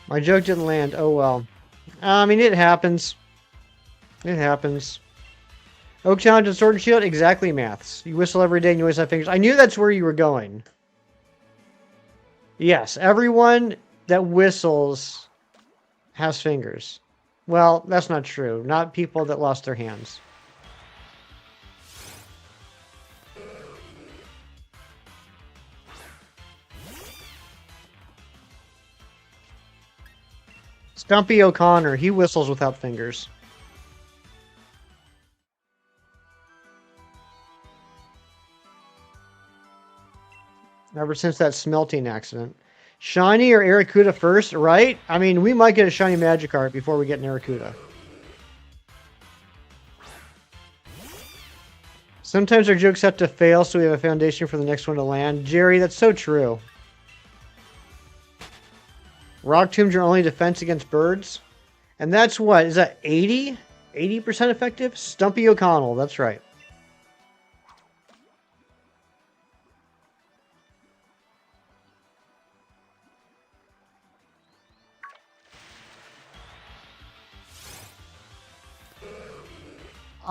My joke didn't land. Oh well. I mean, it happens. It happens. Oak Challenge and Sword and Shield? Exactly, maths. You whistle every day and you always have fingers. I knew that's where you were going. Yes, everyone that whistles has fingers. Well, that's not true. Not people that lost their hands. Stumpy O'Connor, he whistles without fingers. Ever since that smelting accident. Shiny or Aracuda first, right? I mean, we might get a shiny Magikarp before we get an Aracuda. Sometimes our jokes have to fail so we have a foundation for the next one to land. Jerry, that's so true. Rock tombs are only defense against birds. And that's what? Is that 80? 80% effective? Stumpy O'Connell, that's right.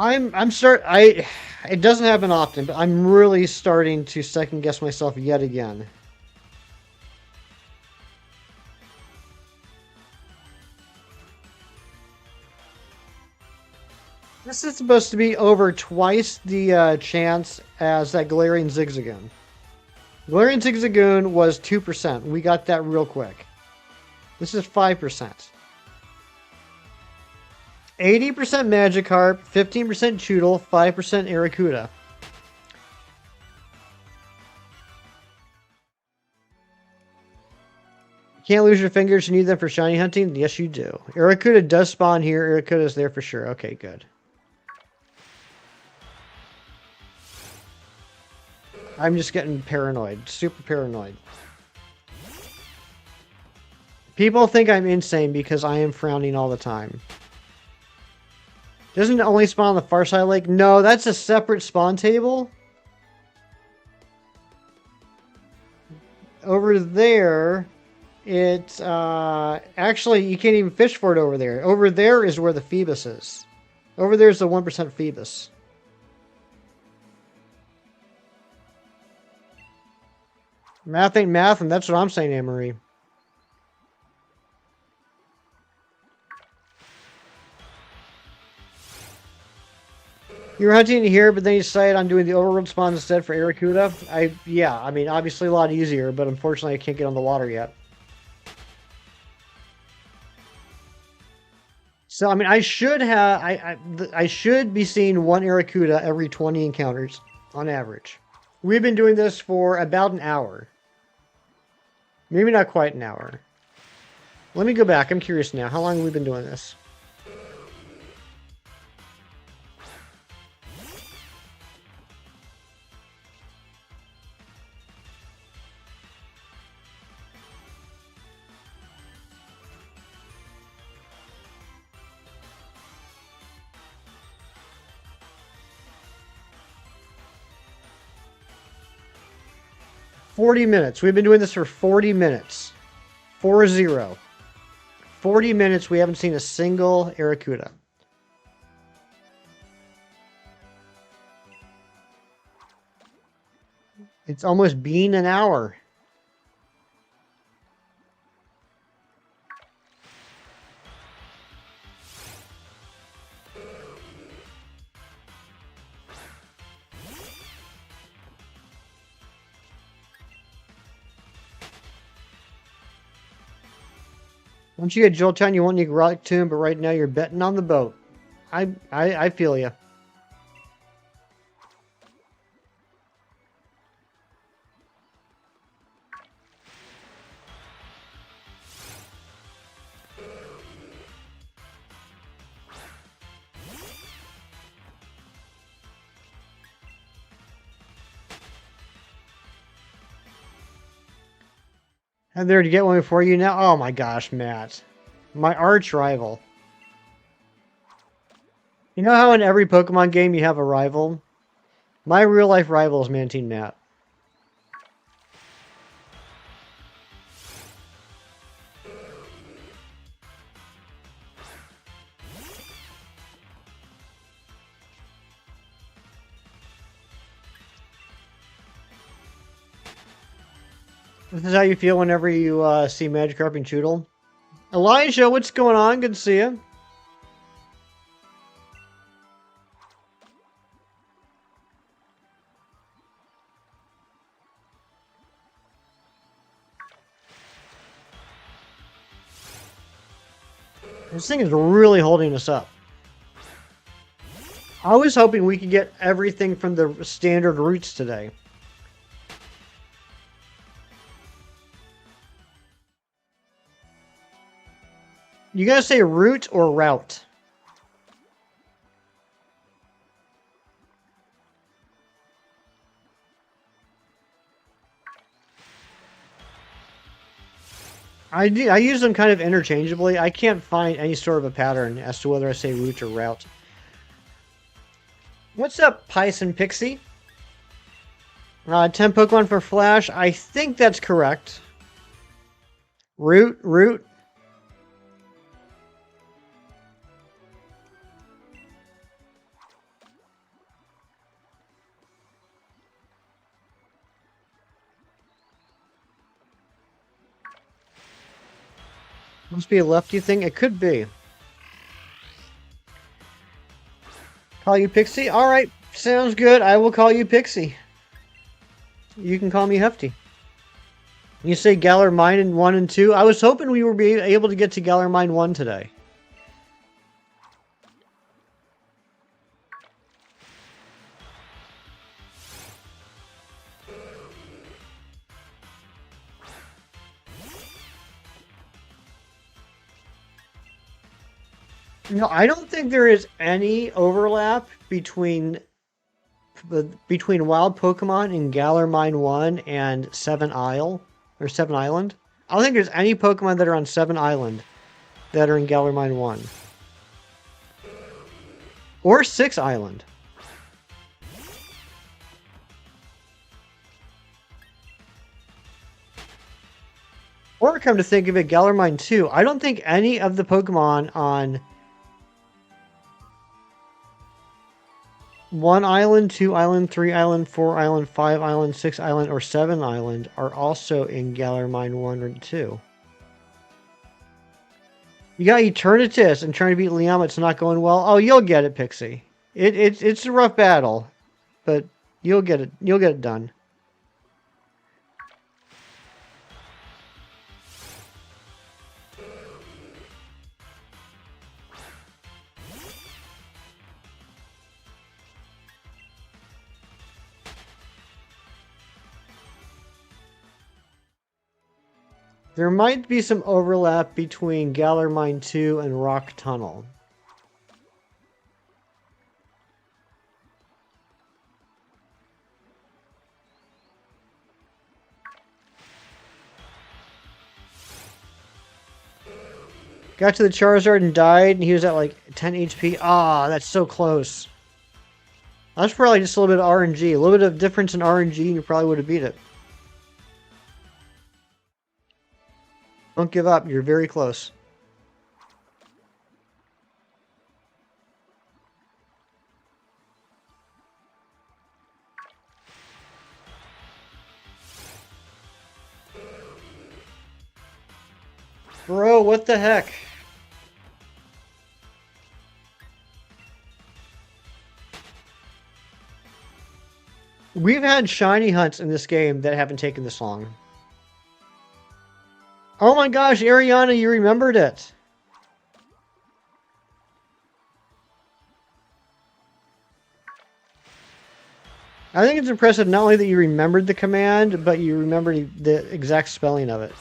It doesn't happen often, but I'm really starting to second guess myself yet again. This is supposed to be over twice the chance as that Galarian Zigzagoon. Galarian Zigzagoon was 2%. We got that real quick. This is 5%. 80% Magikarp, 15% Choodle, 5% Aracuda. Can't lose your fingers. You need them for shiny hunting? Yes, you do. Aracuda does spawn here. Aracuda is there for sure. Okay, good. I'm just getting paranoid. Super paranoid. People think I'm insane because I am frowning all the time. Doesn't it only spawn on the far side lake? No, that's a separate spawn table. Over there, it's actually you can't even fish for it over there. Over there is where the Phoebus is. Over there is the 1% Phoebus. Math ain't math, and that's what I'm saying, Anne-Marie. You were hunting here, but then you decided on doing the overworld spawn instead for Aracuda. I mean, obviously a lot easier, but unfortunately I can't get on the water yet. So I mean, I should be seeing one Aracuda every 20 encounters on average. We've been doing this for about an hour. Maybe not quite an hour. Let me go back. I'm curious now. How long have we been doing this? $40. We've been doing this for 40 minutes. 4-0. 40 minutes, we haven't seen a single Aracuda. It's almost been an hour. Once you get Jolteon, you won't need Rock Tomb, but right now you're betting on the boat. I feel you. I'm there to get one before you now. Oh my gosh, Matt. My arch rival. You know how in every Pokemon game you have a rival? My real life rival is Mantine Matt. This is how you feel whenever you see Magikarp and Choodle. Elijah, what's going on? Good to see you. This thing is really holding us up. I was hoping we could get everything from the standard routes today. You gotta say route or route? I use them kind of interchangeably. I can't find any sort of a pattern as to whether I say route or route. What's up, Python Pixie? 10 Pokemon for Flash. I think that's correct. Route. Must be a lefty thing. It could be. Call you Pixie? Alright, sounds good. I will call you Pixie. You can call me Hefty. You say Galar Mine in 1 and 2? I was hoping we would be able to get to Galar Mine 1 today. No, I don't think there is any overlap between Wild Pokemon in Galar Mine 1 and Seven Isle or Seven Island. I don't think there's any Pokemon that are on Seven Island that are in Galar Mine 1 or Six Island. Or come to think of it, Galar Mine 2. I don't think any of the Pokemon on 1 Island, 2 Island, 3 Island, 4 Island, 5 Island, 6 Island, or 7 Island are also in Galar Mine 1 or 2. You got Eternatus and trying to beat Liam, it's not going well. Oh, you'll get it, Pixie. It's a rough battle, but you'll get it. You'll get it done. There might be some overlap between Galar Mine 2 and Rock Tunnel. Got to the Charizard and died, and he was at like 10 HP. Ah, that's so close. That's probably just a little bit of RNG. A little bit of difference in RNG, and you probably would have beat it. Don't give up. You're very close. Bro, what the heck? We've had shiny hunts in this game that haven't taken this long. Oh my gosh, Ariana, you remembered it. I think it's impressive not only that you remembered the command, but you remembered the exact spelling of it.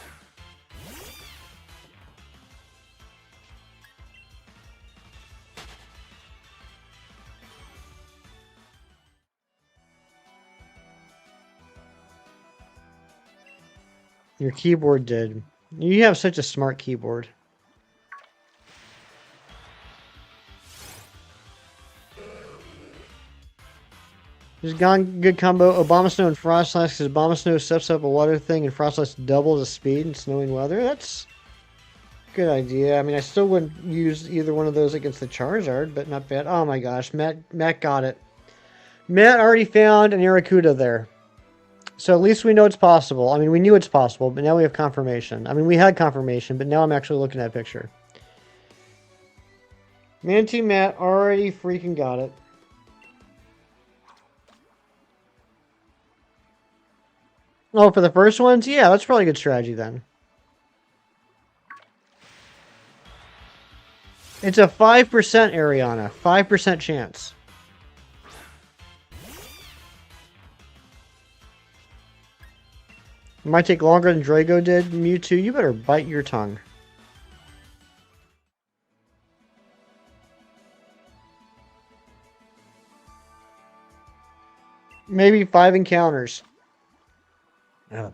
Your keyboard did. You have such a smart keyboard. Just gone good combo. Obama and Frostlass, because Obama steps up a water thing and Frostlass doubles the speed in snowing weather. That's a good idea. I mean, I still wouldn't use either one of those against the Charizard, but not bad. Oh my gosh, Matt got it. Matt already found an Aracuda there. So at least we know it's possible. I mean, we knew it's possible, but now we have confirmation. I mean, we had confirmation, but now I'm actually looking at a picture. Manatee Matt already freaking got it. Oh, for the first ones? Yeah, that's probably a good strategy then. It's a 5% Ariana. 5% chance. It might take longer than Drago did. Mewtwo, you better bite your tongue. Maybe 5 encounters. Oh.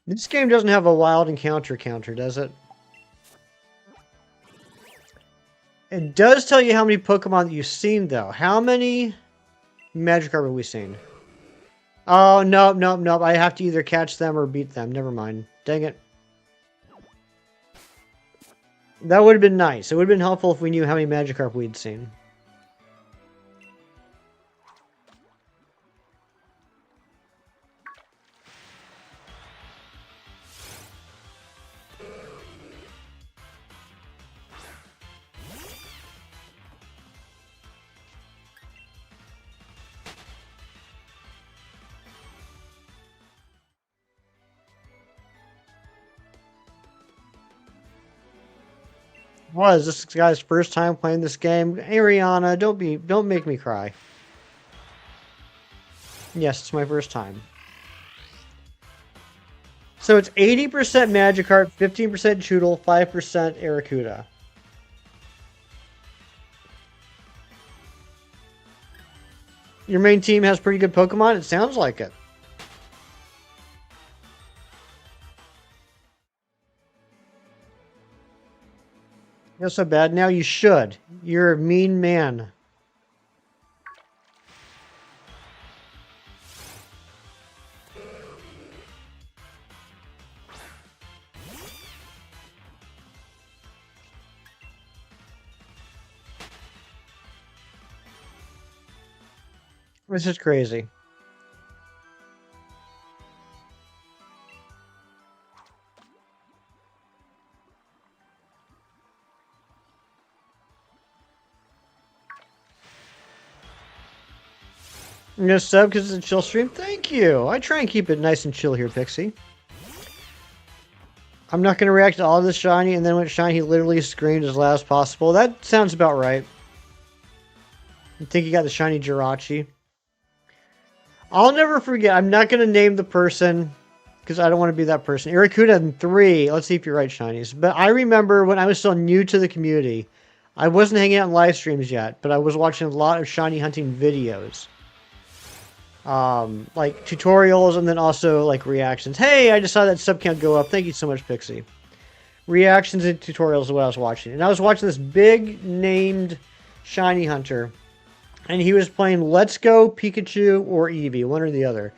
This game doesn't have a wild encounter counter, does it? It does tell you how many Pokemon that you've seen, though. How many Magikarp have we seen? Oh, nope, nope, nope. I have to either catch them or beat them. Never mind. Dang it. That would have been nice. It would have been helpful if we knew how many Magikarp we'd seen. Was this guy's first time playing this game? Ariana, don't make me cry. Yes, it's my first time. So it's 80% Magikarp, 15% Choodle, 5% Arrokuda. Your main team has pretty good Pokemon? It sounds like it. You're so bad now? You should. You're a mean man. This is crazy. You're gonna sub because it's a chill stream? Thank you. I try and keep it nice and chill here, Pixie. I'm not gonna react to all this shiny, and then when it's shiny, he literally screamed as loud as possible. That sounds about right. I think he got the shiny Jirachi. I'll never forget. I'm not gonna name the person because I don't want to be that person. Irikuda in 3. Let's see if you're right, shinies. But I remember when I was still new to the community, I wasn't hanging out in live streams yet, but I was watching a lot of shiny hunting videos. Like tutorials and then also like reactions. Hey, I just saw that sub count go up. Thank you so much, Pixie. Reactions and tutorials is what I was watching. And I was watching this big named shiny hunter. And he was playing Let's Go, Pikachu, or Eevee, one or the other.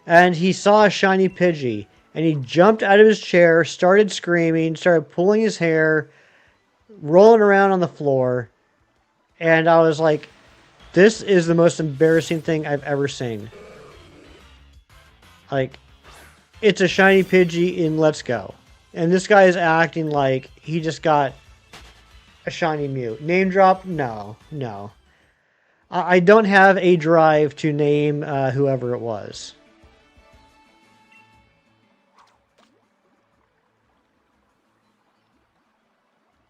And he saw a shiny Pidgey. And he jumped out of his chair, started screaming, started pulling his hair, rolling around on the floor. And I was like, this is the most embarrassing thing I've ever seen. Like, it's a shiny Pidgey in Let's Go. And this guy is acting like he just got a shiny Mew. Name drop? No, no. I don't have a drive to name whoever it was.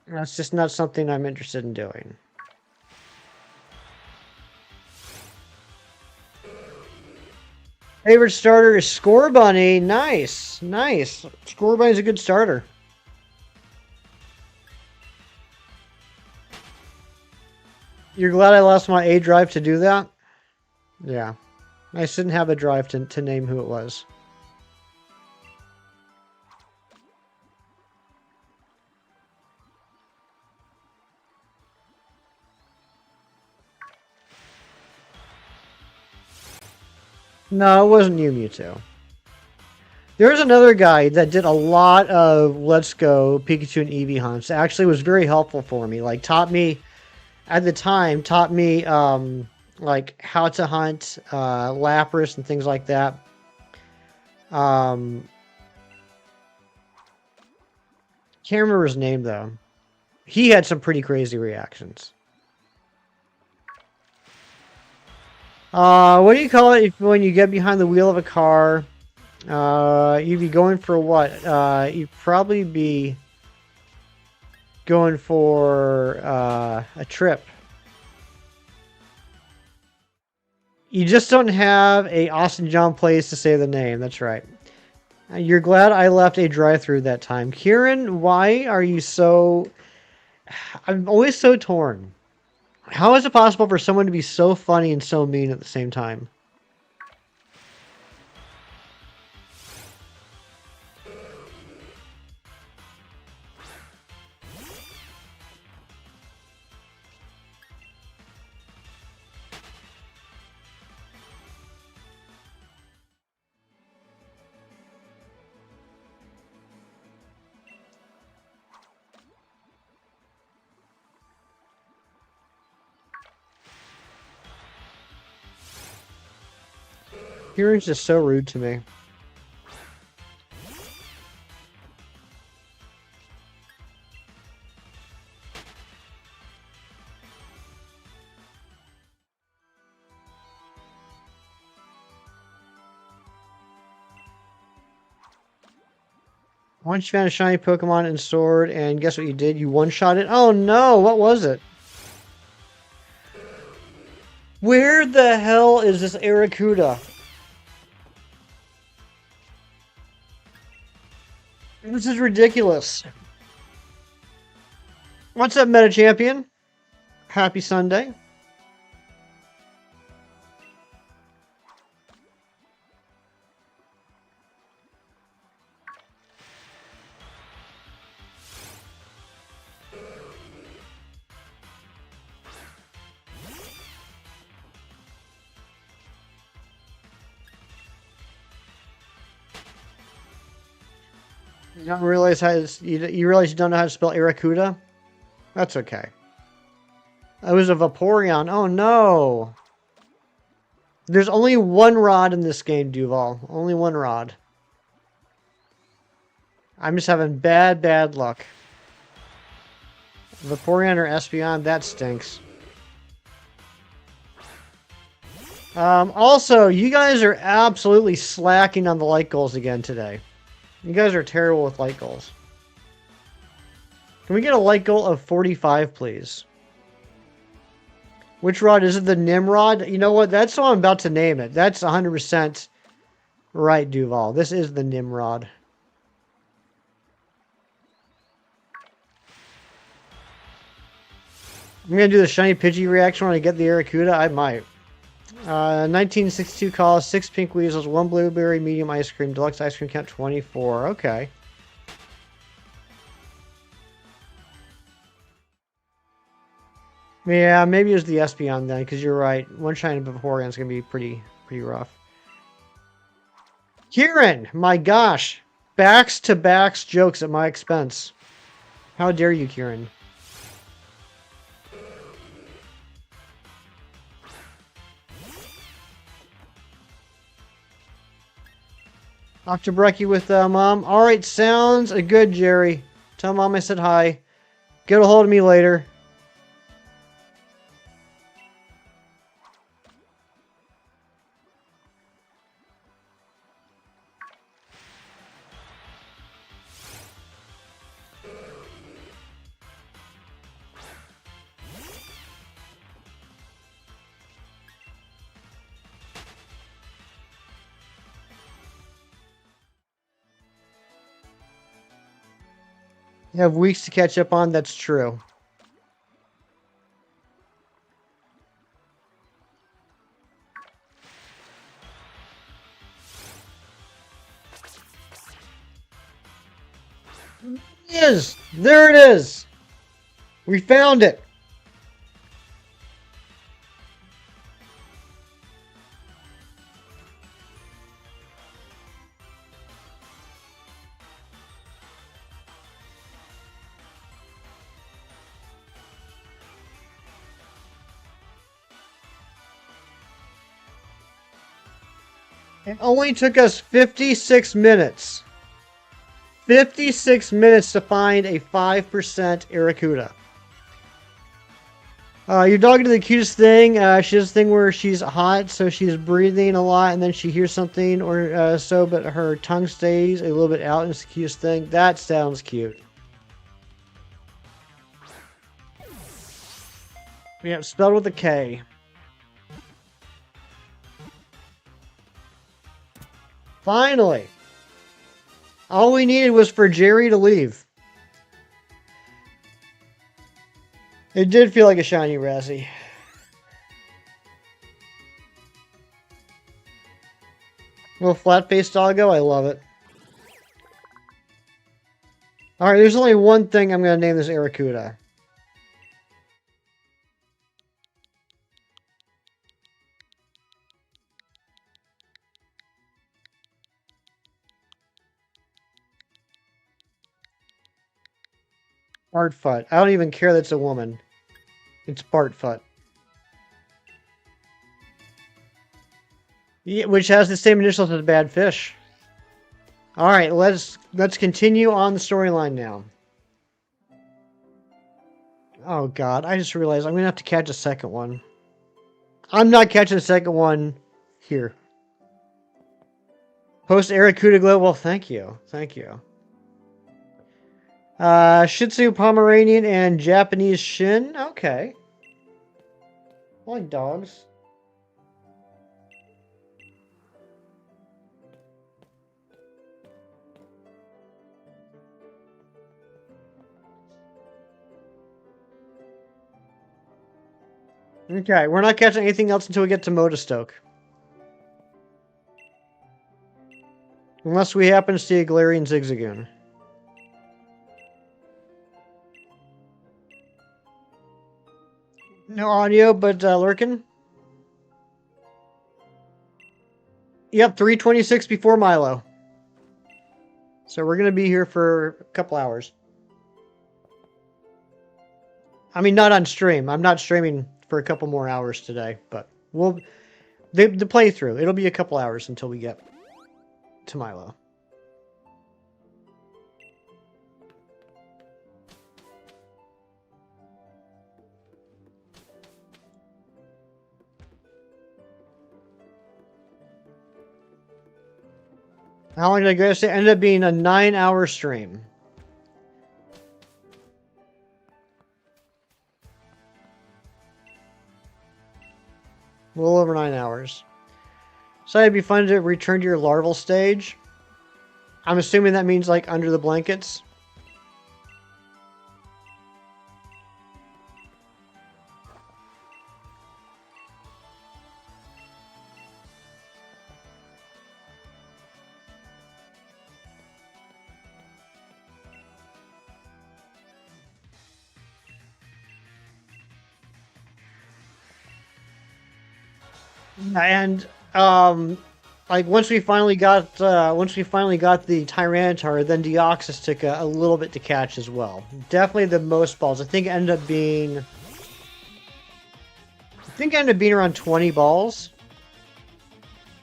That's just not something I'm interested in doing. Favorite starter is Score Bunny. Nice, nice. Score Bunny's a good starter. You're glad I lost my A drive to do that? Yeah. I shouldn't have a drive to name who it was. No, it wasn't you, Mewtwo. There's another guy that did a lot of Let's Go Pikachu and Eevee hunts. Actually, was very helpful for me. Like taught me at the time, taught me like how to hunt Lapras and things like that. Um, can't remember his name though. He had some pretty crazy reactions. What do you call it when you get behind the wheel of a car? You'd be going for what? You'd probably be going for a trip. You just don't have a Austin John place to say the name. That's right. You're glad I left a drive-through that time. Kieran, why are you so... I'm always so torn. How is it possible for someone to be so funny and so mean at the same time? Kieran's just so rude to me. Once you found a shiny Pokemon and sword, and guess what you did? You one-shot it? Oh no, what was it? Where the hell is this Aracuda? This is ridiculous. What's up, Meta Champion? Happy Sunday. You don't realize you realize you don't know how to spell Aracuda? That's okay. It was a Vaporeon. Oh no! There's only one rod in this game, Duval. Only one rod. I'm just having bad luck. Vaporeon or Espeon, that stinks. Also, you guys are absolutely slacking on the light goals again today. You guys are terrible with light goals. Can we get a light goal of 45, please? Which rod? Is it the Nimrod? You know what? That's what I'm about to name it. That's 100% right, Duval. This is the Nimrod. I'm going to do the Shiny Pidgey reaction when I get the Aracuda. I might. 1962 calls, 6 pink weasels, 1 blueberry medium ice cream, deluxe ice cream count 24. Okay. Yeah, maybe it was the Espeon then, because you're right. One shiny Vaporeon is going to be pretty rough. Kieran, my gosh. Backs to backs jokes at my expense. How dare you, Kieran? Off to brekkie with Mom. Alright, sounds good, Jerry. Tell Mom I said hi. Get a hold of me later. You have weeks to catch up on, that's true. There it is! We found it! It only took us 56 minutes. 56 minutes to find a 5% Aracuda. Your dog did the cutest thing. She does a thing where she's hot, so she's breathing a lot, and then she hears something or so, but her tongue stays a little bit out, and it's the cutest thing. That sounds cute. Yeah, spelled with a K. Finally! All we needed was for Jerry to leave. It did feel like a shiny Razzie. Little flat-faced doggo, I love it. Alright, there's only one thing I'm going to name this Aracuda. Bartfoot. I don't even care that it's a woman. It's Bartfoot. Yeah, which has the same initials as Bad Fish. Alright, let's continue on the storyline now. Oh god, I just realized I'm going to have to catch a second one. I'm not catching a second one here. Post Aracuda Glow. Well, thank you. Thank you. Shih Tzu, Pomeranian, and Japanese Shin. Okay. I like dogs. Okay, we're not catching anything else until we get to Modestoke. Unless we happen to see a Galarian Zigzagoon. No audio, but Lurkin? Yep, 3:26 before Milo. So we're going to be here for a couple hours. I mean, not on stream. I'm not streaming for a couple more hours today, but we'll... The playthrough, it'll be a couple hours until we get to Milo. How long did I go? It ended up being a 9-hour stream. A little over 9 hours. So it'd be fun to return to your larval stage. I'm assuming that means like under the blankets. And like once we finally got the Tyranitar, then Deoxys took a little bit to catch as well. Definitely the most balls. I think it ended up being around 20 balls.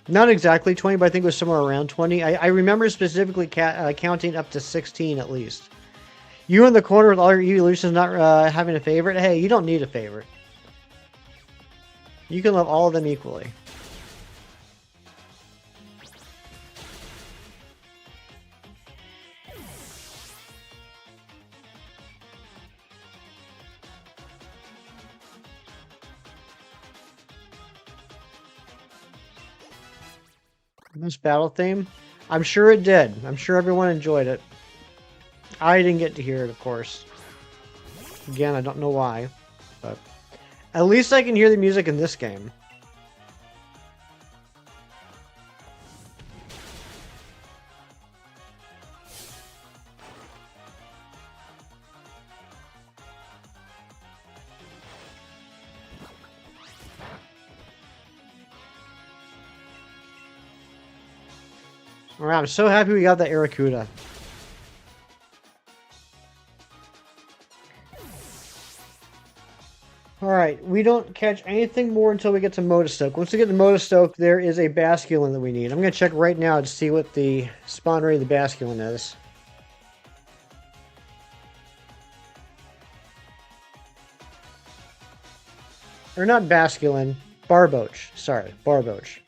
Not exactly 20, but I think it was somewhere around 20. I remember specifically counting up to 16 at least. You in the corner with all your evolutions not having a favorite? Hey, you don't need a favorite. You can love all of them equally. This battle theme? I'm sure it did. I'm sure everyone enjoyed it. I didn't get to hear it, of course. Again, I don't know why, but at least I can hear the music in this game. Alright, I'm so happy we got that Aracuda. Alright, Alright, we don't catch anything more until we get to Motostoke. Once we get to Motostoke, there is a Basculin that we need. I'm going to check right now to see what the spawn rate of the Basculin is. Or not Basculin, Barboach. Sorry, Barboach.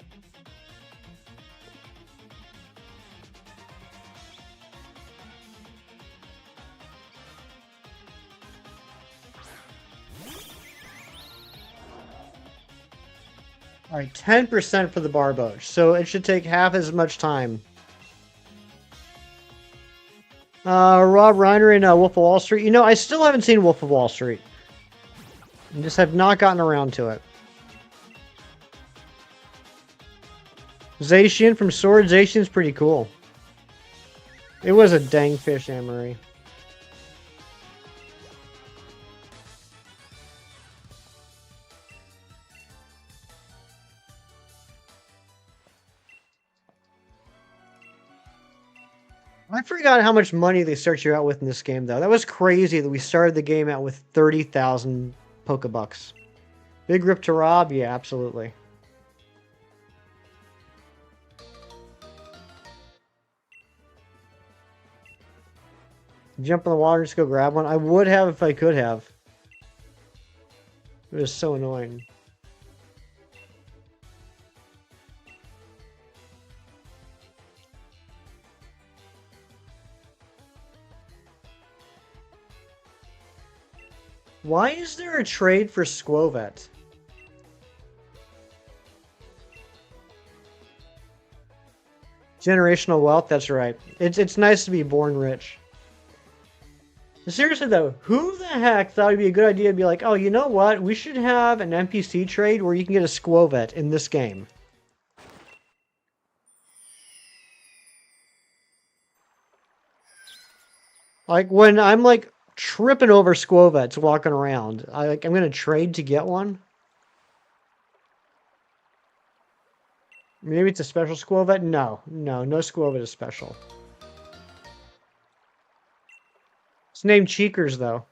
Alright, 10% for the Barboach, so it should take half as much time. Rob Reiner in Wolf of Wall Street. You know, I still haven't seen Wolf of Wall Street. I just have not gotten around to it. Zacian from Sword. Zacian's pretty cool. It was a dang fish, Anne-Marie. I forgot how much money they start you out with in this game, though. That was crazy that we started the game out with 30,000 Pokebucks. Big rip to Rob? Yeah, absolutely. Jump in the water and just go grab one? I would have if I could have. It was so annoying. Why is there a trade for Squovet? Generational wealth, that's right. It's nice to be born rich. Seriously though, who the heck thought it'd be a good idea to be like, oh, you know what? We should have an NPC trade where you can get a Squovet in this game. Like when I'm like tripping over Squovets walking around, I'm gonna trade to get one. Maybe it's a special Squovet? No Squovet is special. It's named Cheekers, though.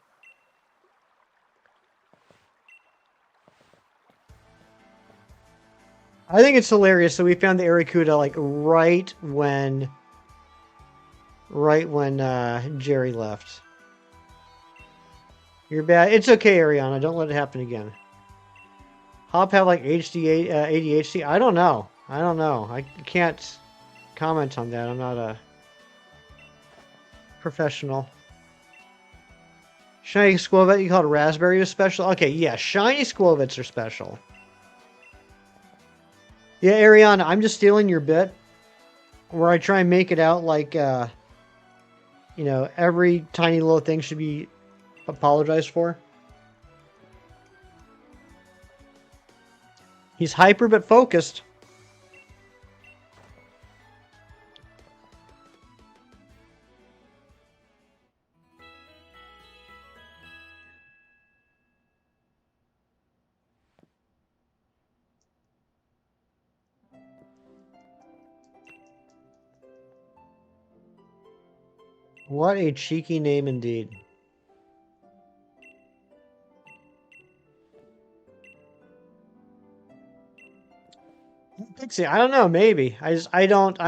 I think it's hilarious that we found the Arrokuda, like, right when Jerry left. You're bad. It's okay, Ariana. Don't let it happen again. Hop have, like, ADHD? I don't know. I can't comment on that. I'm not a professional. Shiny Squovet, you called Raspberry was special? Okay, yeah, shiny Squovets are special. Yeah, Ariana, I'm just stealing your bit where I try and make it out like, you know, every tiny little thing should be apologized for. He's hyper but focused. What a cheeky name indeed. Pixie, I don't know, maybe. I don't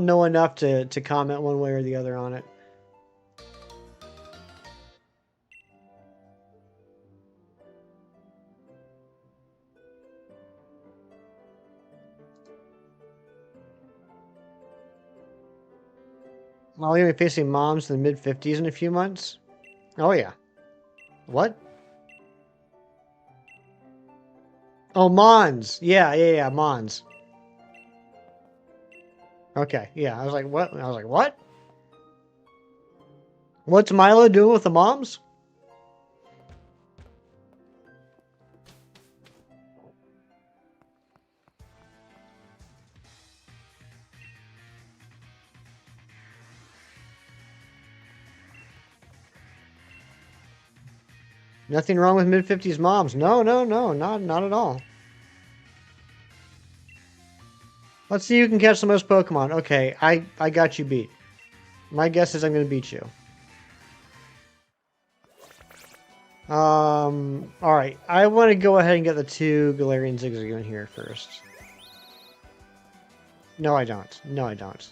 know enough to comment one way or the other on it. Well, you're gonna be facing moms in the mid-50s in a few months? Oh, yeah. What? Oh, Mons. Yeah, Mons. Okay, yeah. I was like, what? I was like, what? What's Milo doing with the moms? Nothing wrong with mid-50s moms. No, not at all. Let's see who can catch the most Pokemon. Okay, I got you beat. My guess is I'm going to beat you. All right. I want to go ahead and get the 2 Galarian Zigzagoon here first. No, I don't. No, I don't.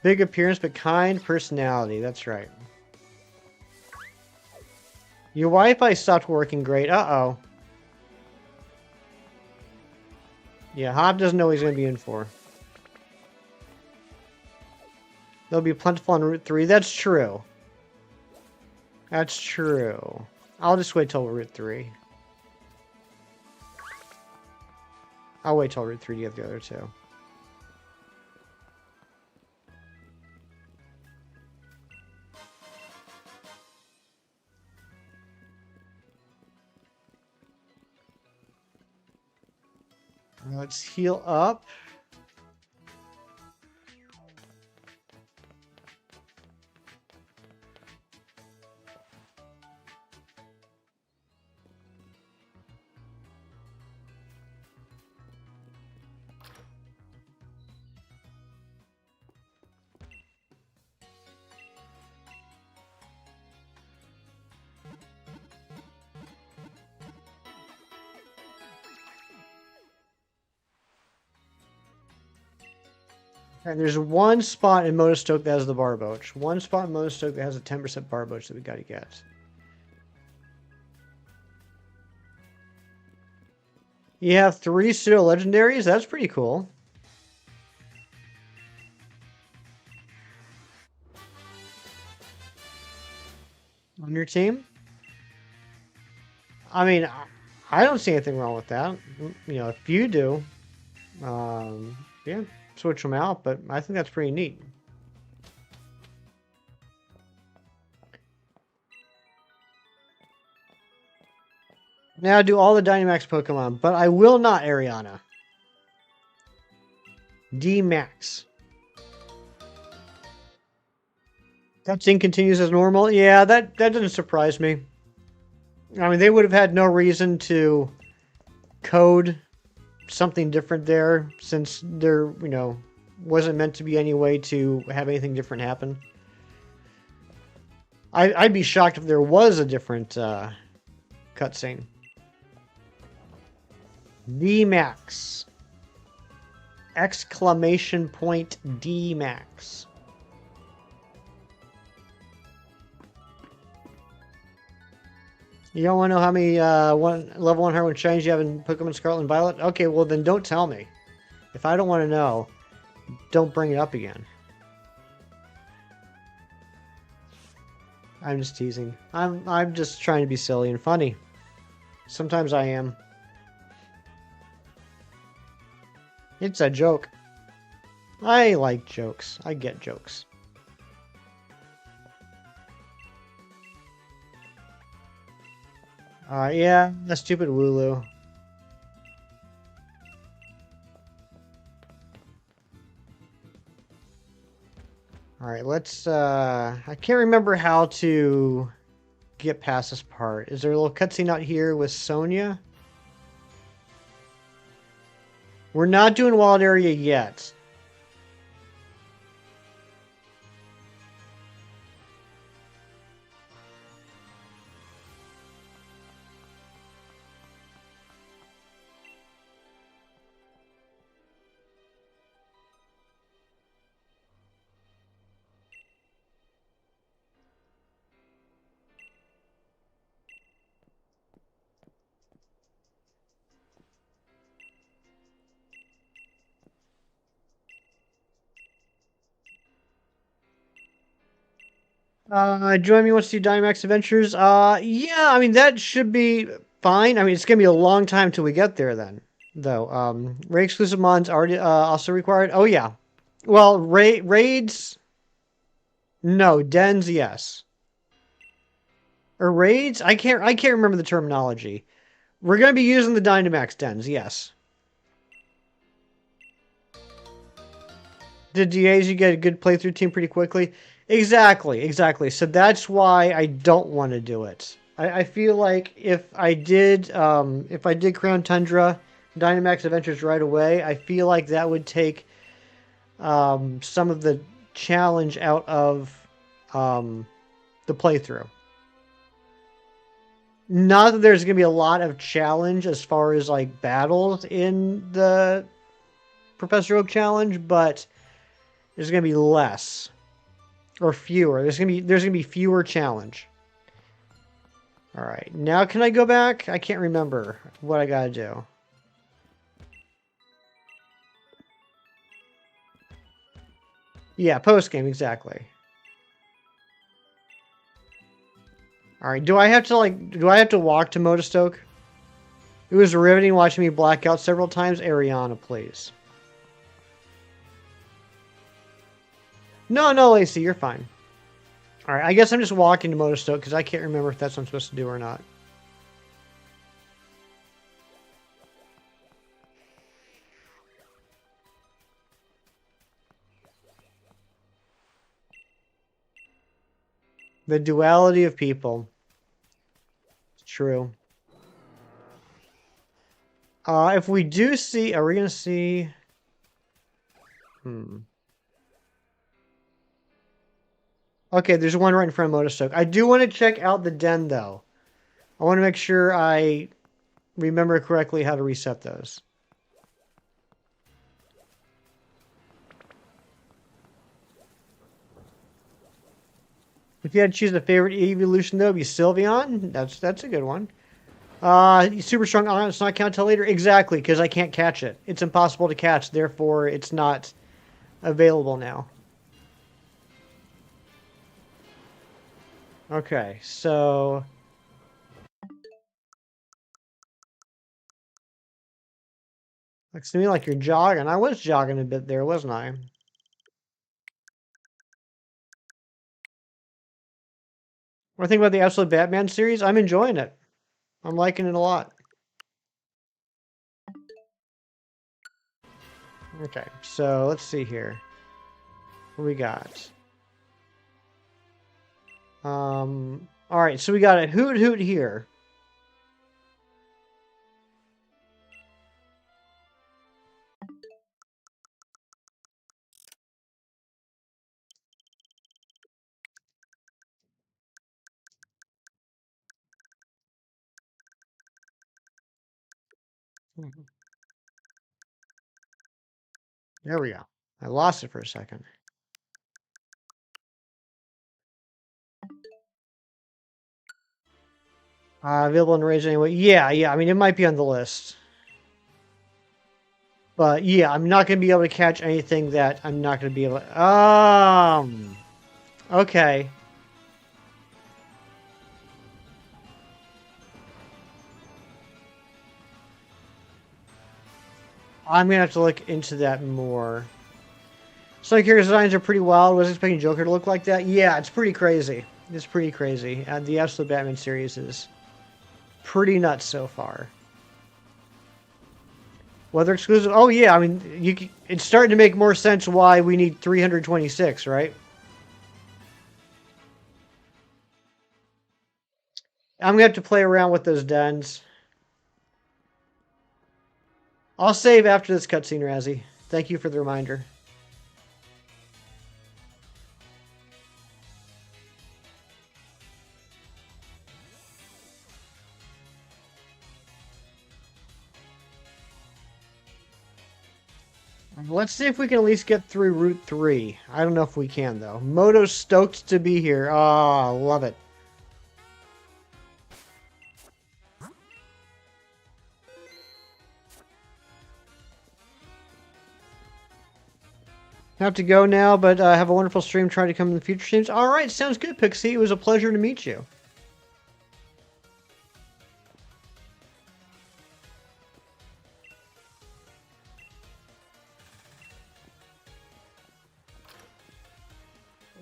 Big appearance, but kind personality. That's right. Your Wi-Fi stopped working great. Uh-oh. Yeah, Hop doesn't know what he's going to be in for. They'll be plentiful on Route 3. That's true. That's true. I'll just wait till Route 3. I'll wait till Route 3 to get the other 2. Let's heal up. And there's one spot in Motostoke that has the Barboach. One spot in Motostoke that has a 10% Barboach that we gotta get. You have 3 pseudo legendaries? That's pretty cool. On your team? I mean, I don't see anything wrong with that. You know, if you do, yeah, switch them out, but I think that's pretty neat. Now do all the Dynamax Pokemon, but I will not, Ariana. D-Max. Cutscene continues as normal. Yeah, that doesn't surprise me. I mean, they would have had no reason to code something different there, since there, you know, wasn't meant to be any way to have anything different happen. I'd be shocked if there was a different cutscene. D-Max. Exclamation point D-Max. You don't want to know how many level 100 shinies you have in Pokemon Scarlet and Violet? Okay, well then don't tell me. If I don't want to know, don't bring it up again. I'm just teasing. I'm just trying to be silly and funny. Sometimes I am. It's a joke. I like jokes. I get jokes. Yeah, that stupid Wooloo. Alright, let's, I can't remember how to get past this part. Is there a little cutscene out here with Sonia? We're not doing Wild Area yet. Join me once to do Dynamax Adventures. Yeah, I mean, that should be fine. I mean, it's gonna be a long time till we get there then, though. Raid exclusive mods already, also required. Oh, yeah. Well, raids, no. Dens, yes. Or raids? I can't remember the terminology. We're gonna be using the Dynamax Dens, yes. Did you get a good playthrough team pretty quickly? Exactly. So that's why I don't want to do it. I feel like if I did Crown Tundra, Dynamax Adventures right away. I feel like that would take some of the challenge out of the playthrough. Not that there's going to be a lot of challenge as far as like battles in the Professor Oak challenge, but there's going to be less or fewer. There's going to be fewer challenge. All right. Now can I go back? I can't remember what I got to do. Yeah, post game exactly. All right. Do I have to walk to Modestoke? It was riveting watching me black out several times. Ariana, please. No, no, Lacey, you're fine. All right, I guess I'm just walking to Modestoke because I can't remember if that's what I'm supposed to do or not. The duality of people. It's true. If we do see, are we gonna see? Okay, there's one right in front of Modestoke. I do want to check out the den though. I want to make sure I remember correctly how to reset those. If you had to choose a favorite evolution, though, it'd be Sylveon. That's a good one. Super strong on it's not count till later. Exactly, because I can't catch it. It's impossible to catch. Therefore, it's not available now. Okay, so looks to me like you're jogging. I was jogging a bit there, wasn't I? What do I think about the Absolute Batman series? I'm enjoying it. I'm liking it a lot. Okay, so let's see here. What we got? All right, so we got a Hoot Hoot here. There we go. I lost it for a second. Available in Rage anyway. Yeah, yeah. I mean, it might be on the list. But yeah, I'm not going to be able to catch anything that I'm not going to be able to... Okay. I'm going to have to look into that more. So character designs are pretty wild. Was expecting Joker to look like that? Yeah, it's pretty crazy. It's pretty crazy. And the Absolute Batman series is pretty nuts so far. Whether exclusive... Oh, yeah. I mean, it's starting to make more sense why we need 326, right? I'm going to have to play around with those dens. I'll save after this cutscene, Razzie. Thank you for the reminder. Let's see if we can at least get through Route 3. I don't know if we can, though. Moto's stoked to be here. Oh, love it. Have to go now, but have a wonderful stream. Try to come in the future streams. All right, sounds good, Pixie. It was a pleasure to meet you.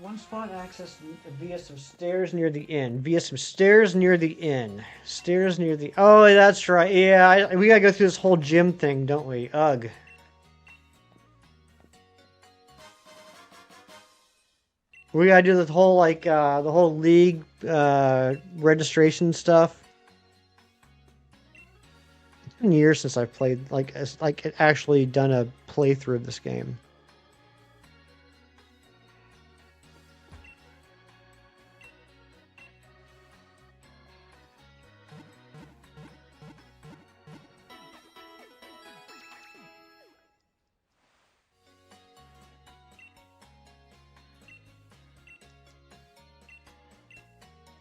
One spot access via some stairs near the inn. Via some stairs near the inn. Stairs near the... Oh, that's right. Yeah, we gotta go through this whole gym thing, don't we? Ugh. We gotta do the whole, like, the whole league, registration stuff. been years since I've played like actually done a playthrough of this game.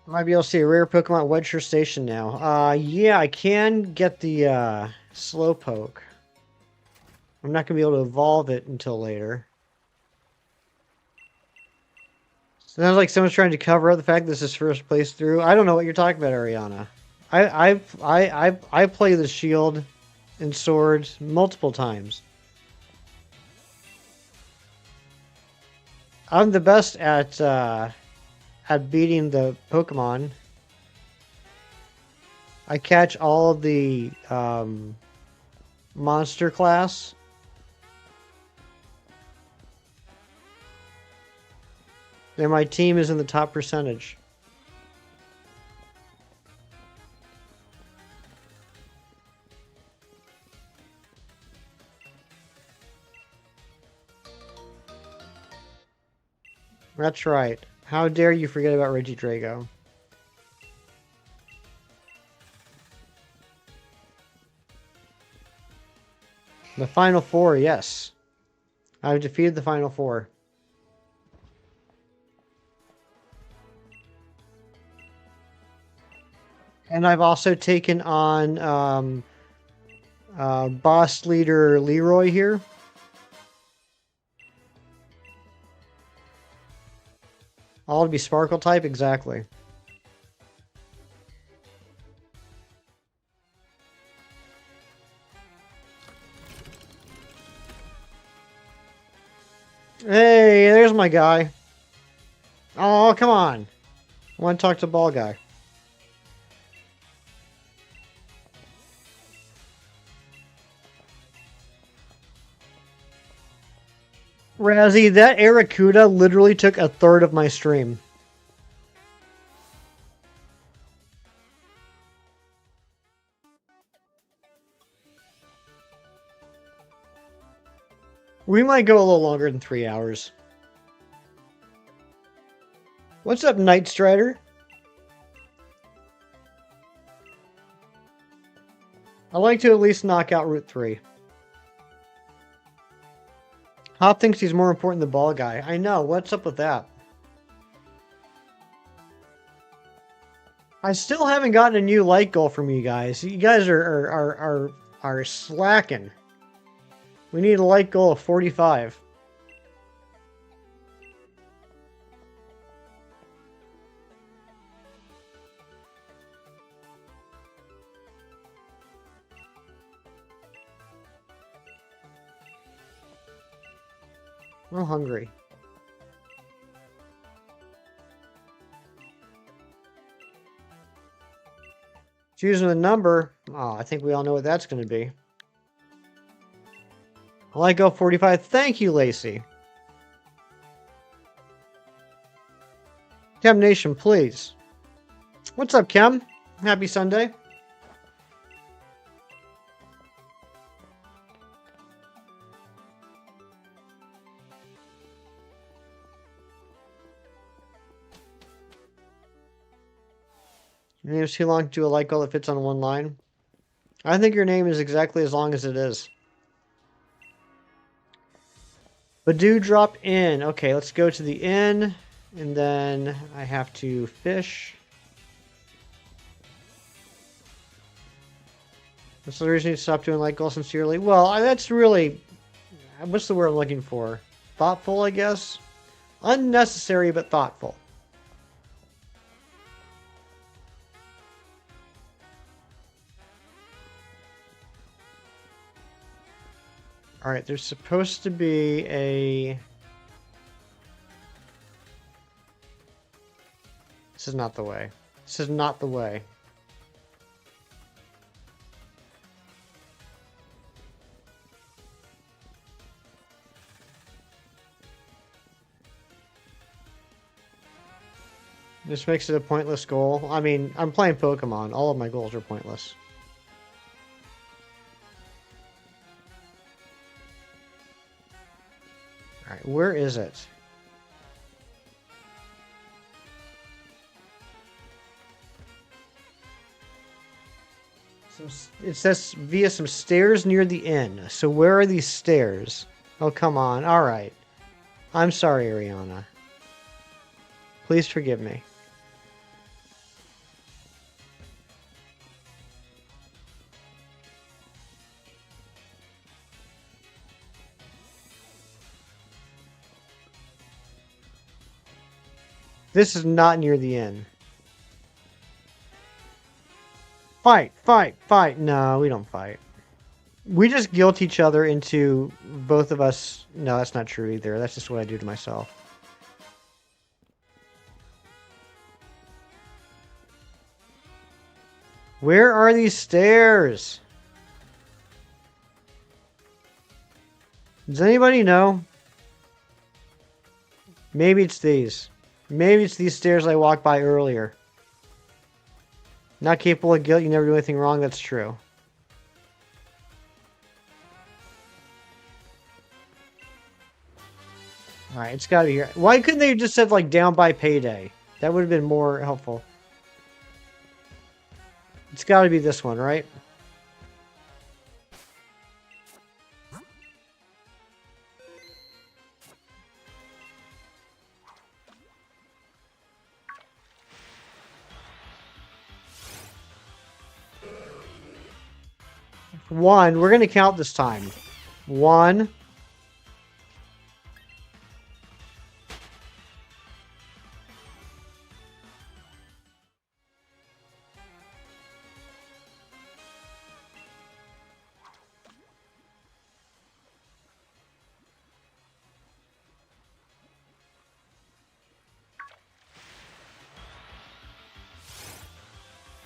Might be able to see a rare Pokemon at Wedge Station now. Yeah, I can get the Slowpoke. I'm not gonna be able to evolve it until later. Sounds like someone's trying to cover up the fact this is first place through. I don't know what you're talking about, Ariana. I play the Shield and Sword multiple times. I'm the best at beating the Pokemon. I catch all of the monster class. And my team is in the top percentage. That's right. How dare you forget about Regidrago? The Final Four, yes. I've defeated the Final Four. And I've also taken on boss leader Leroy here. All to be Sparkle type? Exactly. Hey, there's my guy. Oh, come on. I want to talk to the ball guy. Razzie, that Aracuda literally took a third of my stream. We might go a little longer than 3 hours. What's up, Night Strider? I'd like to at least knock out Route 3. Hop thinks he's more important than the ball guy. I know. What's up with that? I still haven't gotten a new like goal from you guys. You guys are slacking. We need a like goal of 45. I'm hungry. Choosing a number. Oh, I think we all know what that's going to be. I like go 45. Thank you, Lacey. Chem Nation, please. What's up, Chem? Happy Sunday. Your name's too long to do a like goal that fits on one line. I think your name is exactly as long as it is. But do drop in. Okay, let's go to the inn. And then I have to fish. What's the reason you stop doing like goals sincerely? Well, that's really... What's the word I'm looking for? Thoughtful, I guess? Unnecessary, but thoughtful. Alright, there's supposed to be a... This is not the way. This is not the way. This makes it a pointless goal. I mean, I'm playing Pokemon. All of my goals are pointless. Where is it? It says via some stairs near the inn. So where are these stairs? Oh, come on. All right. I'm sorry, Ariana. Please forgive me. This is not near the inn. Fight, fight, fight. No, we don't fight. We just guilt each other into both of us. No, that's not true either. That's just what I do to myself. Where are these stairs? Does anybody know? Maybe it's these. Maybe it's these stairs I walked by earlier. Not capable of guilt, you never do anything wrong, that's true. Alright, it's gotta be here. Why couldn't they have just said, like, down by payday? That would have been more helpful. It's gotta be this one, right? One, we're gonna count this time. 1.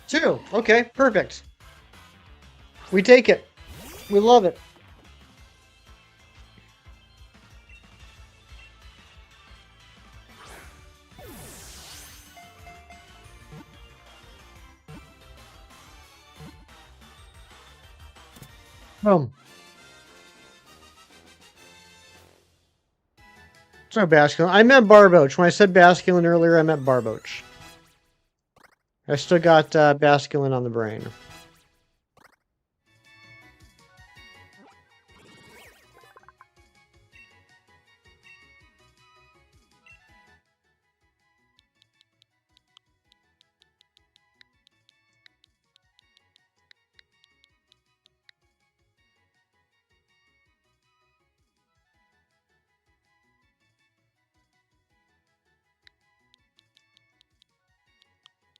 Two. Okay, perfect. We take it. We love it. Boom. Sorry, Basculin. I meant Barboach. When I said Basculin earlier, I meant Barboach. I still got Basculin on the brain.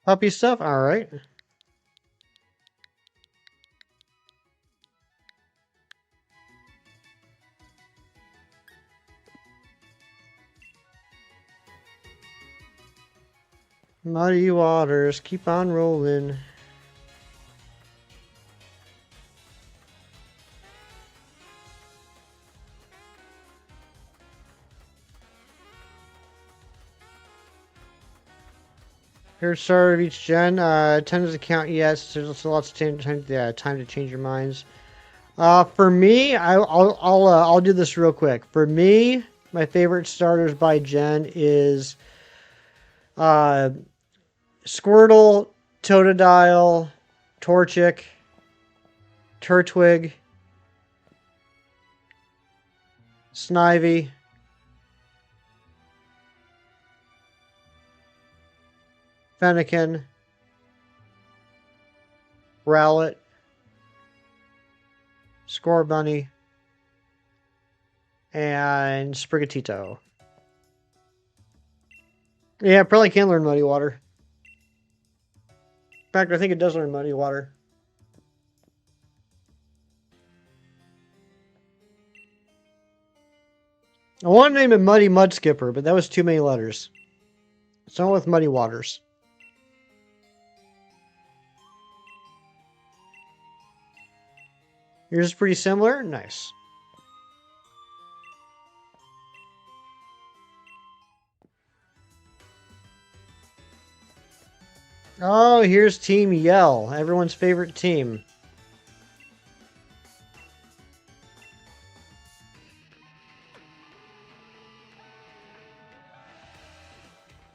Puppy stuff? Alright. Muddy waters, keep on rolling. Here's start of each gen. Time doesn't count yet. So there's lots of time to change your minds. For me, I'll do this real quick. For me, my favorite starters by gen is Squirtle, Totodile, Torchic, Turtwig, Snivy, Fennekin, Rowlet, Scorbunny, and Sprigatito. Yeah, probably can learn Muddy Water. In fact, I think it does learn Muddy Water. I want to name it Muddy Mudskipper, but that was too many letters. So I went with Muddy Waters. Yours is pretty similar? Nice. Oh, here's Team Yell, everyone's favorite team.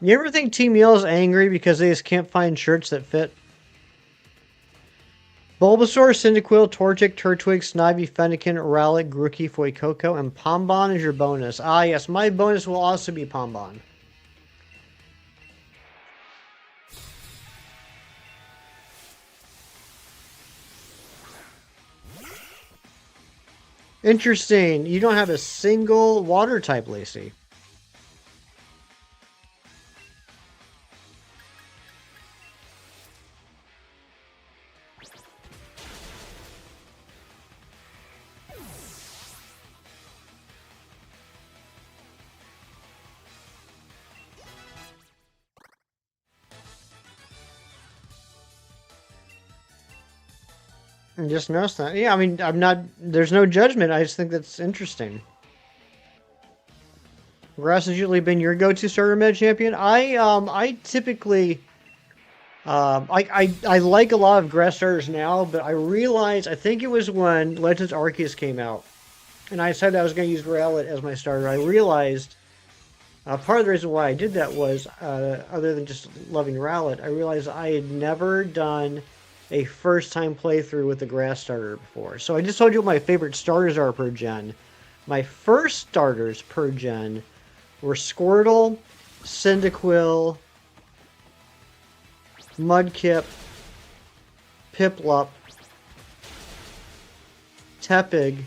You ever think Team Yellow's angry because they just can't find shirts that fit? Bulbasaur, Cyndaquil, Torchic, Turtwig, Snivy, Fennekin, Rowlet, Grookey, Fuecoco, and Pombon is your bonus. Ah, yes, my bonus will also be Pombon. Interesting. You don't have a single water type, Lacey. I just noticed that. Yeah, I mean, I'm not. There's no judgment. I just think that's interesting. Grass has usually been your go-to starter meta champion. I typically, I like a lot of grass starters now, but I realized I think it was when Legends Arceus came out, and I said I was going to use Rowlet as my starter. I realized part of the reason why I did that was, other than just loving Rowlet, I realized I had never done a first-time playthrough with the grass starter before. So I just told you what my favorite starters are per gen. My first starters per gen were Squirtle, Cyndaquil, Mudkip, Piplup, Tepig,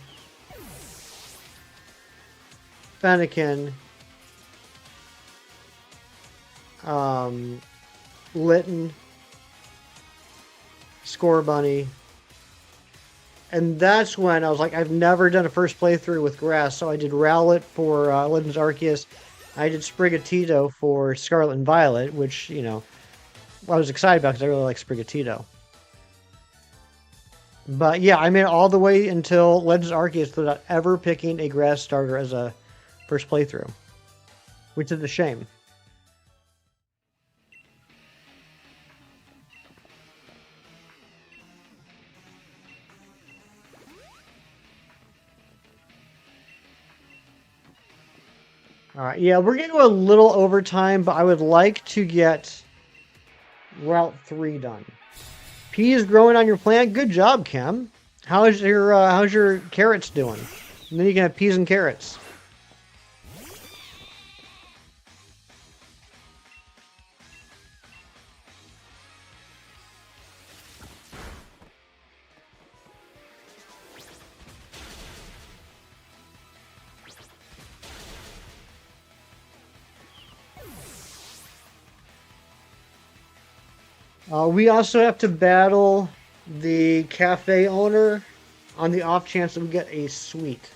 Fennekin, Litten, Scorbunny, and that's when I was like, I've never done a first playthrough with grass, so I did Rowlet for Legends Arceus. I did Sprigatito for Scarlet and Violet, which, you know, I was excited about because I really like Sprigatito. But yeah, I made it all the way until Legends Arceus without ever picking a grass starter as a first playthrough, which is a shame. All right, yeah, we're going to go a little overtime, but I would like to get Route 3 done. Peas growing on your plant. Good job, Chem. How's your carrots doing? And then you can have peas and carrots. We also have to battle the cafe owner on the off chance that we get a sweet.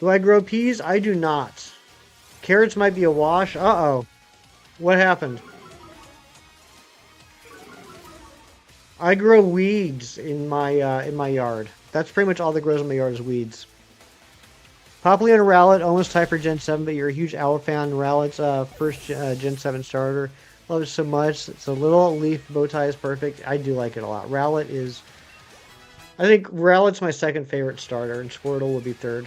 Do I grow peas? I do not. Carrots might be a wash. Uh-oh. What happened? I grow weeds in my yard. That's pretty much all that grows in my yard is weeds. Poppley and Rowlet, almost tied for Gen 7, but you're a huge Owl fan. Rowlet's first Gen 7 starter. Love it so much. It's a little leaf bow tie is perfect. I do like it a lot. Rowlet is... I think Rowlet's my second favorite starter, and Squirtle would be third.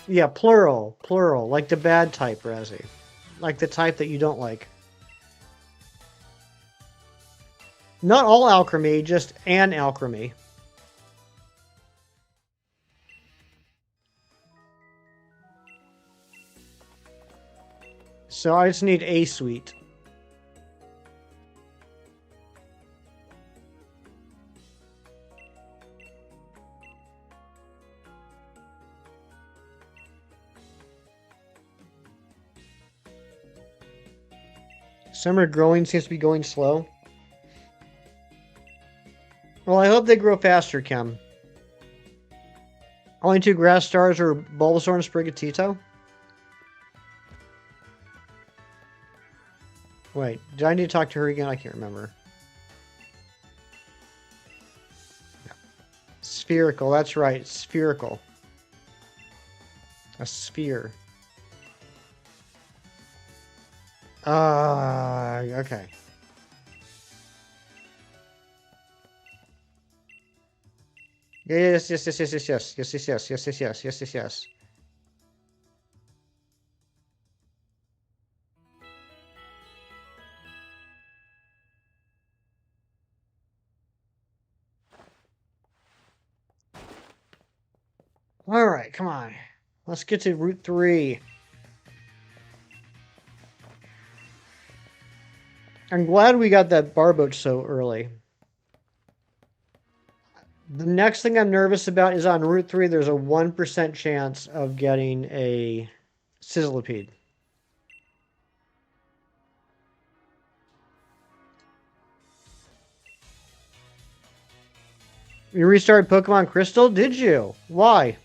Yeah, plural. Plural. Like the bad type, Razzie. Like the type that you don't like. Not all Alchemy, just an Alchemy. So I just need a sweet. Summer growing seems to be going slow. Well, I hope they grow faster, Chem. Only two grass stars are Bulbasaur and Sprigatito. Wait, did I need to talk to her again? I can't remember. Spherical, that's right. Spherical. A sphere. Okay. Yes, yes, yes, yes, yes, yes, yes, yes, yes, yes, yes, yes, yes, yes, yes. right, come on. Let's get to Route 3. I'm glad we got that barboat so early. The next thing I'm nervous about is on Route 3, there's a 1% chance of getting a Sizzlipede. You restarted Pokemon Crystal? Did you? Why?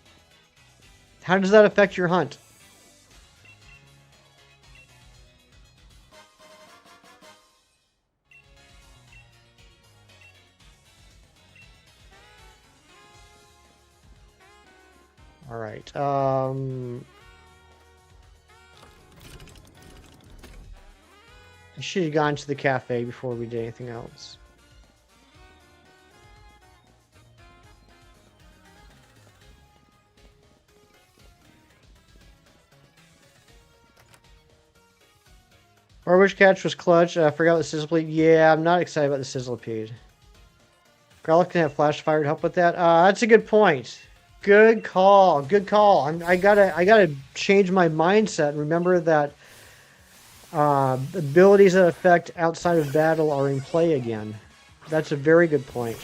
How does that affect your hunt? All right. I should have gone to the cafe before we did anything else. Orange Catch was clutch. I forgot the Sizzlipede. Yeah, I'm not excited about the Sizzlipede. Growlithe can have Flash Fire to help with that. That's a good point. Good call. Good call. I gotta change my mindset and remember that abilities that affect outside of battle are in play again. That's a very good point.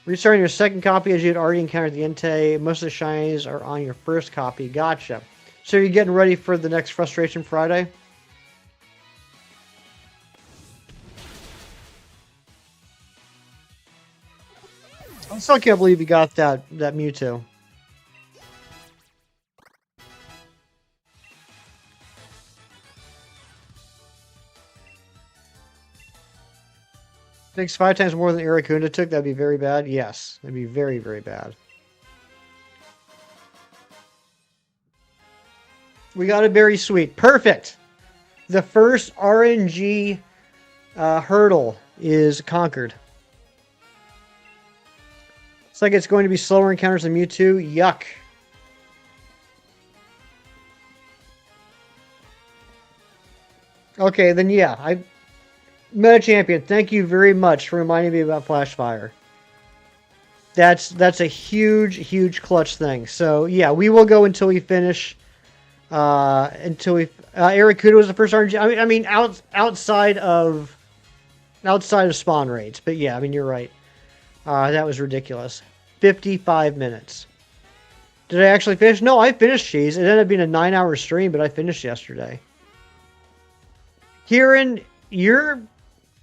Restarting your second copy as you had already encountered the Entei. Most of the shinies are on your first copy. Gotcha. So you're getting ready for the next Frustration Friday? I still can't believe you got that Mewtwo. Takes 5 times more than Iracunda took. That'd be very bad. Yes, that'd be very, very bad. We got a berry sweet. Perfect. The first RNG hurdle is conquered. Looks like it's going to be slower encounters than Mewtwo. Yuck. Okay, then yeah. Meta Champion, thank you very much for reminding me about Flash Fire. That's a huge, huge clutch thing. So yeah, we will go until we finish. Iracunda was the first RNG. I mean, outside of spawn rates, but yeah, I mean you're right. That was ridiculous. 55 minutes. Did I actually finish? No, I finished Cheese. It ended up being a 9-hour stream, but I finished yesterday. Kieran, you're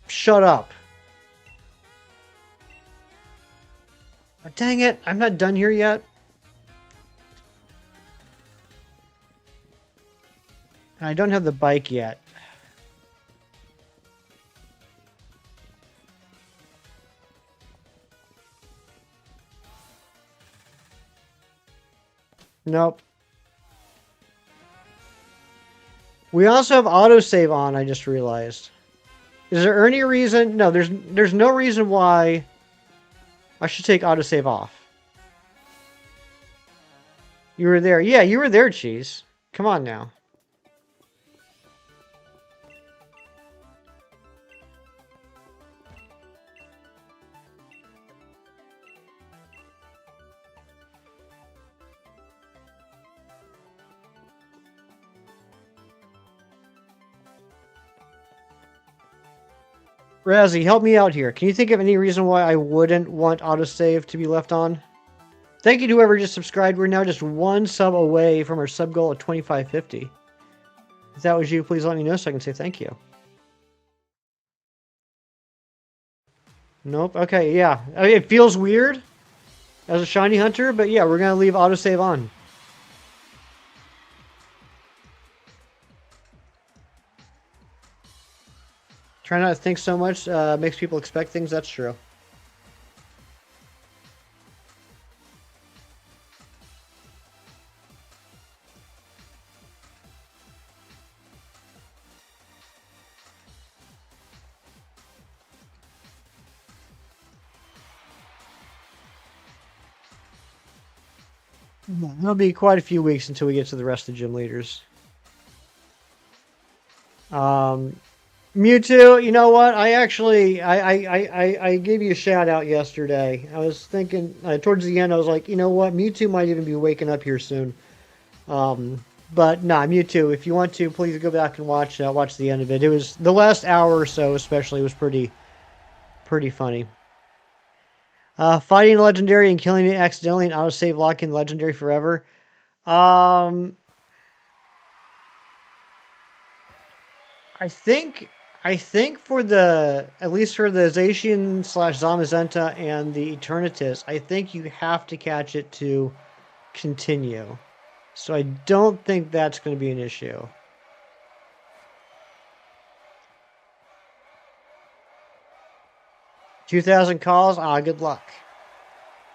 shut up. Oh, dang it, I'm not done here yet. I don't have the bike yet. Nope. We also have autosave on, I just realized. Is there any reason? No, there's no reason why I should take autosave off. You were there. Yeah, you were there, Cheese. Come on now. Razzie, help me out here. Can you think of any reason why I wouldn't want autosave to be left on? Thank you to whoever just subscribed. We're now just one sub away from our sub goal of 2550. If that was you, please let me know so I can say thank you. Nope. Okay, yeah. I mean, it feels weird as a shiny hunter, but yeah, we're going to leave autosave on. Try not to think so much. Makes people expect things. That's true. It'll be quite a few weeks until we get to the rest of the gym leaders. Mewtwo, you know what? I gave you a shout out yesterday. I was thinking towards the end, I was like, you know what? Mewtwo might even be waking up here soon. Um, but nah, Mewtwo. If you want to, please go back and watch the end of it. It was the last hour or so, especially, was pretty funny. Fighting legendary and killing it accidentally and autosave locking legendary forever. Um, I think I think for the at least for the Zacian slash Zamazenta and the Eternatus, I think you have to catch it to continue. So I don't think that's going to be an issue. 2,000 calls? Ah, good luck.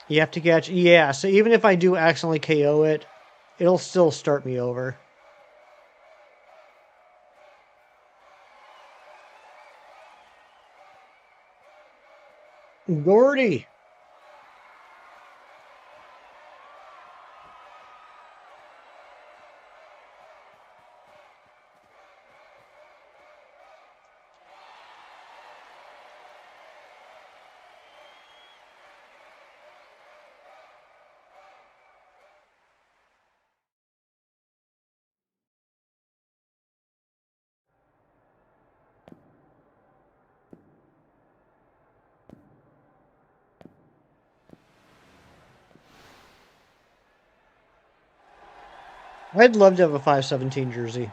You have to catch... Yeah, so even if I do accidentally KO it, it'll still start me over. Gordy! I'd love to have a 517 jersey.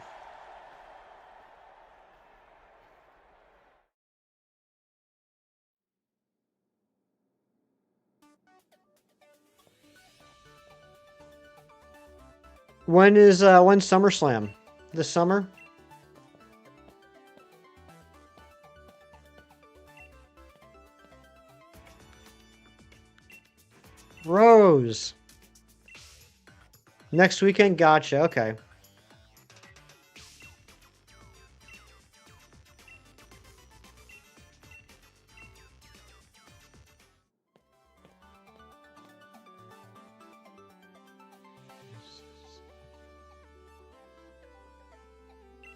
When's SummerSlam? This summer? Rose. Next weekend? Gotcha. Okay.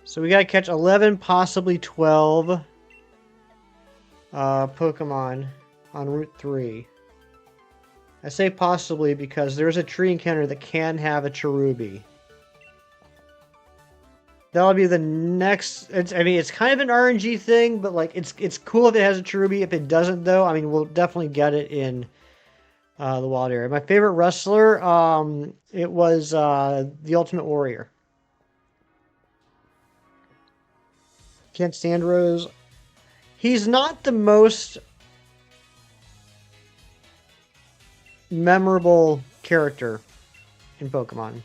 So we gotta catch 11, possibly 12 Pokemon on Route 3. I say possibly because there's a tree encounter that can have a Cherubi. That'll be the next... it's kind of an RNG thing, but like it's cool if it has a Cherubi. If it doesn't, though, I mean, we'll definitely get it in the wild area. My favorite wrestler, it was the Ultimate Warrior. Can't stand Rose. He's not the most memorable character in Pokemon.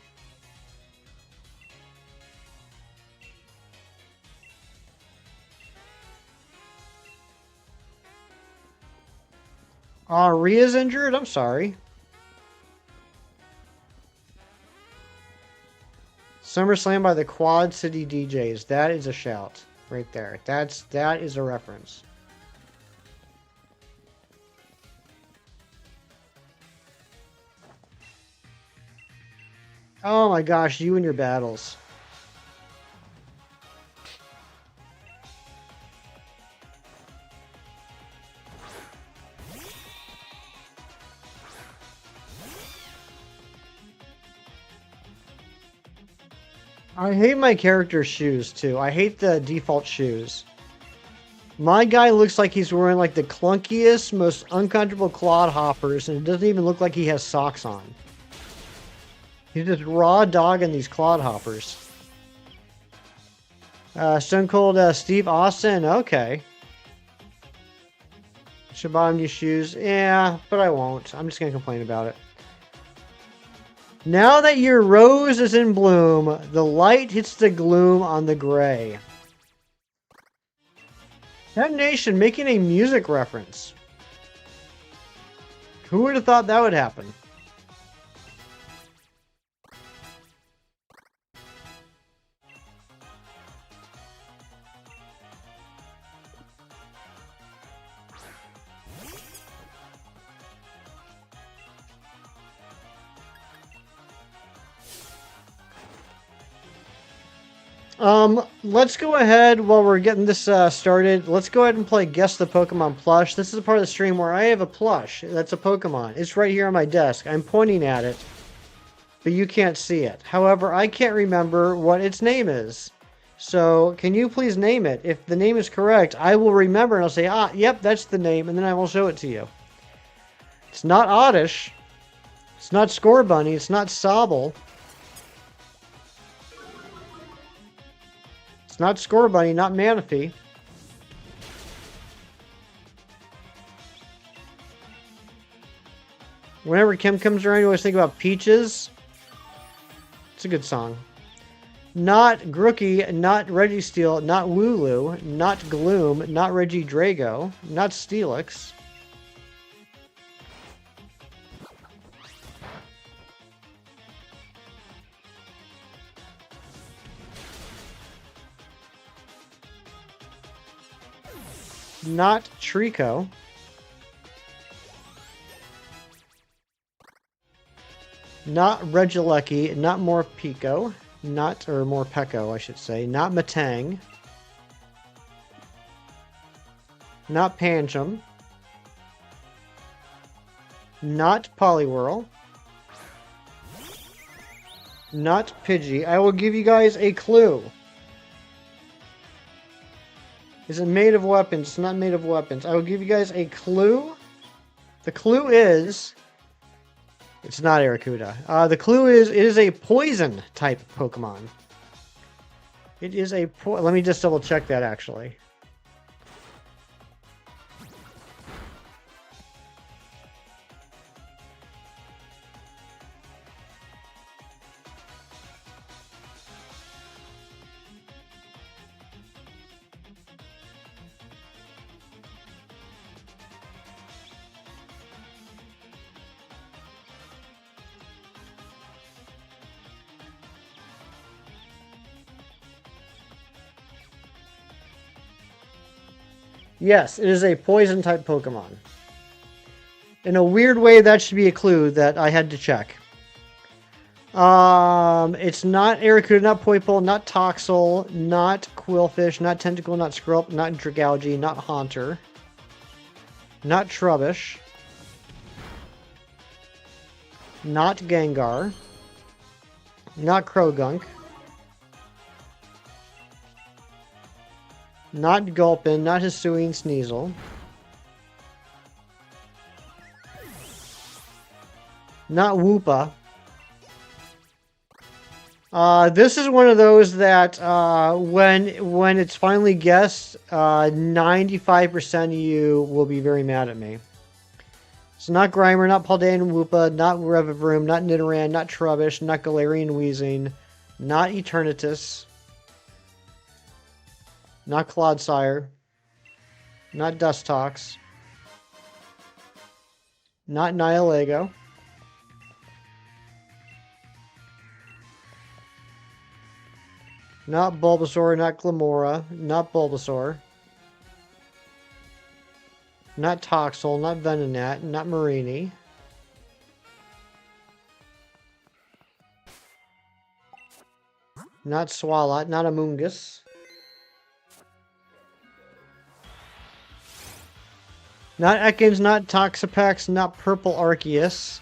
Ria's injured? I'm sorry. SummerSlam by the Quad City DJs. That is a shout right there. That is a reference. Oh my gosh, you and your battles. I hate my character's shoes too. I hate the default shoes. My guy looks like he's wearing like the clunkiest, most uncomfortable clod hoppers, and it doesn't even look like he has socks on. He's just raw dogging these clod hoppers. Stone Cold Steve Austin, okay. Should buy him new shoes. Yeah, but I won't. I'm just gonna complain about it. Now that your rose is in bloom, the light hits the gloom on the gray. That Nation making a music reference. Who would have thought that would happen? let's go ahead while we're getting this started. Let's go ahead and play Guess the Pokemon plush. This is a part of the stream where I have a plush. That's a Pokemon. It's right here on my desk. I'm pointing at it, but you can't see it. However, I can't remember what its name is. So, can you please name it? If the name is correct, I will remember and I'll say, ah, yep, that's the name, and then I will show it to you. It's not Oddish. It's not Scorbunny. It's not Sobble. It's not Scorbunny, not Manaphy. Whenever Kim comes around, you always think about Peaches. It's a good song. Not Grookey, not Registeel, not Wooloo, not Gloom, not Regidrago, not Steelix. Not Trico. Not Regieleki, not Morpeko. Morpeko, I should say. Not Matang. Not Pancham. Not Poliwhirl. Not Pidgey. I will give you guys a clue. Is it made of weapons? It's not made of weapons. I will give you guys a clue. The clue is... It's not Arrokuda. The clue is, it is a poison type Pokemon. It is a let me just double check that actually. Yes, it is a poison type Pokemon. In a weird way, that should be a clue that I had to check. It's not Arrokuda, not Poipole, not Toxel, not Quillfish, not Tentacle, not Skrulp, not Dragalge, not Haunter, not Trubbish, not Gengar, not Krogunk, not Gulpin, not Hisuian Sneasel, not Woopa. This is one of those that when it's finally guessed, 95% of you will be very mad at me. It's not Grimer, not Paldean Woopa, not Revavroom, not Nidoran, not Trubbish, not Galarian Weezing, not Eternatus, not Clodsire, not Dustox, not Nihilego, not Bulbasaur, not Glamora, not Bulbasaur, not Toxel, not Venonat, not Marini, not Swalot, not Amoonguss, not Ekans, not Toxapex, not Purple Arceus,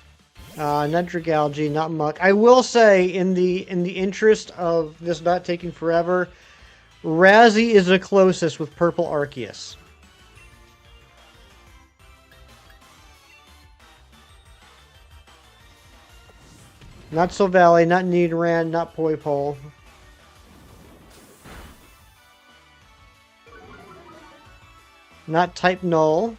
not Dragalge, not Muck. I will say, in the interest of this not taking forever, Razzie is the closest with Purple Arceus. Not Silvally, not Nidoran, not Poipole. Not Type Null.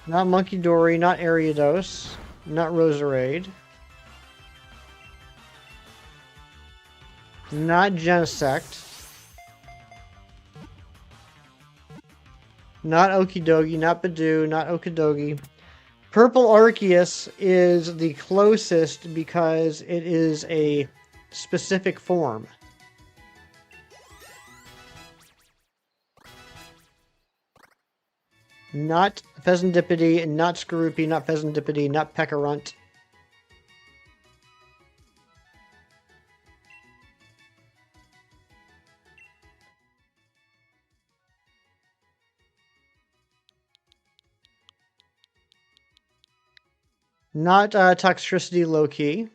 Not Monkey Dory, not Ariados, not Roserade. Not Genesect. Not Okidogi, not Badoo, not Okidogi. Purple Arceus is the closest because it is a specific form. Not Pheasantipede, not Skorupi, not Pheasantipede, not Peccarunt. Not Toxtricity low-key.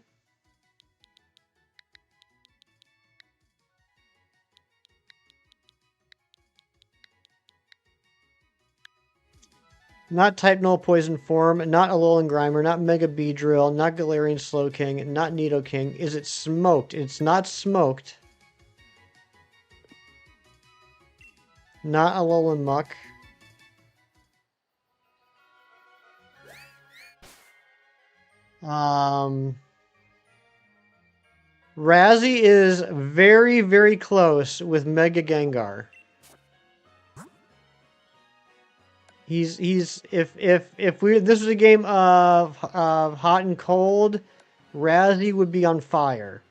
Not Type Null Poison Form, not Alolan Grimer, not Mega Beedrill, not Galarian Slowking, not Nidoking. Is it smoked? It's not smoked. Not Alolan Muck. Razzie is very, very close with Mega Gengar. He's if we this was a game of hot and cold, Razzie would be on fire.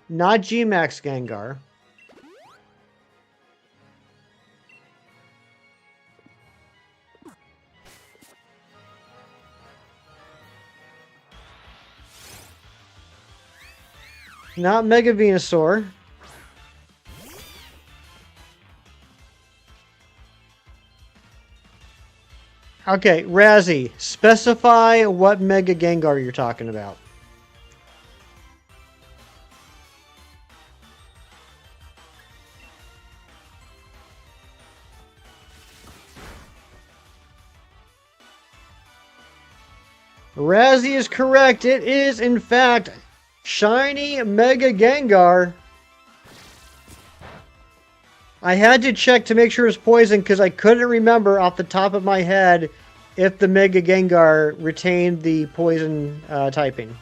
Not G-Max Gengar. Not Mega Venusaur. Okay, Razzie, specify what Mega Gengar you're talking about. Razzie is correct. It is, in fact, Shiny Mega Gengar. I had to check to make sure it's poison because I couldn't remember off the top of my head if the Mega Gengar retained the poison typing.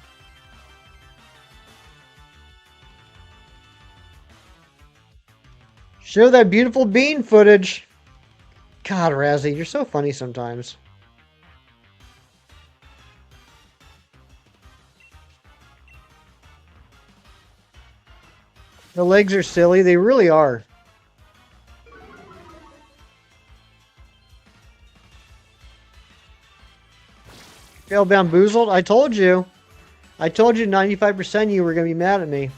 Show that beautiful bean footage. God, Razzie, you're so funny sometimes. The legs are silly. They really are. Feel bamboozled? I told you. I told you 95% you were going to be mad at me.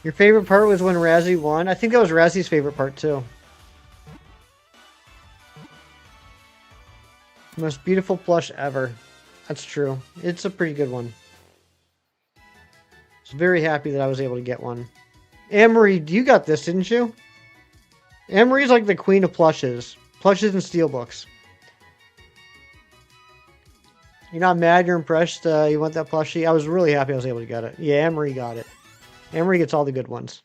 Your favorite part was when Razzie won? I think that was Razzie's favorite part too. Most beautiful plush ever. That's true. It's a pretty good one. I was very happy that I was able to get one. Amory, you got this, didn't you? Amory's like the queen of plushes. Plushes and steelbooks. You're not mad, you're impressed, you want that plushie? I was really happy I was able to get it. Yeah, Amory got it. Amory gets all the good ones.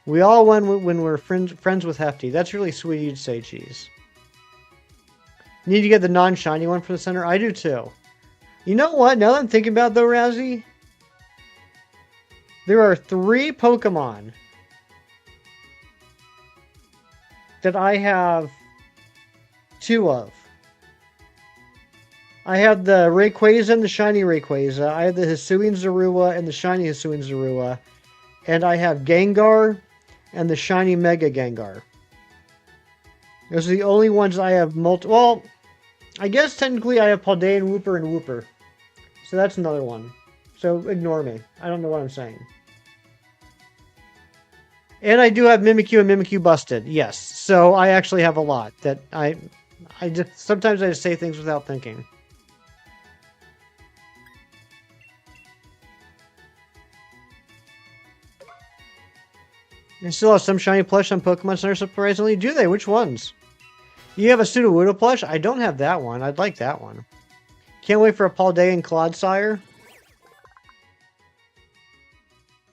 We all win when we're friends with Hefty. That's really sweet you'd say, Cheese. Need to get the non-shiny one from the center? I do too. You know what? Now that I'm thinking about it though, Razzie, there are 3 Pokemon that I have 2 of. I have the Rayquaza and the shiny Rayquaza. I have the Hisuian Zorua and the shiny Hisuian Zorua. And I have Gengar and the shiny Mega Gengar. Those are the only ones I have well, I guess technically I have Paldean Wooper and Wooper. So that's another one. So ignore me. I don't know what I'm saying. And I do have Mimikyu and Mimikyu Busted. Yes. So I actually have a lot that I just sometimes I just say things without thinking. They still have some shiny plush on Pokemon Center, surprisingly. Do they? Which ones? You have a Sudowoodo plush? I don't have that one. I'd like that one. Can't wait for a Paldean Clodsire.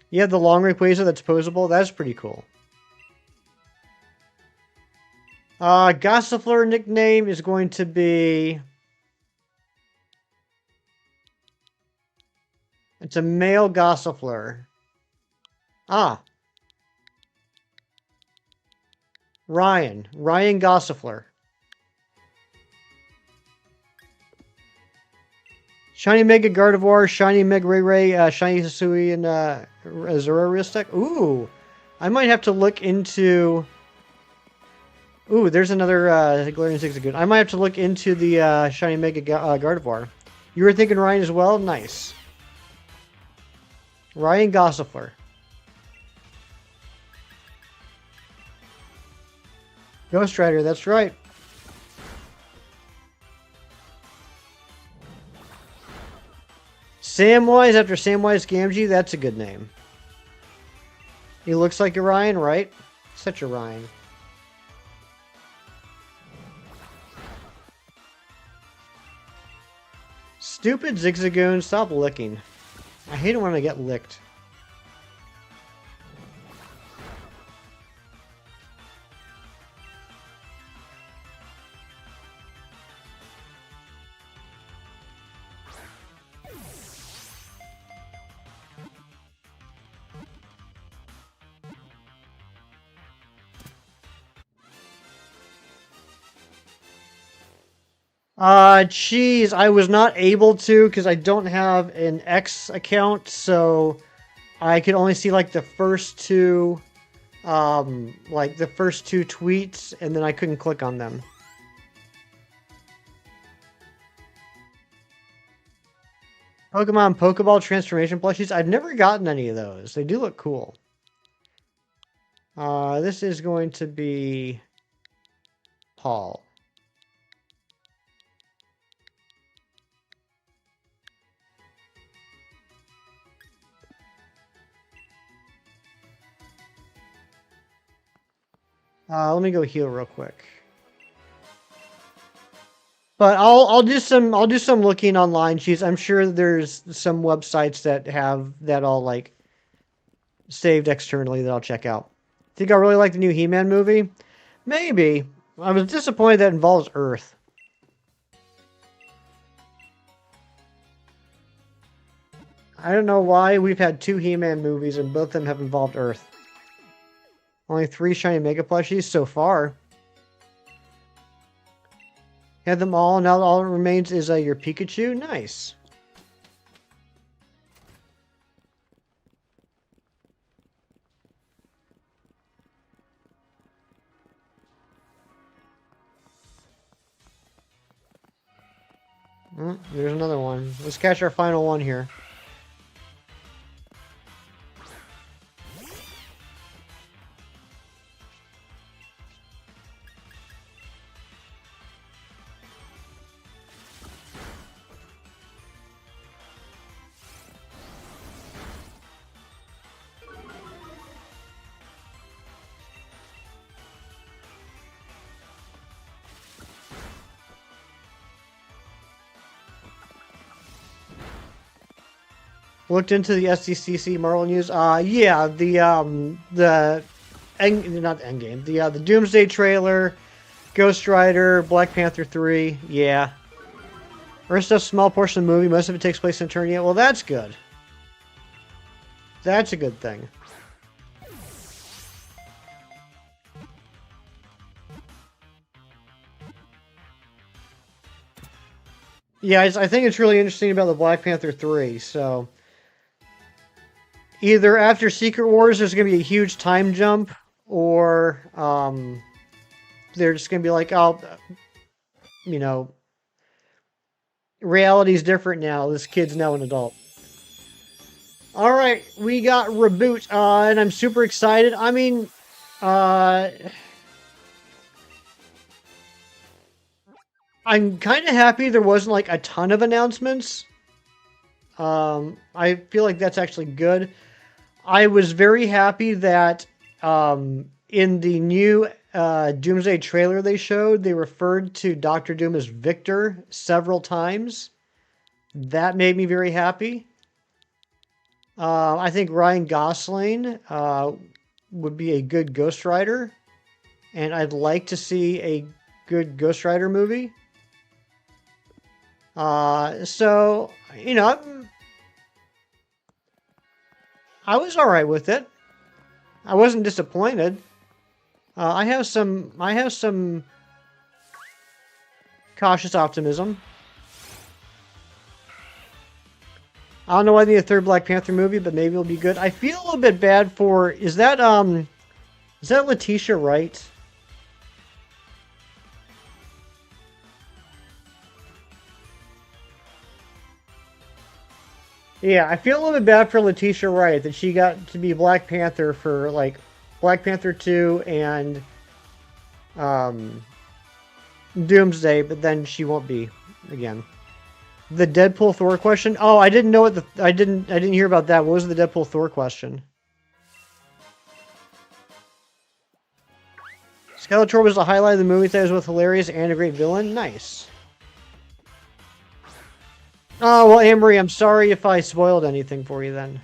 You have the long Rayquaza that's posable? That's pretty cool. Gossifleur nickname is going to be... It's a male Gossifleur. Ah. Ryan Gossifleur. Shiny Mega Gardevoir, Shiny Mega Ray, Shiny Hisui, and Zoroark. Ooh. I might have to look into... Ooh, there's another Galarian Zigzagoon. I might have to look into the Shiny Mega Gardevoir. You were thinking Ryan as well? Nice. Ryan Gossifleur. Ghost Rider, that's right. Samwise after Samwise Gamgee, that's a good name. He looks like a Ryan, right? Such a Ryan. Stupid Zigzagoon, stop licking. I hate it when I get licked. Geez, I was not able to because I don't have an X account, so I could only see like the first two, tweets, and then I couldn't click on them. Pokemon Pokeball transformation plushies. I've never gotten any of those. They do look cool. This is going to be Paul. Let me go heal real quick. But I'll do some looking online. I'm sure there's some websites that have that all like saved externally that I'll check out. Think I really like the new He-Man movie? Maybe. I was disappointed that it involves Earth. I don't know why we've had 2 He-Man movies and both of them have involved Earth. Only 3 shiny Mega plushies so far. Had them all, now all that remains is your Pikachu. Nice. There's another one. Let's catch our final one here. Looked into the SDCC Marvel news. Yeah, not Endgame. The Doomsday trailer, Ghost Rider, Black Panther 3. Yeah. Rest of small portion of the movie. Most of it takes place in Eternia. Well, that's good. That's a good thing. Yeah, I think it's really interesting about the Black Panther 3, so... Either after Secret Wars, there's going to be a huge time jump, or they're just going to be like, oh, you know, reality's different now. This kid's now an adult. All right, we got Reboot, and I'm super excited. I mean, I'm kind of happy there wasn't like a ton of announcements. I feel like that's actually good. I was very happy that in the new Doomsday trailer they showed, they referred to Doctor Doom as Victor several times. That made me very happy. I think Ryan Gosling would be a good Ghost Rider, and I'd like to see a good Ghost Rider movie. So, you know, I was all right with it. I wasn't disappointed. I have some cautious optimism. I don't know why they need a third Black Panther movie, but maybe it'll be good. I feel a little bit bad for... Is that Letitia Wright? Yeah, I feel a little bit bad for Letitia Wright that she got to be Black Panther for, like, Black Panther 2 and um, Doomsday, but then she won't be again. The Deadpool Thor question? Oh, I didn't know what I didn't hear about that. What was the Deadpool Thor question? Skeletor was the highlight of the movie that was both hilarious and a great villain. Nice. Oh, well, Amory, I'm sorry if I spoiled anything for you then.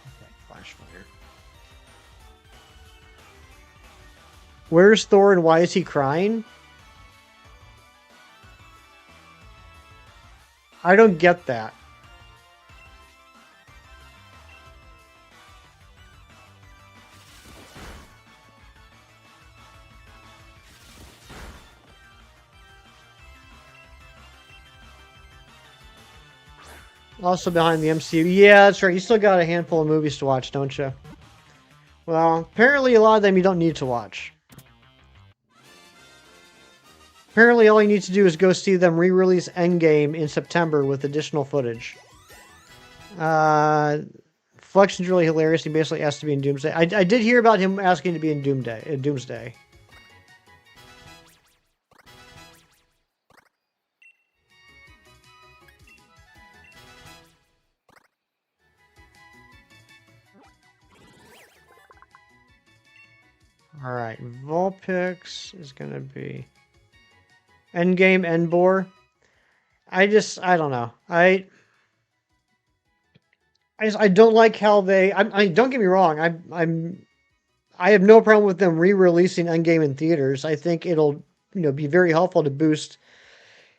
Okay, flash fire. Where's Thor and why is he crying? I don't get that. Also behind the MCU. Yeah, that's right. You still got a handful of movies to watch, don't you? Well, apparently a lot of them you don't need to watch. Apparently all you need to do is go see them re-release Endgame in September with additional footage. Flexion's really hilarious. He basically asked to be in Doomsday. I did hear about him asking to be in Doomsday. Alright, Vulpix is going to be... Endgame, Endbor. I don't know. I don't like how they... don't get me wrong. I have no problem with them re-releasing Endgame in theaters. I think it'll, be very helpful to boost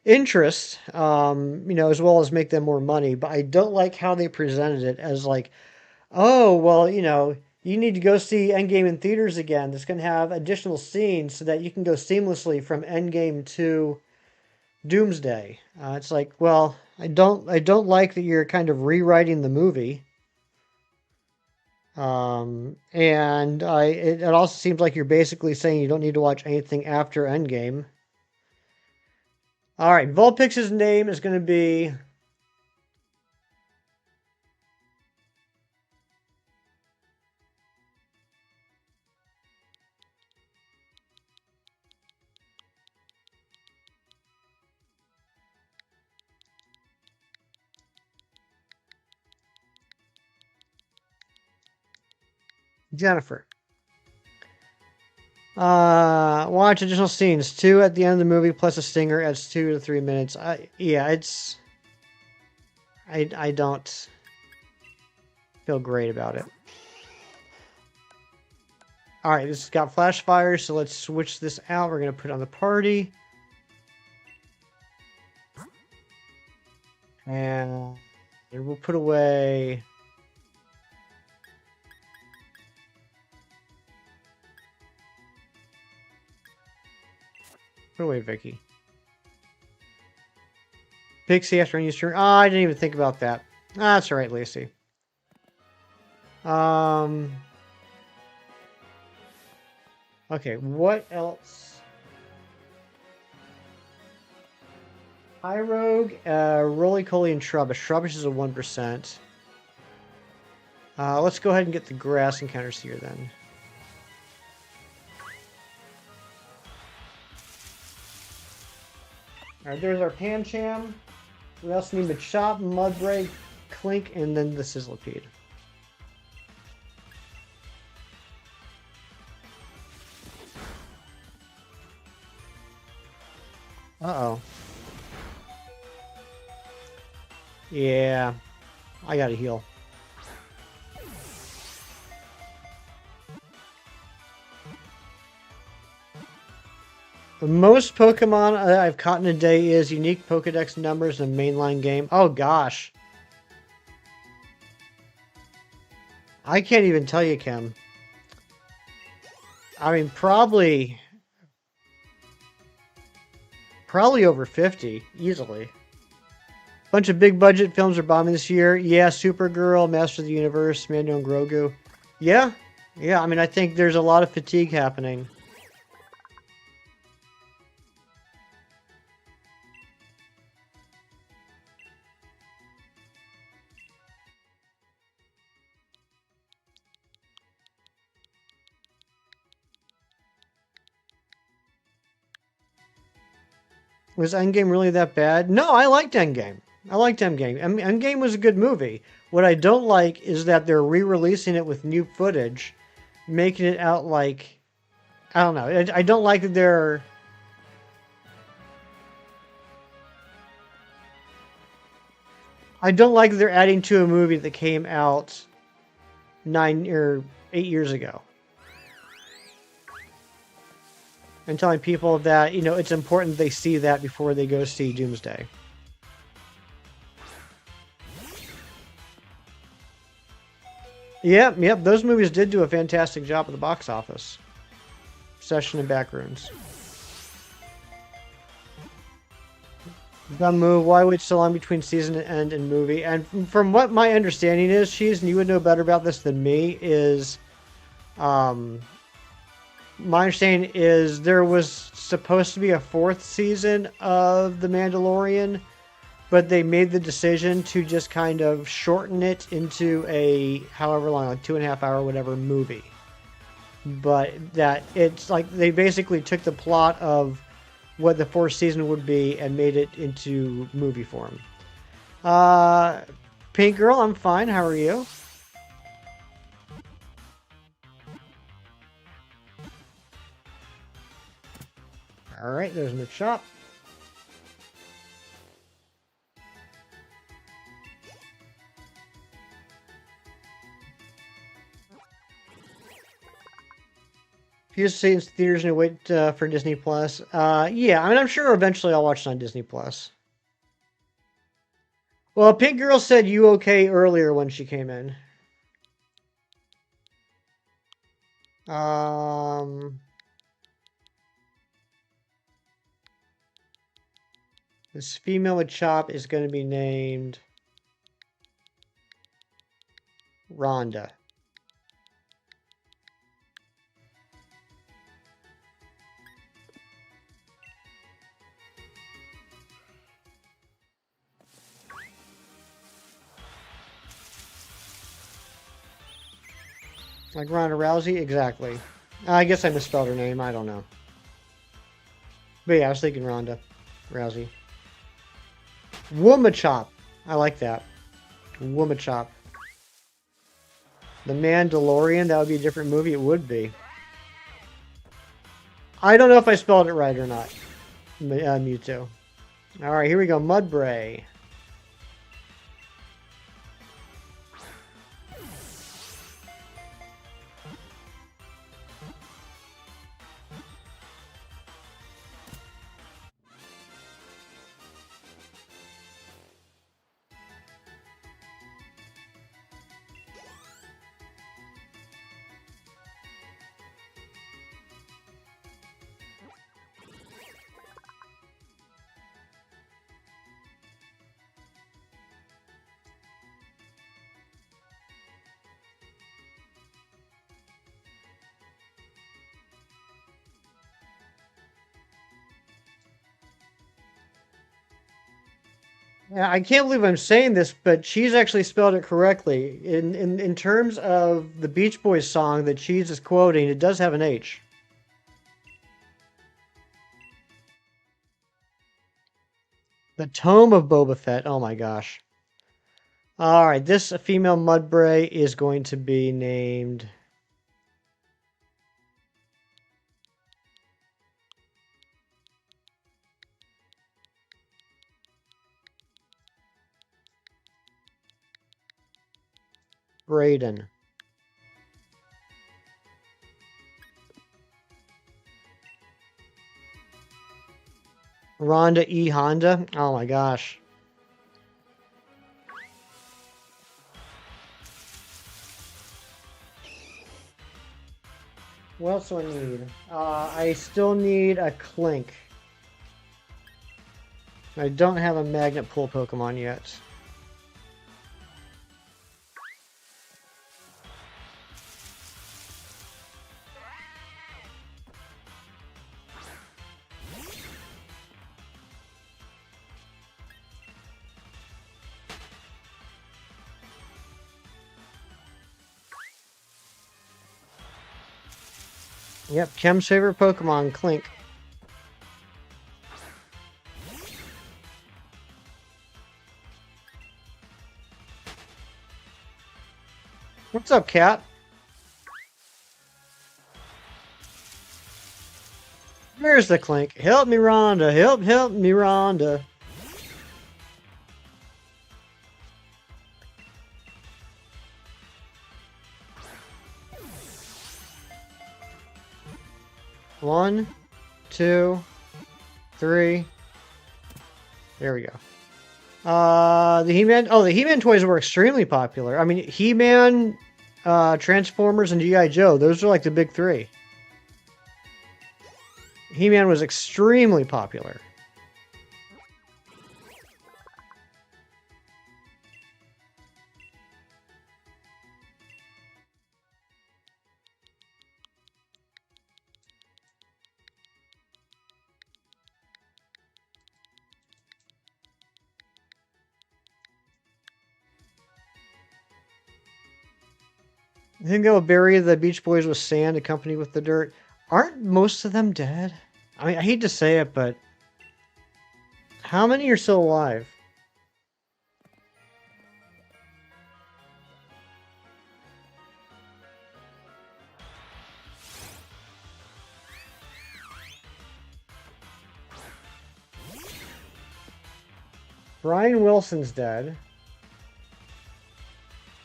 interest, as well as make them more money. But I don't like how they presented it as like, oh, well, you need to go see Endgame in theaters again. That's going to have additional scenes so that you can go seamlessly from Endgame to Doomsday. It's like, well, I don't like that you're kind of rewriting the movie. And it also seems like you're basically saying you don't need to watch anything after Endgame. All right, Vulpix's name is going to be... Jennifer. Watch additional scenes. 2 at the end of the movie plus a stinger adds 2 to 3 minutes. It's... I don't feel great about it. Alright, this has got flash fire, so let's switch this out. We're going to put it on the party. And we'll put away... Put away Vicky. Pixie after unused turn. Oh, I didn't even think about that. Ah, that's alright, Lacey. Okay, what else? High Rogue, Roly-Coly, and Trubbish. Trubbish is a 1%. Let's go ahead and get the grass encounters here then. Alright, there's our Pancham. We also need Machop, Mudbray, Clink, and then the Sizzlipede. Uh-oh. Yeah. I gotta heal. The most Pokemon I've caught in a day is unique Pokédex numbers in a mainline game. Oh gosh. I can't even tell you, Kim. I mean, probably over 50, easily. Bunch of big budget films are bombing this year. Yeah, Supergirl, Master of the Universe, Mando and Grogu. Yeah, yeah. I mean, I think there's a lot of fatigue happening. Was Endgame really that bad? No, I liked Endgame. I liked Endgame. Endgame was a good movie. What I don't like is that they're re-releasing it with new footage, making it out like I don't know. I don't like that they're. I don't like that they're adding to a movie that came out 9 or 8 years ago, and telling people that it's important they see that before they go see Doomsday. Yep, yep. Those movies did do a fantastic job at the box office. Session and Backrooms. Dumb move. Why wait so long between season end and movie? And from what my understanding is, and you would know better about this than me, is my understanding is there was supposed to be a fourth season of The Mandalorian, but they made the decision to just kind of shorten it into a however long, like 2.5 hour, whatever movie. But that it's like they basically took the plot of what the fourth season would be and made it into movie form. Uh, Pink Girl, I'm fine. How are you? All right, there's the shop. If you see it in theaters and wait for Disney Plus, yeah, I mean, I'm sure eventually I'll watch it on Disney Plus. Well, Pink Girl said you okay earlier when she came in. Um, this female with chop is going to be named Rhonda. Like Ronda Rousey? Exactly. I guess I misspelled her name. I don't know. But yeah, I was thinking Ronda Rousey. Woomachop. I like that. Woomachop. The Mandalorian? That would be a different movie. It would be. I don't know if I spelled it right or not. Mewtwo. Alright, here we go. Mudbray. Yeah, I can't believe I'm saying this, but Cheese actually spelled it correctly. In terms of the Beach Boys song that Cheese is quoting, it does have an H. The Tome of Boba Fett. Oh my gosh. Alright, this female Mudbray is going to be named Brayden. Rhonda E. Honda. Oh my gosh. What else do I need? I still need a Clink. I don't have a Magnet Pull Pokemon yet. Yep, Chem's favorite Pokemon, Clink. What's up, Cat? Where's the Clink? Help me, Rhonda. Help me, Rhonda. One, two, three. There we go. The He-Man. Oh, the He-Man toys were extremely popular. I mean, He-Man, Transformers, and G.I. Joe. Those are like the big three. He-Man was extremely popular. I think they'll bury the Beach Boys with sand, accompanied with the dirt. Aren't most of them dead? I mean, I hate to say it, but how many are still alive? Brian Wilson's dead.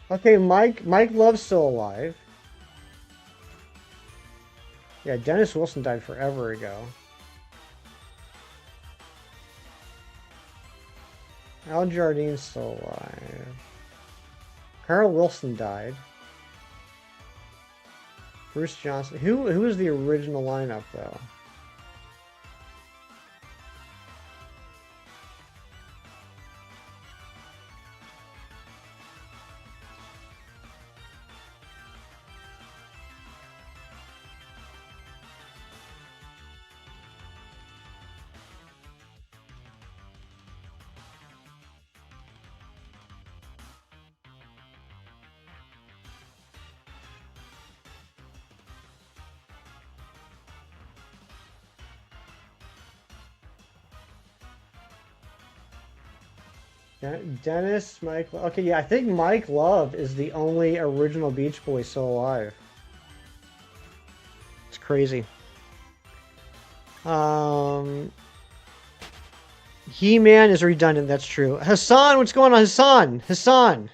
Okay, Mike Love's still alive. Yeah, Dennis Wilson died forever ago. Al Jardine's still alive. Carl Wilson died. Bruce Johnson. Who was the original lineup though? Dennis, Mike. Okay, yeah, I think Mike Love is the only original Beach Boy still alive. It's crazy. He-Man is redundant. That's true. Hassan, what's going on, Hassan? Hassan.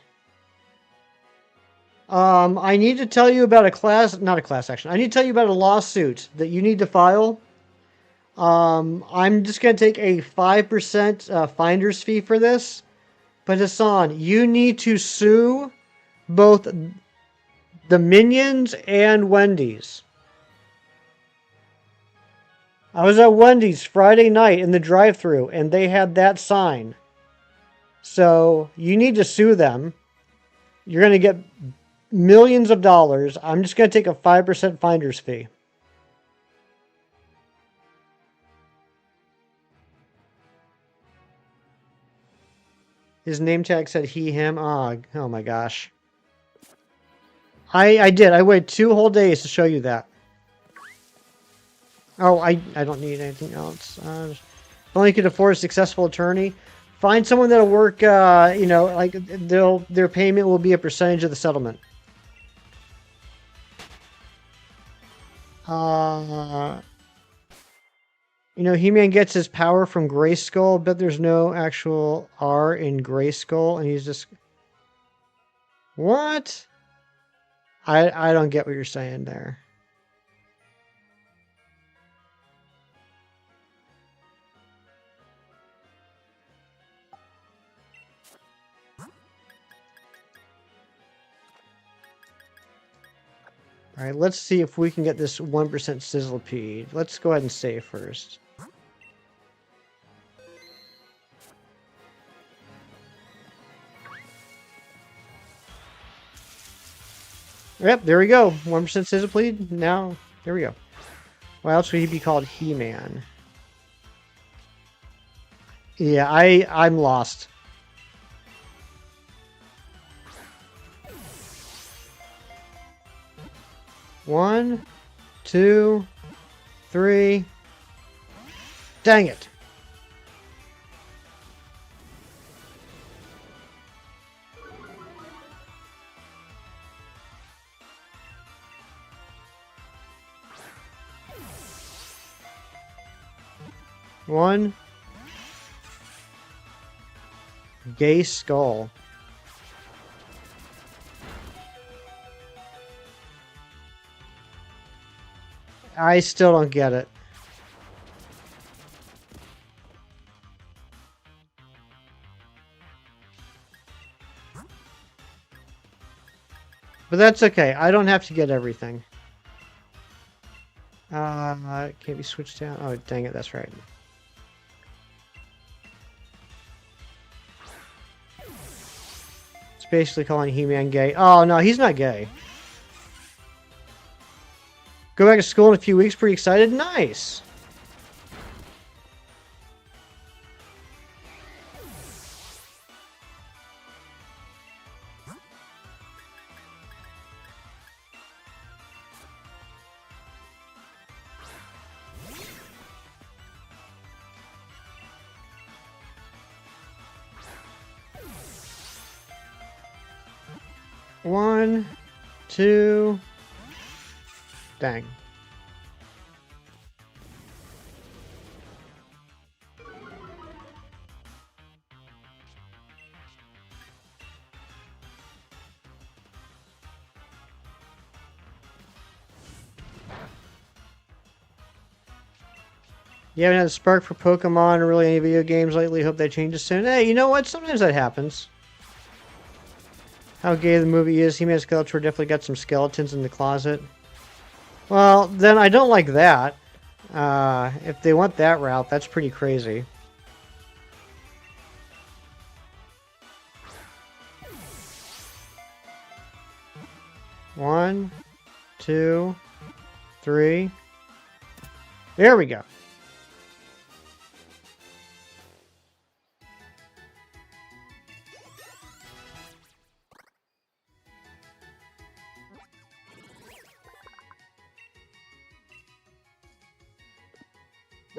I need to tell you about not a class action. I need to tell you about a lawsuit that you need to file. I'm just gonna take a 5% finder's fee for this. But Hassan, you need to sue both the Minions and Wendy's. I was at Wendy's Friday night in the drive-thru, and they had that sign. So you need to sue them. You're going to get millions of dollars. I'm just going to take a 5% finder's fee. His name tag said he, him. Oh my gosh. I did. I waited 2 whole days to show you that. Oh, I don't need anything else. If only you could afford a successful attorney. Find someone that'll work, you know, like their payment will be a percentage of the settlement. You know, He-Man gets his power from Grayskull, but there's no actual R in Grayskull, and he's just... What? I don't get what you're saying there. Alright, let's see if we can get this 1% Sizzlipede. Let's go ahead and save first. Yep, there we go. 1% Sizzlipede. Now, there we go. Why else would he be called He-Man? Yeah, I'm lost. One, two, three. Dang it. One. Gay skull. I still don't get it. But that's okay. I don't have to get everything. Can't be switched down. Oh, dang it. That's right. It's basically calling He-Man gay. Oh, no, he's not gay. Go back to school in a few weeks. Pretty excited. Nice. One, two. Dang. You haven't had a spark for Pokemon or really any video games lately. Hope that changes soon. Hey, you know what? Sometimes that happens. How gay the movie is. He-Man Skeletor definitely got some skeletons in the closet. Well, then I don't like that. If they went that route, that's pretty crazy. One, two, three. There we go.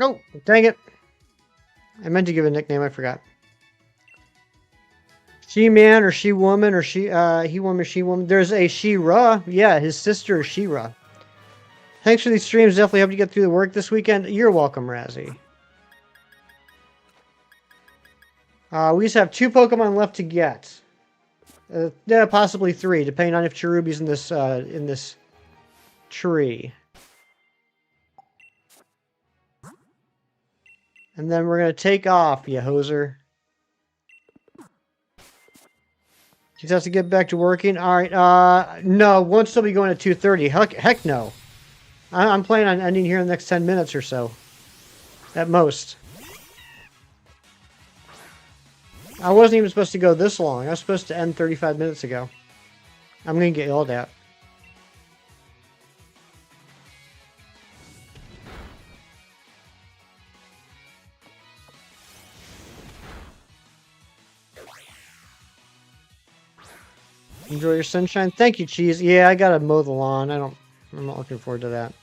Oh, dang it. I meant to give a nickname, I forgot. She-Man or She-Woman or He-Woman, She-Woman. There's a She-Ra. Yeah, his sister is She-Ra. Thanks for these streams. Definitely helped you get through the work this weekend. You're welcome, Razzie. We just have 2 Pokemon left to get. Yeah, possibly 3, depending on if Cherubi's in this tree. And then we're gonna take off, you hoser. She has to get back to working. All right. No, won't still be going at 2:30. Heck no. I'm planning on ending here in the next 10 minutes or so, at most. I wasn't even supposed to go this long. I was supposed to end 35 minutes ago. I'm gonna get yelled at. Enjoy your sunshine. Thank you, Cheese. Yeah, I gotta mow the lawn. I'm not looking forward to that.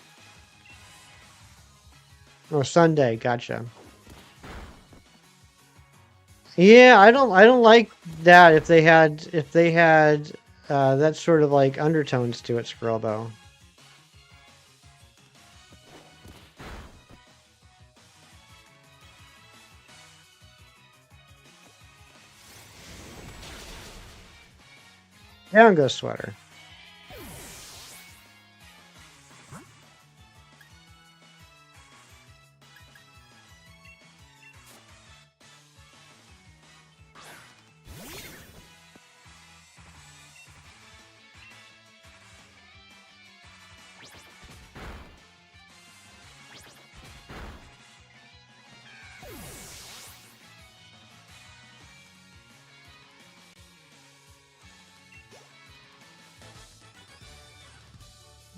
Oh, Sunday. Gotcha. Yeah, I don't like that if they had that sort of like undertones to it, Squirrel, though. Down goes Sweater.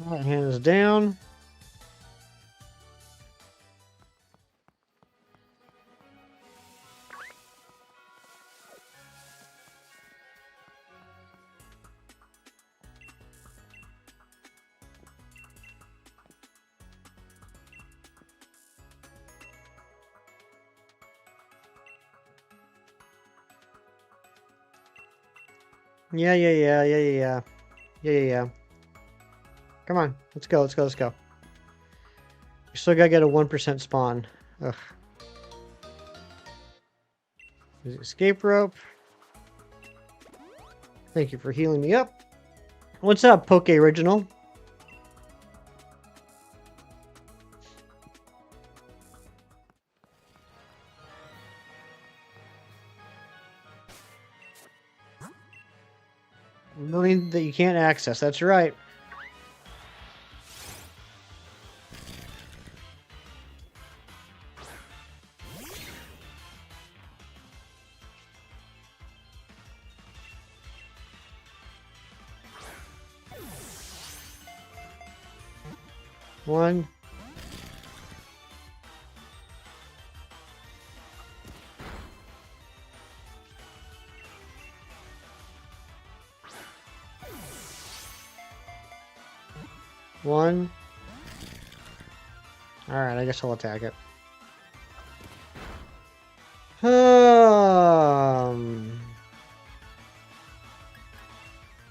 All right, hands down. Yeah, yeah, yeah, yeah, yeah, yeah. Yeah, yeah, yeah. Come on, let's go, let's go, let's go. You still gotta get a 1% spawn. Ugh. Escape rope. Thank you for healing me up. What's up, Poke Original? Million that you can't access, that's right. One. One. Alright, I guess I'll attack it.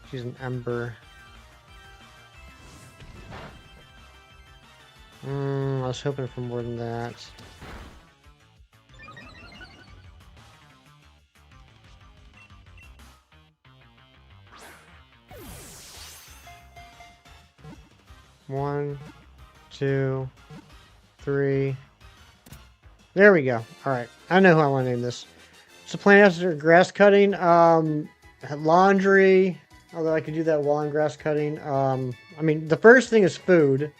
She's an ember. I was hoping for more than that. One, two, three. There we go. Alright, I know who I want to name this. So plant after grass cutting. Laundry. Although I could do that while I'm grass cutting. I mean, the first thing is food.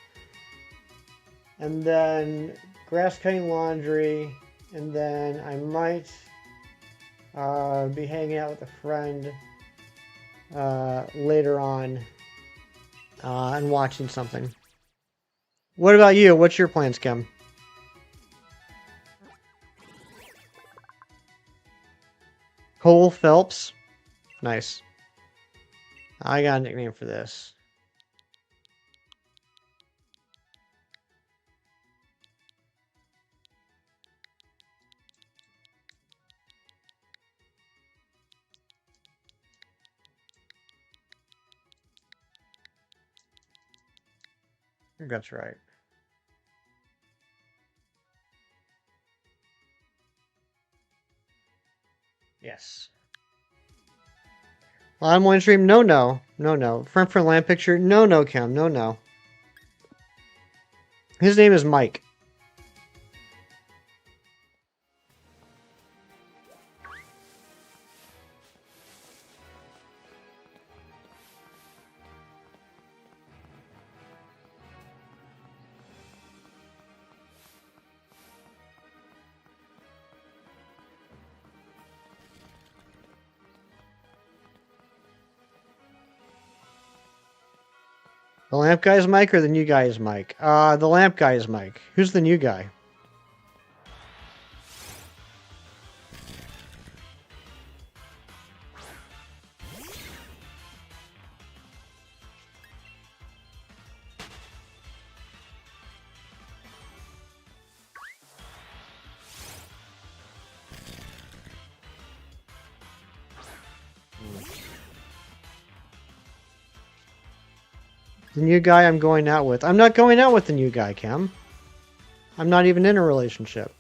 And then grass cutting, laundry. And then I might be hanging out with a friend later on and watching something. What about you? What's your plans, Kim? Cole Phelps. Nice. I got a nickname for this. That's right. Yes. Live one stream? No, no. No, no. Friend for Lamp Picture? No, no, Kim. No, no. His name is Mike. The lamp guy is Mike or the new guy is Mike? The lamp guy is Mike. Who's the new guy? The new guy I'm going out with. I'm not going out with the new guy, Kim. I'm not even in a relationship.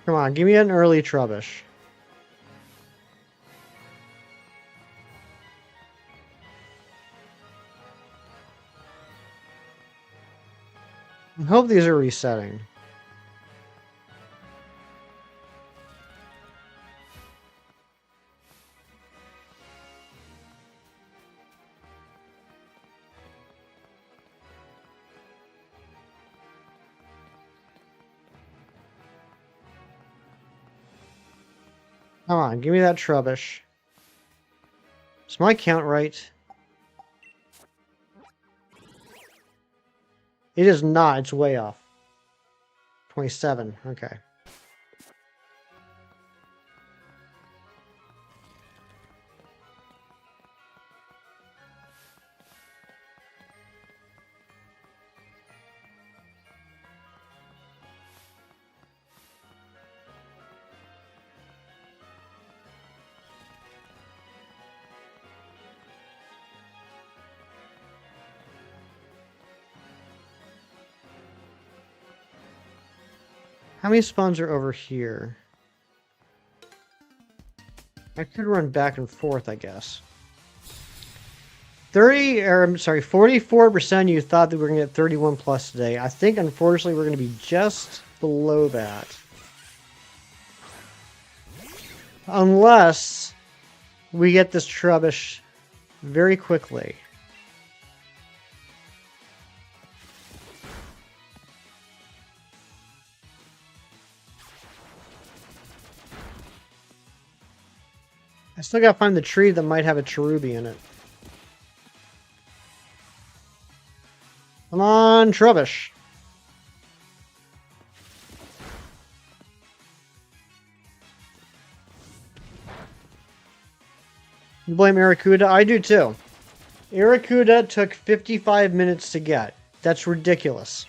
Come on, give me an early Trubbish. I hope these are resetting. Come on, give me that Trubbish. Is my count right? It is not. It's way off. 27. Okay. How many spawns are over here? I could run back and forth, I guess. 44% of you thought that we were going to get 31 plus today. I think, unfortunately, we're going to be just below that. Unless we get this Trubbish very quickly. I still gotta find the tree that might have a cherubi in it. Come on, Trubbish. You blame Aracuda? I do too. Aracuda took 55 minutes to get. That's ridiculous.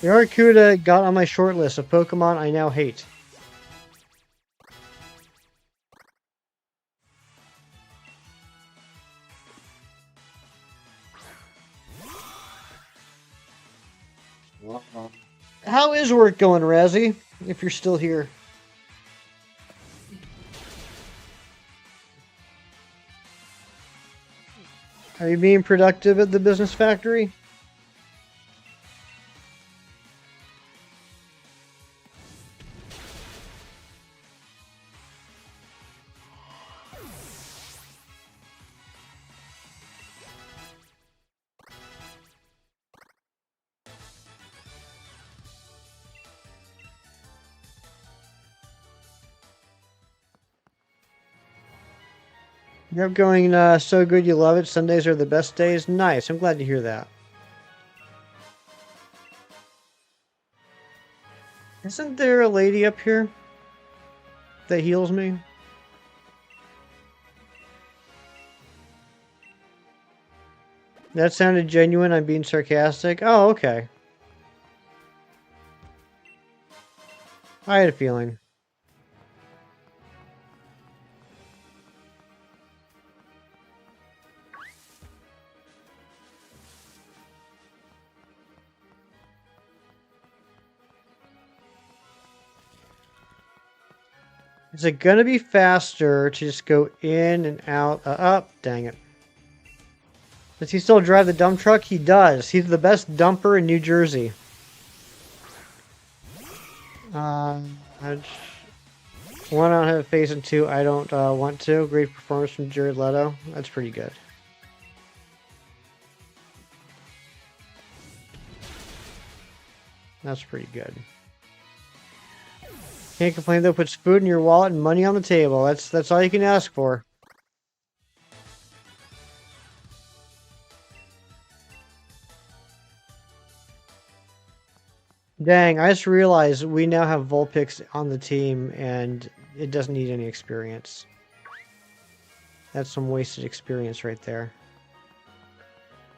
Aracuda got on my short list of Pokemon I now hate. How is work going, Razzie? If you're still here. Are you being productive at the business factory? Yep, going so good you love it. Sundays are the best days. Nice. I'm glad to hear that. Isn't there a lady up here that heals me? That sounded genuine. I'm being sarcastic. Oh, okay. I had a feeling. Is it gonna be faster to just go in and out? Up, dang it. Does he still drive the dump truck? He does. He's the best dumper in New Jersey. 1, I don't have a face, and 2, I don't want to. Great performance from Jared Leto. That's pretty good. That's pretty good. Can't complain though. Puts food in your wallet and money on the table. That's all you can ask for. Dang, I just realized we now have Vulpix on the team and it doesn't need any experience. That's some wasted experience right there.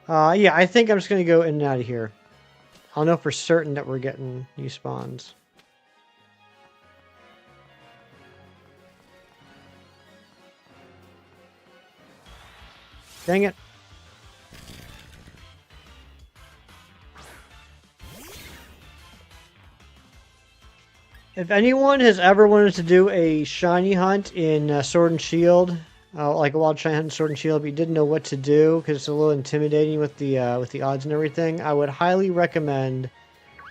Yeah, I think I'm just going to go in and out of here. I'll know for certain that we're getting new spawns. Dang it. If anyone has ever wanted to do a shiny hunt in Sword and Shield, like a wild giant hunting sword and shield, but you didn't know what to do because it's a little intimidating with the odds and everything, I would highly recommend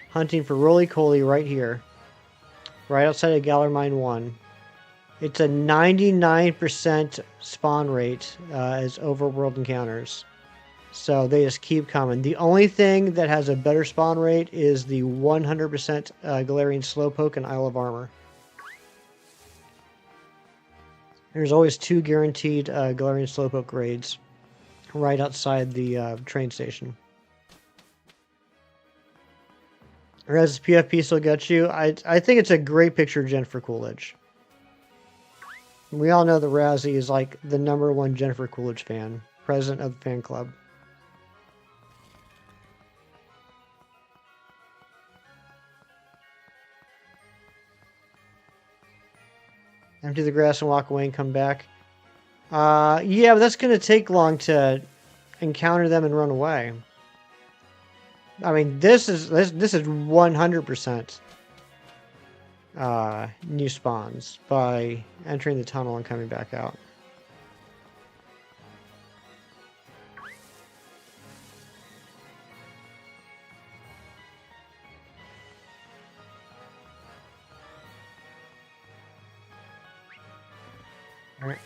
hunting for Roly-Coly right here, right outside of Galar Mine 1. It's a 99% spawn rate as overworld encounters. So they just keep coming. The only thing that has a better spawn rate is the 100% Galarian Slowpoke and Isle of Armor. There's always 2 guaranteed Galarian Slowpoke raids right outside the train station. Does PFP still get you? I think it's a great picture gen for Coolidge. We all know that Razzie is like the #1 Jennifer Coolidge fan, president of the fan club. Empty the grass and walk away and come back. Yeah, but that's going to take long to encounter them and run away. I mean, this is 100% new spawns by entering the tunnel and coming back out. All right.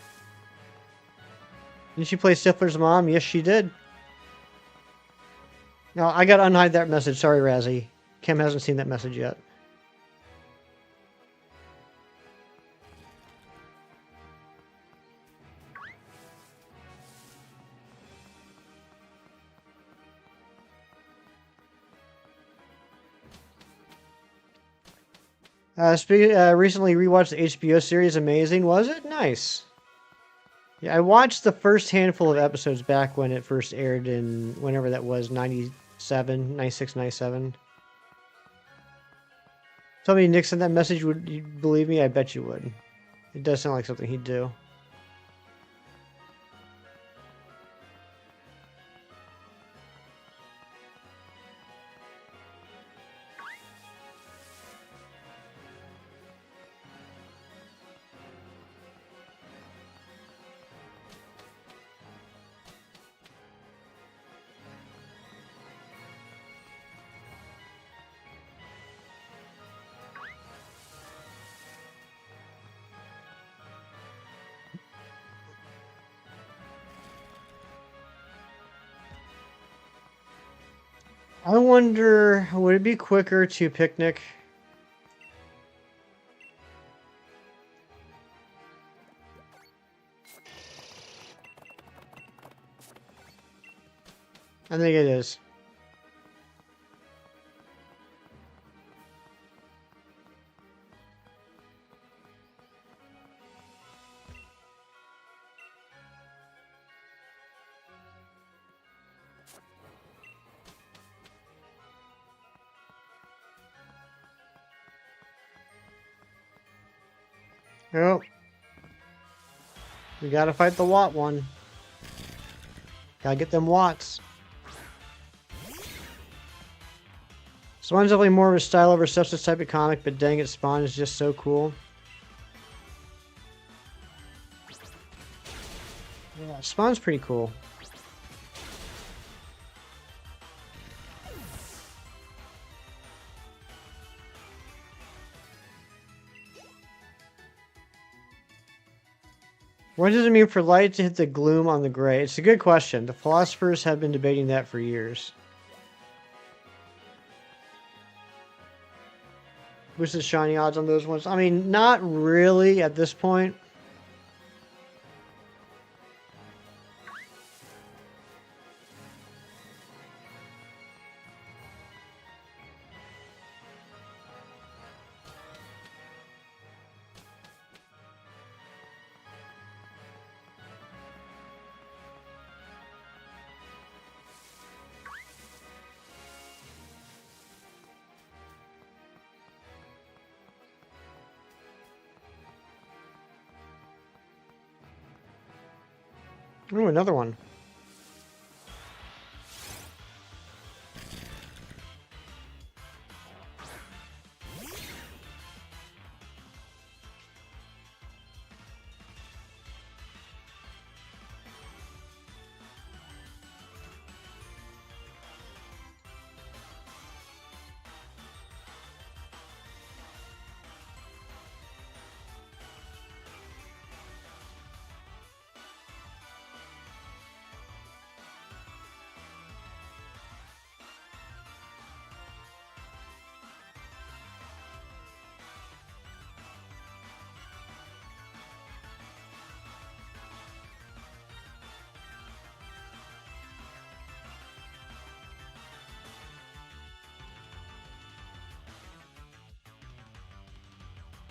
Did she play Stifler's mom? Yes, she did. No, I gotta unhide that message. Sorry, Razzie. Kim hasn't seen that message yet. Recently rewatched the HBO series. Amazing, was it? Nice. Yeah, I watched the first handful of episodes back when it first aired in whenever that was, 97, 96, 97. Tell me Nick sent that message. Would you believe me? I bet you would. It does sound like something he'd do. I wonder, would it be quicker to picnic? I think it is. Oh. We gotta fight the Watt one. Gotta get them Watts. Spawn's definitely more of a style over substance type of comic, but dang it, Spawn is just so cool. Yeah, Spawn's pretty cool. What does it mean for light to hit the gloom on the gray? It's a good question. The philosophers have been debating that for years. What's the shiny odds on those ones? I mean, not really at this point. Ooh, another one.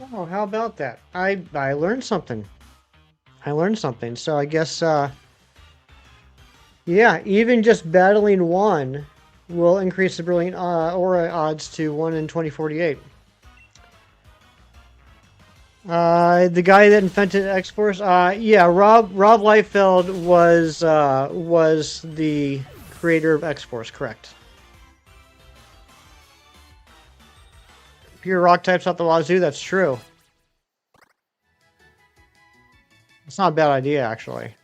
Oh, how about that? I learned something. I learned something. So I guess yeah, even just battling one will increase the brilliant aura odds to 1 in 2048. The guy that invented X-Force, yeah, Rob Liefeld was the creator of X-Force, correct? Pure rock types out the wazoo, that's true. It's not a bad idea, actually.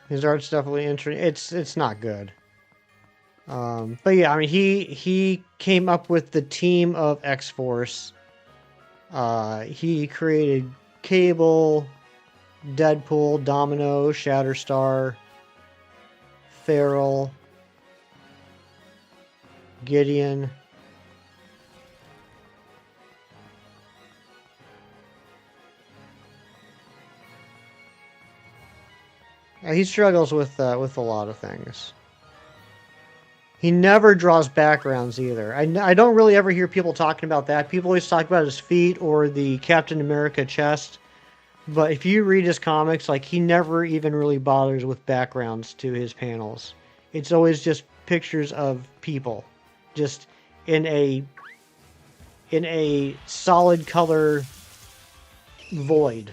His art's definitely interesting. It's not good. But yeah, I mean, he came up with the team of X-Force. He created Cable, Deadpool, Domino, Shatterstar, Feral, Gideon. He struggles with a lot of things. He never draws backgrounds either. I don't really ever hear people talking about that. People always talk about his feet or the Captain America chest. But if you read his comics, like he never even really bothers with backgrounds to his panels. It's always just pictures of people, just in a solid color void.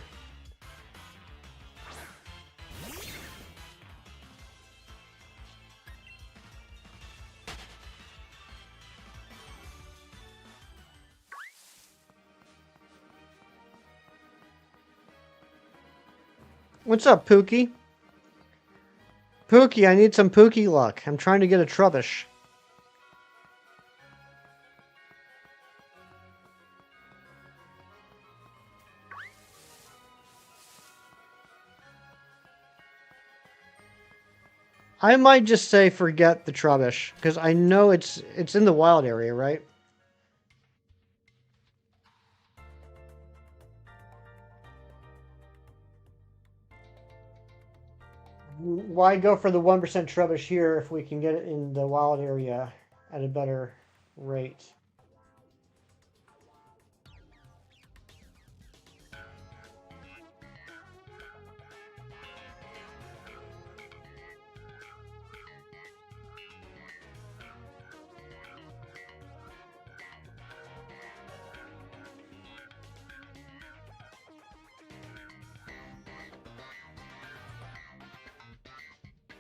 What's up, Pookie? Pookie, I need some Pookie luck. I'm trying to get a Trubbish. I might just say forget the Trubbish, because I know it's in the wild area, right? Why go for the 1% Trubbish here if we can get it in the wild area at a better rate?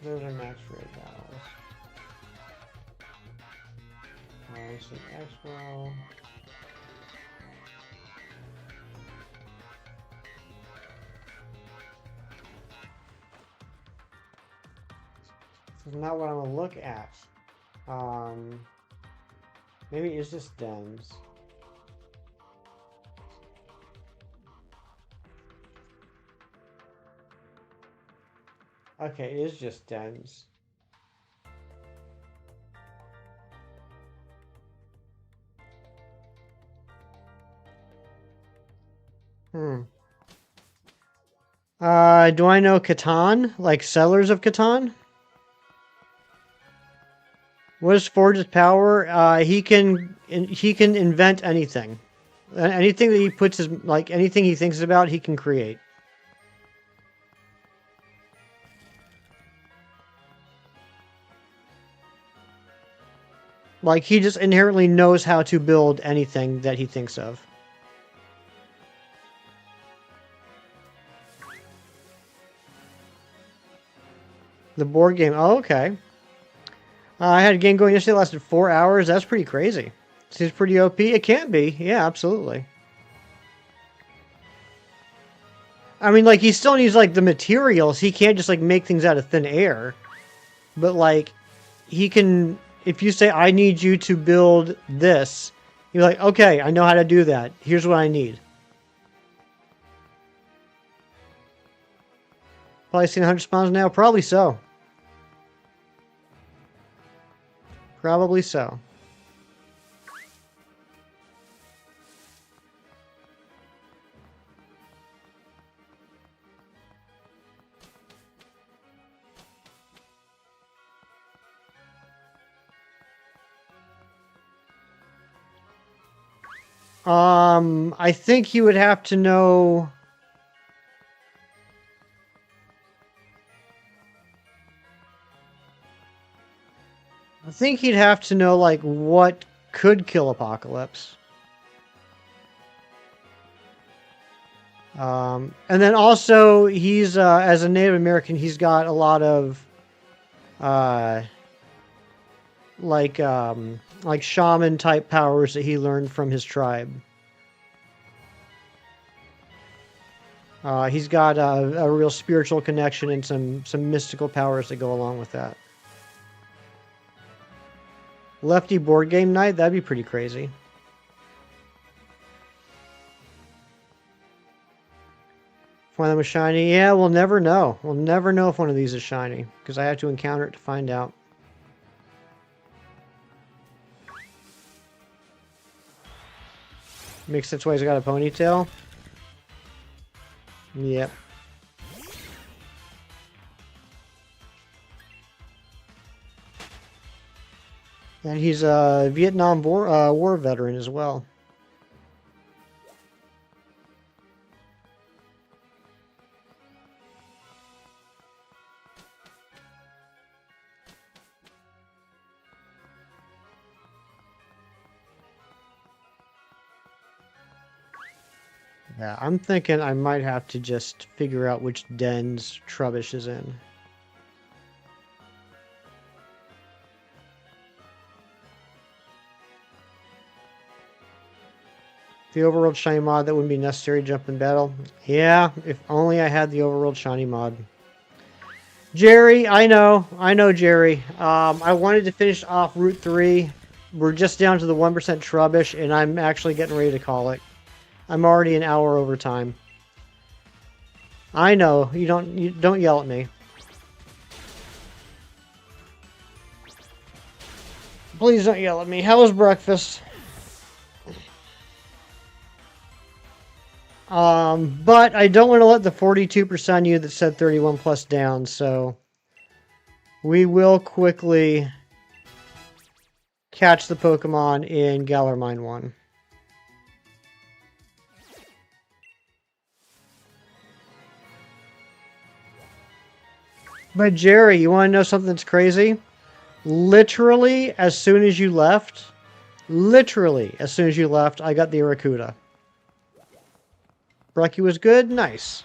Those are max rate battles. Alright, so Expo. This is not what I'm gonna look at. Maybe it's just Dems. Okay, it is just Dems. Hmm. Do I know Catan? Like Settlers of Catan? What is Forge's power? He can invent anything. Anything that he puts his like anything he thinks about, he can create. Like he just inherently knows how to build anything that he thinks of. The board game. Oh, okay. I had a game going yesterday that lasted 4 hours. That's pretty crazy. Seems pretty OP. It can be. Yeah, absolutely. I mean, like, he still needs, like, the materials. He can't just, like, make things out of thin air. But, like, he can... If you say, I need you to build this, you're like, okay, I know how to do that. Here's what I need. Probably seen 100 spawns now? Probably so. Probably so. I think he would have to know. I think he'd have to know like what could kill Apocalypse. And then also he's as a Native American, he's got a lot of uh, like shaman type powers that he learned from his tribe. He's got a real spiritual connection and some mystical powers that go along with that. Lefty board game night? That'd be pretty crazy. If one of them is shiny? Yeah, we'll never know. We'll never know if one of these is shiny, because I have to encounter it to find out. Makes sense why he's got a ponytail. Yep. And he's a Vietnam War veteran as well. Yeah, I'm thinking I might have to just figure out which dens Trubbish is in. The overworld shiny mod, that wouldn't be necessary to jump in battle. Yeah, if only I had the overworld shiny mod. Jerry, I know, Jerry. I wanted to finish off Route 3. We're just down to the 1% Trubbish, and I'm actually getting ready to call it. I'm already an hour over time. I know, you don't yell at me. Please don't yell at me. How was breakfast? But I don't want to let the 42% you that said 31 plus down, so we will quickly catch the Pokemon in Galar Mine 1. But Jerry, you want to know something that's crazy? Literally, as soon as you left, I got the Aracuda. Brecci was good? Nice.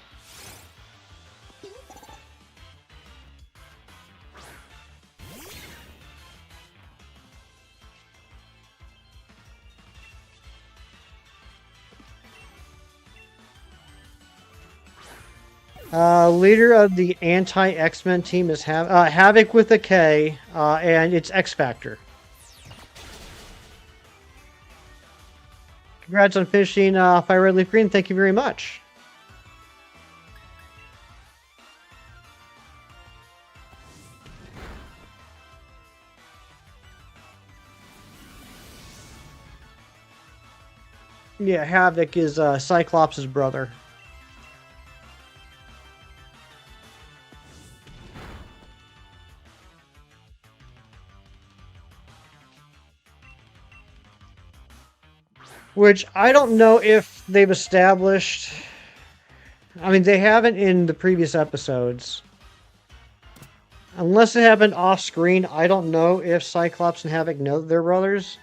Leader of the anti-X-Men team is Havoc with a K, and it's X-Factor. Congrats on finishing Fire Red Leaf Green. Thank you very much. Yeah, Havoc is Cyclops' brother. Which I don't know if they've established. I mean, they haven't in the previous episodes. Unless it happened off screen, I don't know if Cyclops and Havoc know that they're brothers.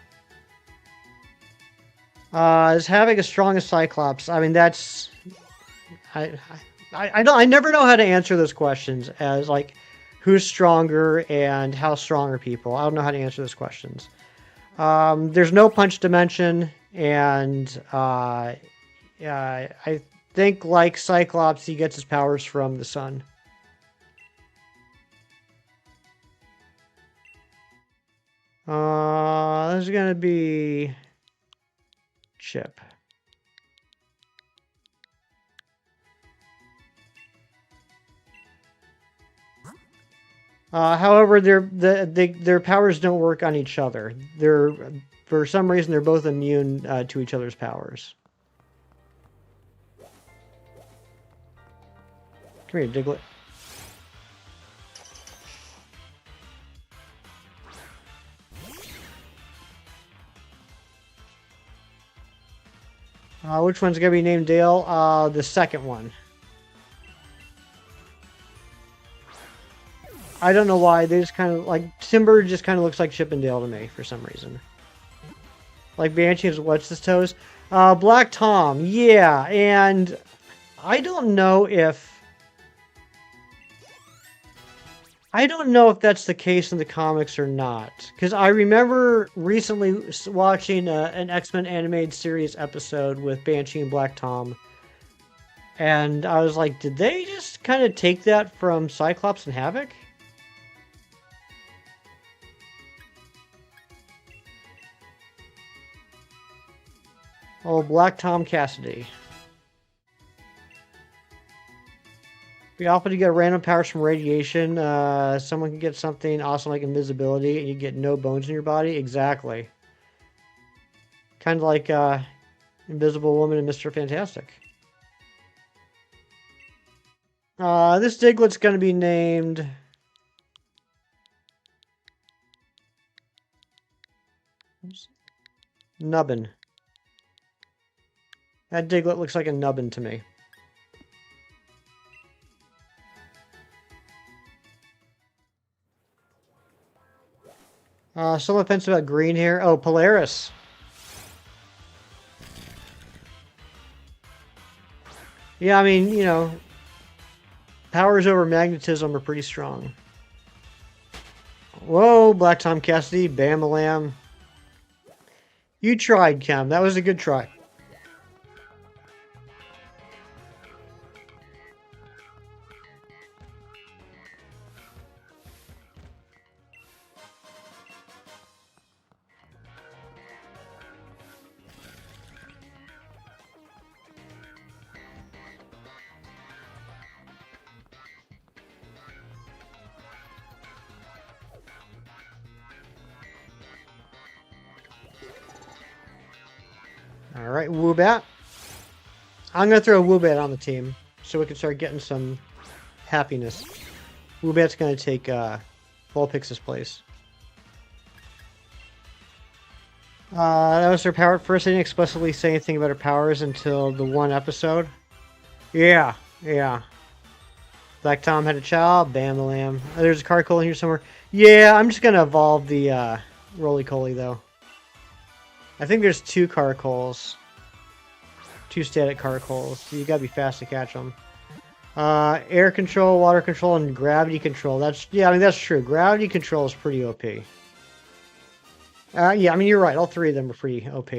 Is Havoc as strong as Cyclops? I mean, that's... I never know how to answer those questions as, like, who's stronger and how strong are people. I don't know how to answer those questions. There's no punch dimension, and I think, like Cyclops, he gets his powers from the sun. This is gonna be Chip. However, their powers don't work on each other. For some reason, they're both immune to each other's powers. Come here, Diglett. Which one's gonna be named Dale? The second one. I don't know why. They just kind of like Timber just kind of looks like Chip and Dale to me for some reason. Like Banshee is what's his toes? Black Tom. Yeah, and I don't know if that's the case in the comics or not. Because I remember recently watching an X-Men animated series episode with Banshee and Black Tom. And I was like, did they just kind of take that from Cyclops and Havoc? Oh, Black Tom Cassidy. Be awful to get random powers from radiation. Someone can get something awesome like invisibility and you get no bones in your body. Exactly. Kind of like Invisible Woman and Mr. Fantastic. This Diglett's going to be named... Nubbin. That Diglett looks like a nubbin to me. Some offense about green here. Oh, Polaris. Yeah, I mean, you know, powers over magnetism are pretty strong. Whoa, Black Tom Cassidy, Bam-a-lam. You tried, Cam. That was a good try. Alright, Woobat. I'm going to throw Woobat on the team so we can start getting some happiness. Woobat's going to take Vulpix's place. That was her power. First, I didn't explicitly say anything about her powers until the one episode. Yeah, yeah. Black Tom had a child. Bam-a-lam. There's a Carcoal in here somewhere. Yeah, I'm just going to evolve the Roly-Coly, though. I think there's 2 Carcoals. 2 static Carcoals. So you gotta be fast to catch them. Air control, water control, and gravity control. Yeah, I mean, that's true. Gravity control is pretty OP. Yeah, I mean, you're right. All 3 of them are pretty OP.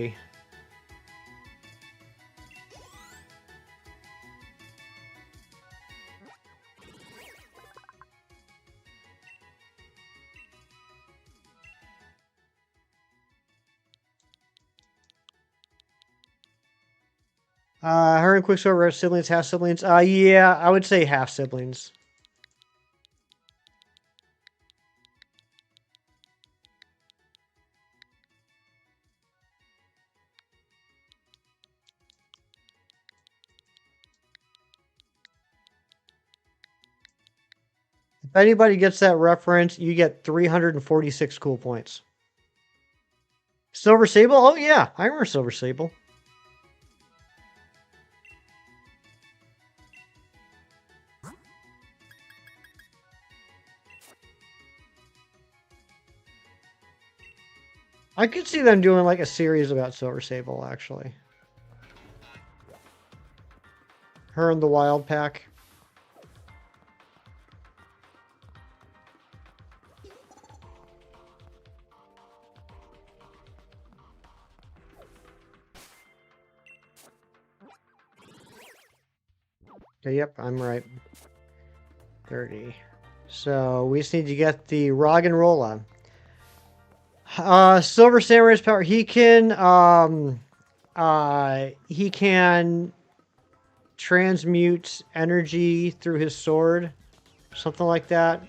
Her and Quicksilver are siblings, half siblings. Yeah, I would say half siblings. If anybody gets that reference, you get 346 cool points. Silver Sable? Oh yeah, I remember Silver Sable. I could see them doing like a series about Silver Sable, actually. Her and the Wild Pack. Okay, yep, I'm right. 30. So we just need to get the Roggenrola. Silver Samurai's power. He can transmute energy through his sword. Something like that.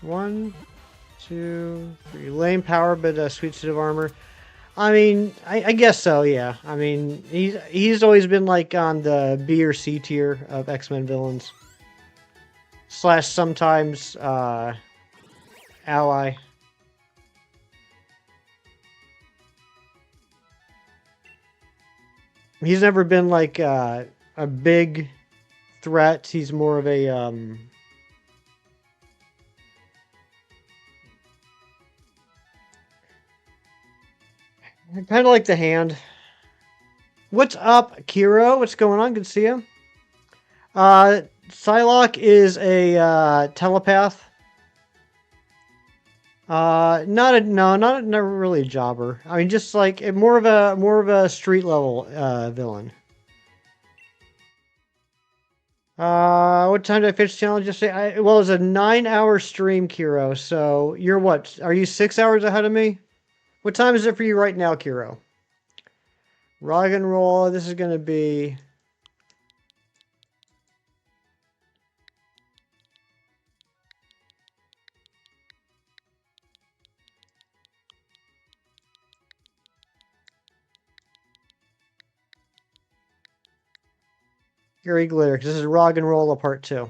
1, 2, 3. Lame power, but sweet suit of armor. I mean, I guess so. Yeah. I mean, he's always been like on the B or C tier of X-Men villains. Slash sometimes ally. He's never been like a big threat. He's more of a kind of like the Hand. What's up, Kiro? What's going on? Good to see you. Psylocke is a telepath. Not really a jobber. I mean, just like more of a street level villain. What time did I finish the challenge yesterday? Well, it was a 9-hour stream, Kiro. So you're what? Are you 6 hours ahead of me? What time is it for you right now, Kiro? Rock and roll. This is gonna be. Gary Glitter, because this is Rock and Roll Part 2.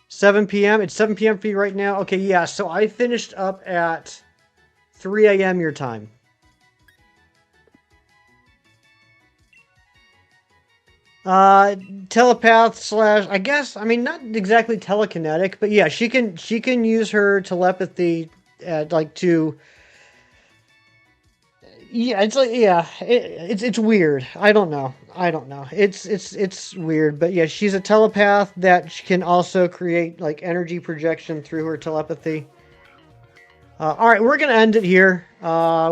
7 p.m. It's 7 p.m. for you right now. Okay, yeah, so I finished up at 3 a.m. your time. Telepath slash, I guess, I mean, not exactly telekinetic, but yeah, she can use her telepathy, like to. Yeah, it's like it's weird. I don't know. It's weird, but yeah, she's a telepath that can also create like energy projection through her telepathy. All right, we're gonna end it here.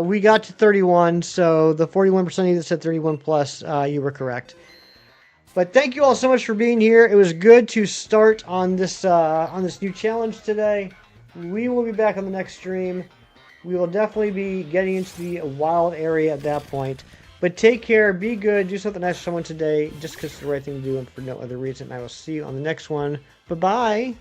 We got to 31, so the 41% of you that said 31 plus, you were correct. But thank you all so much for being here. It was good to start on this new challenge today. We will be back on the next stream. We will definitely be getting into the wild area at that point. But take care, be good, do something nice for someone today, just because it's the right thing to do and for no other reason. I will see you on the next one. Bye-bye.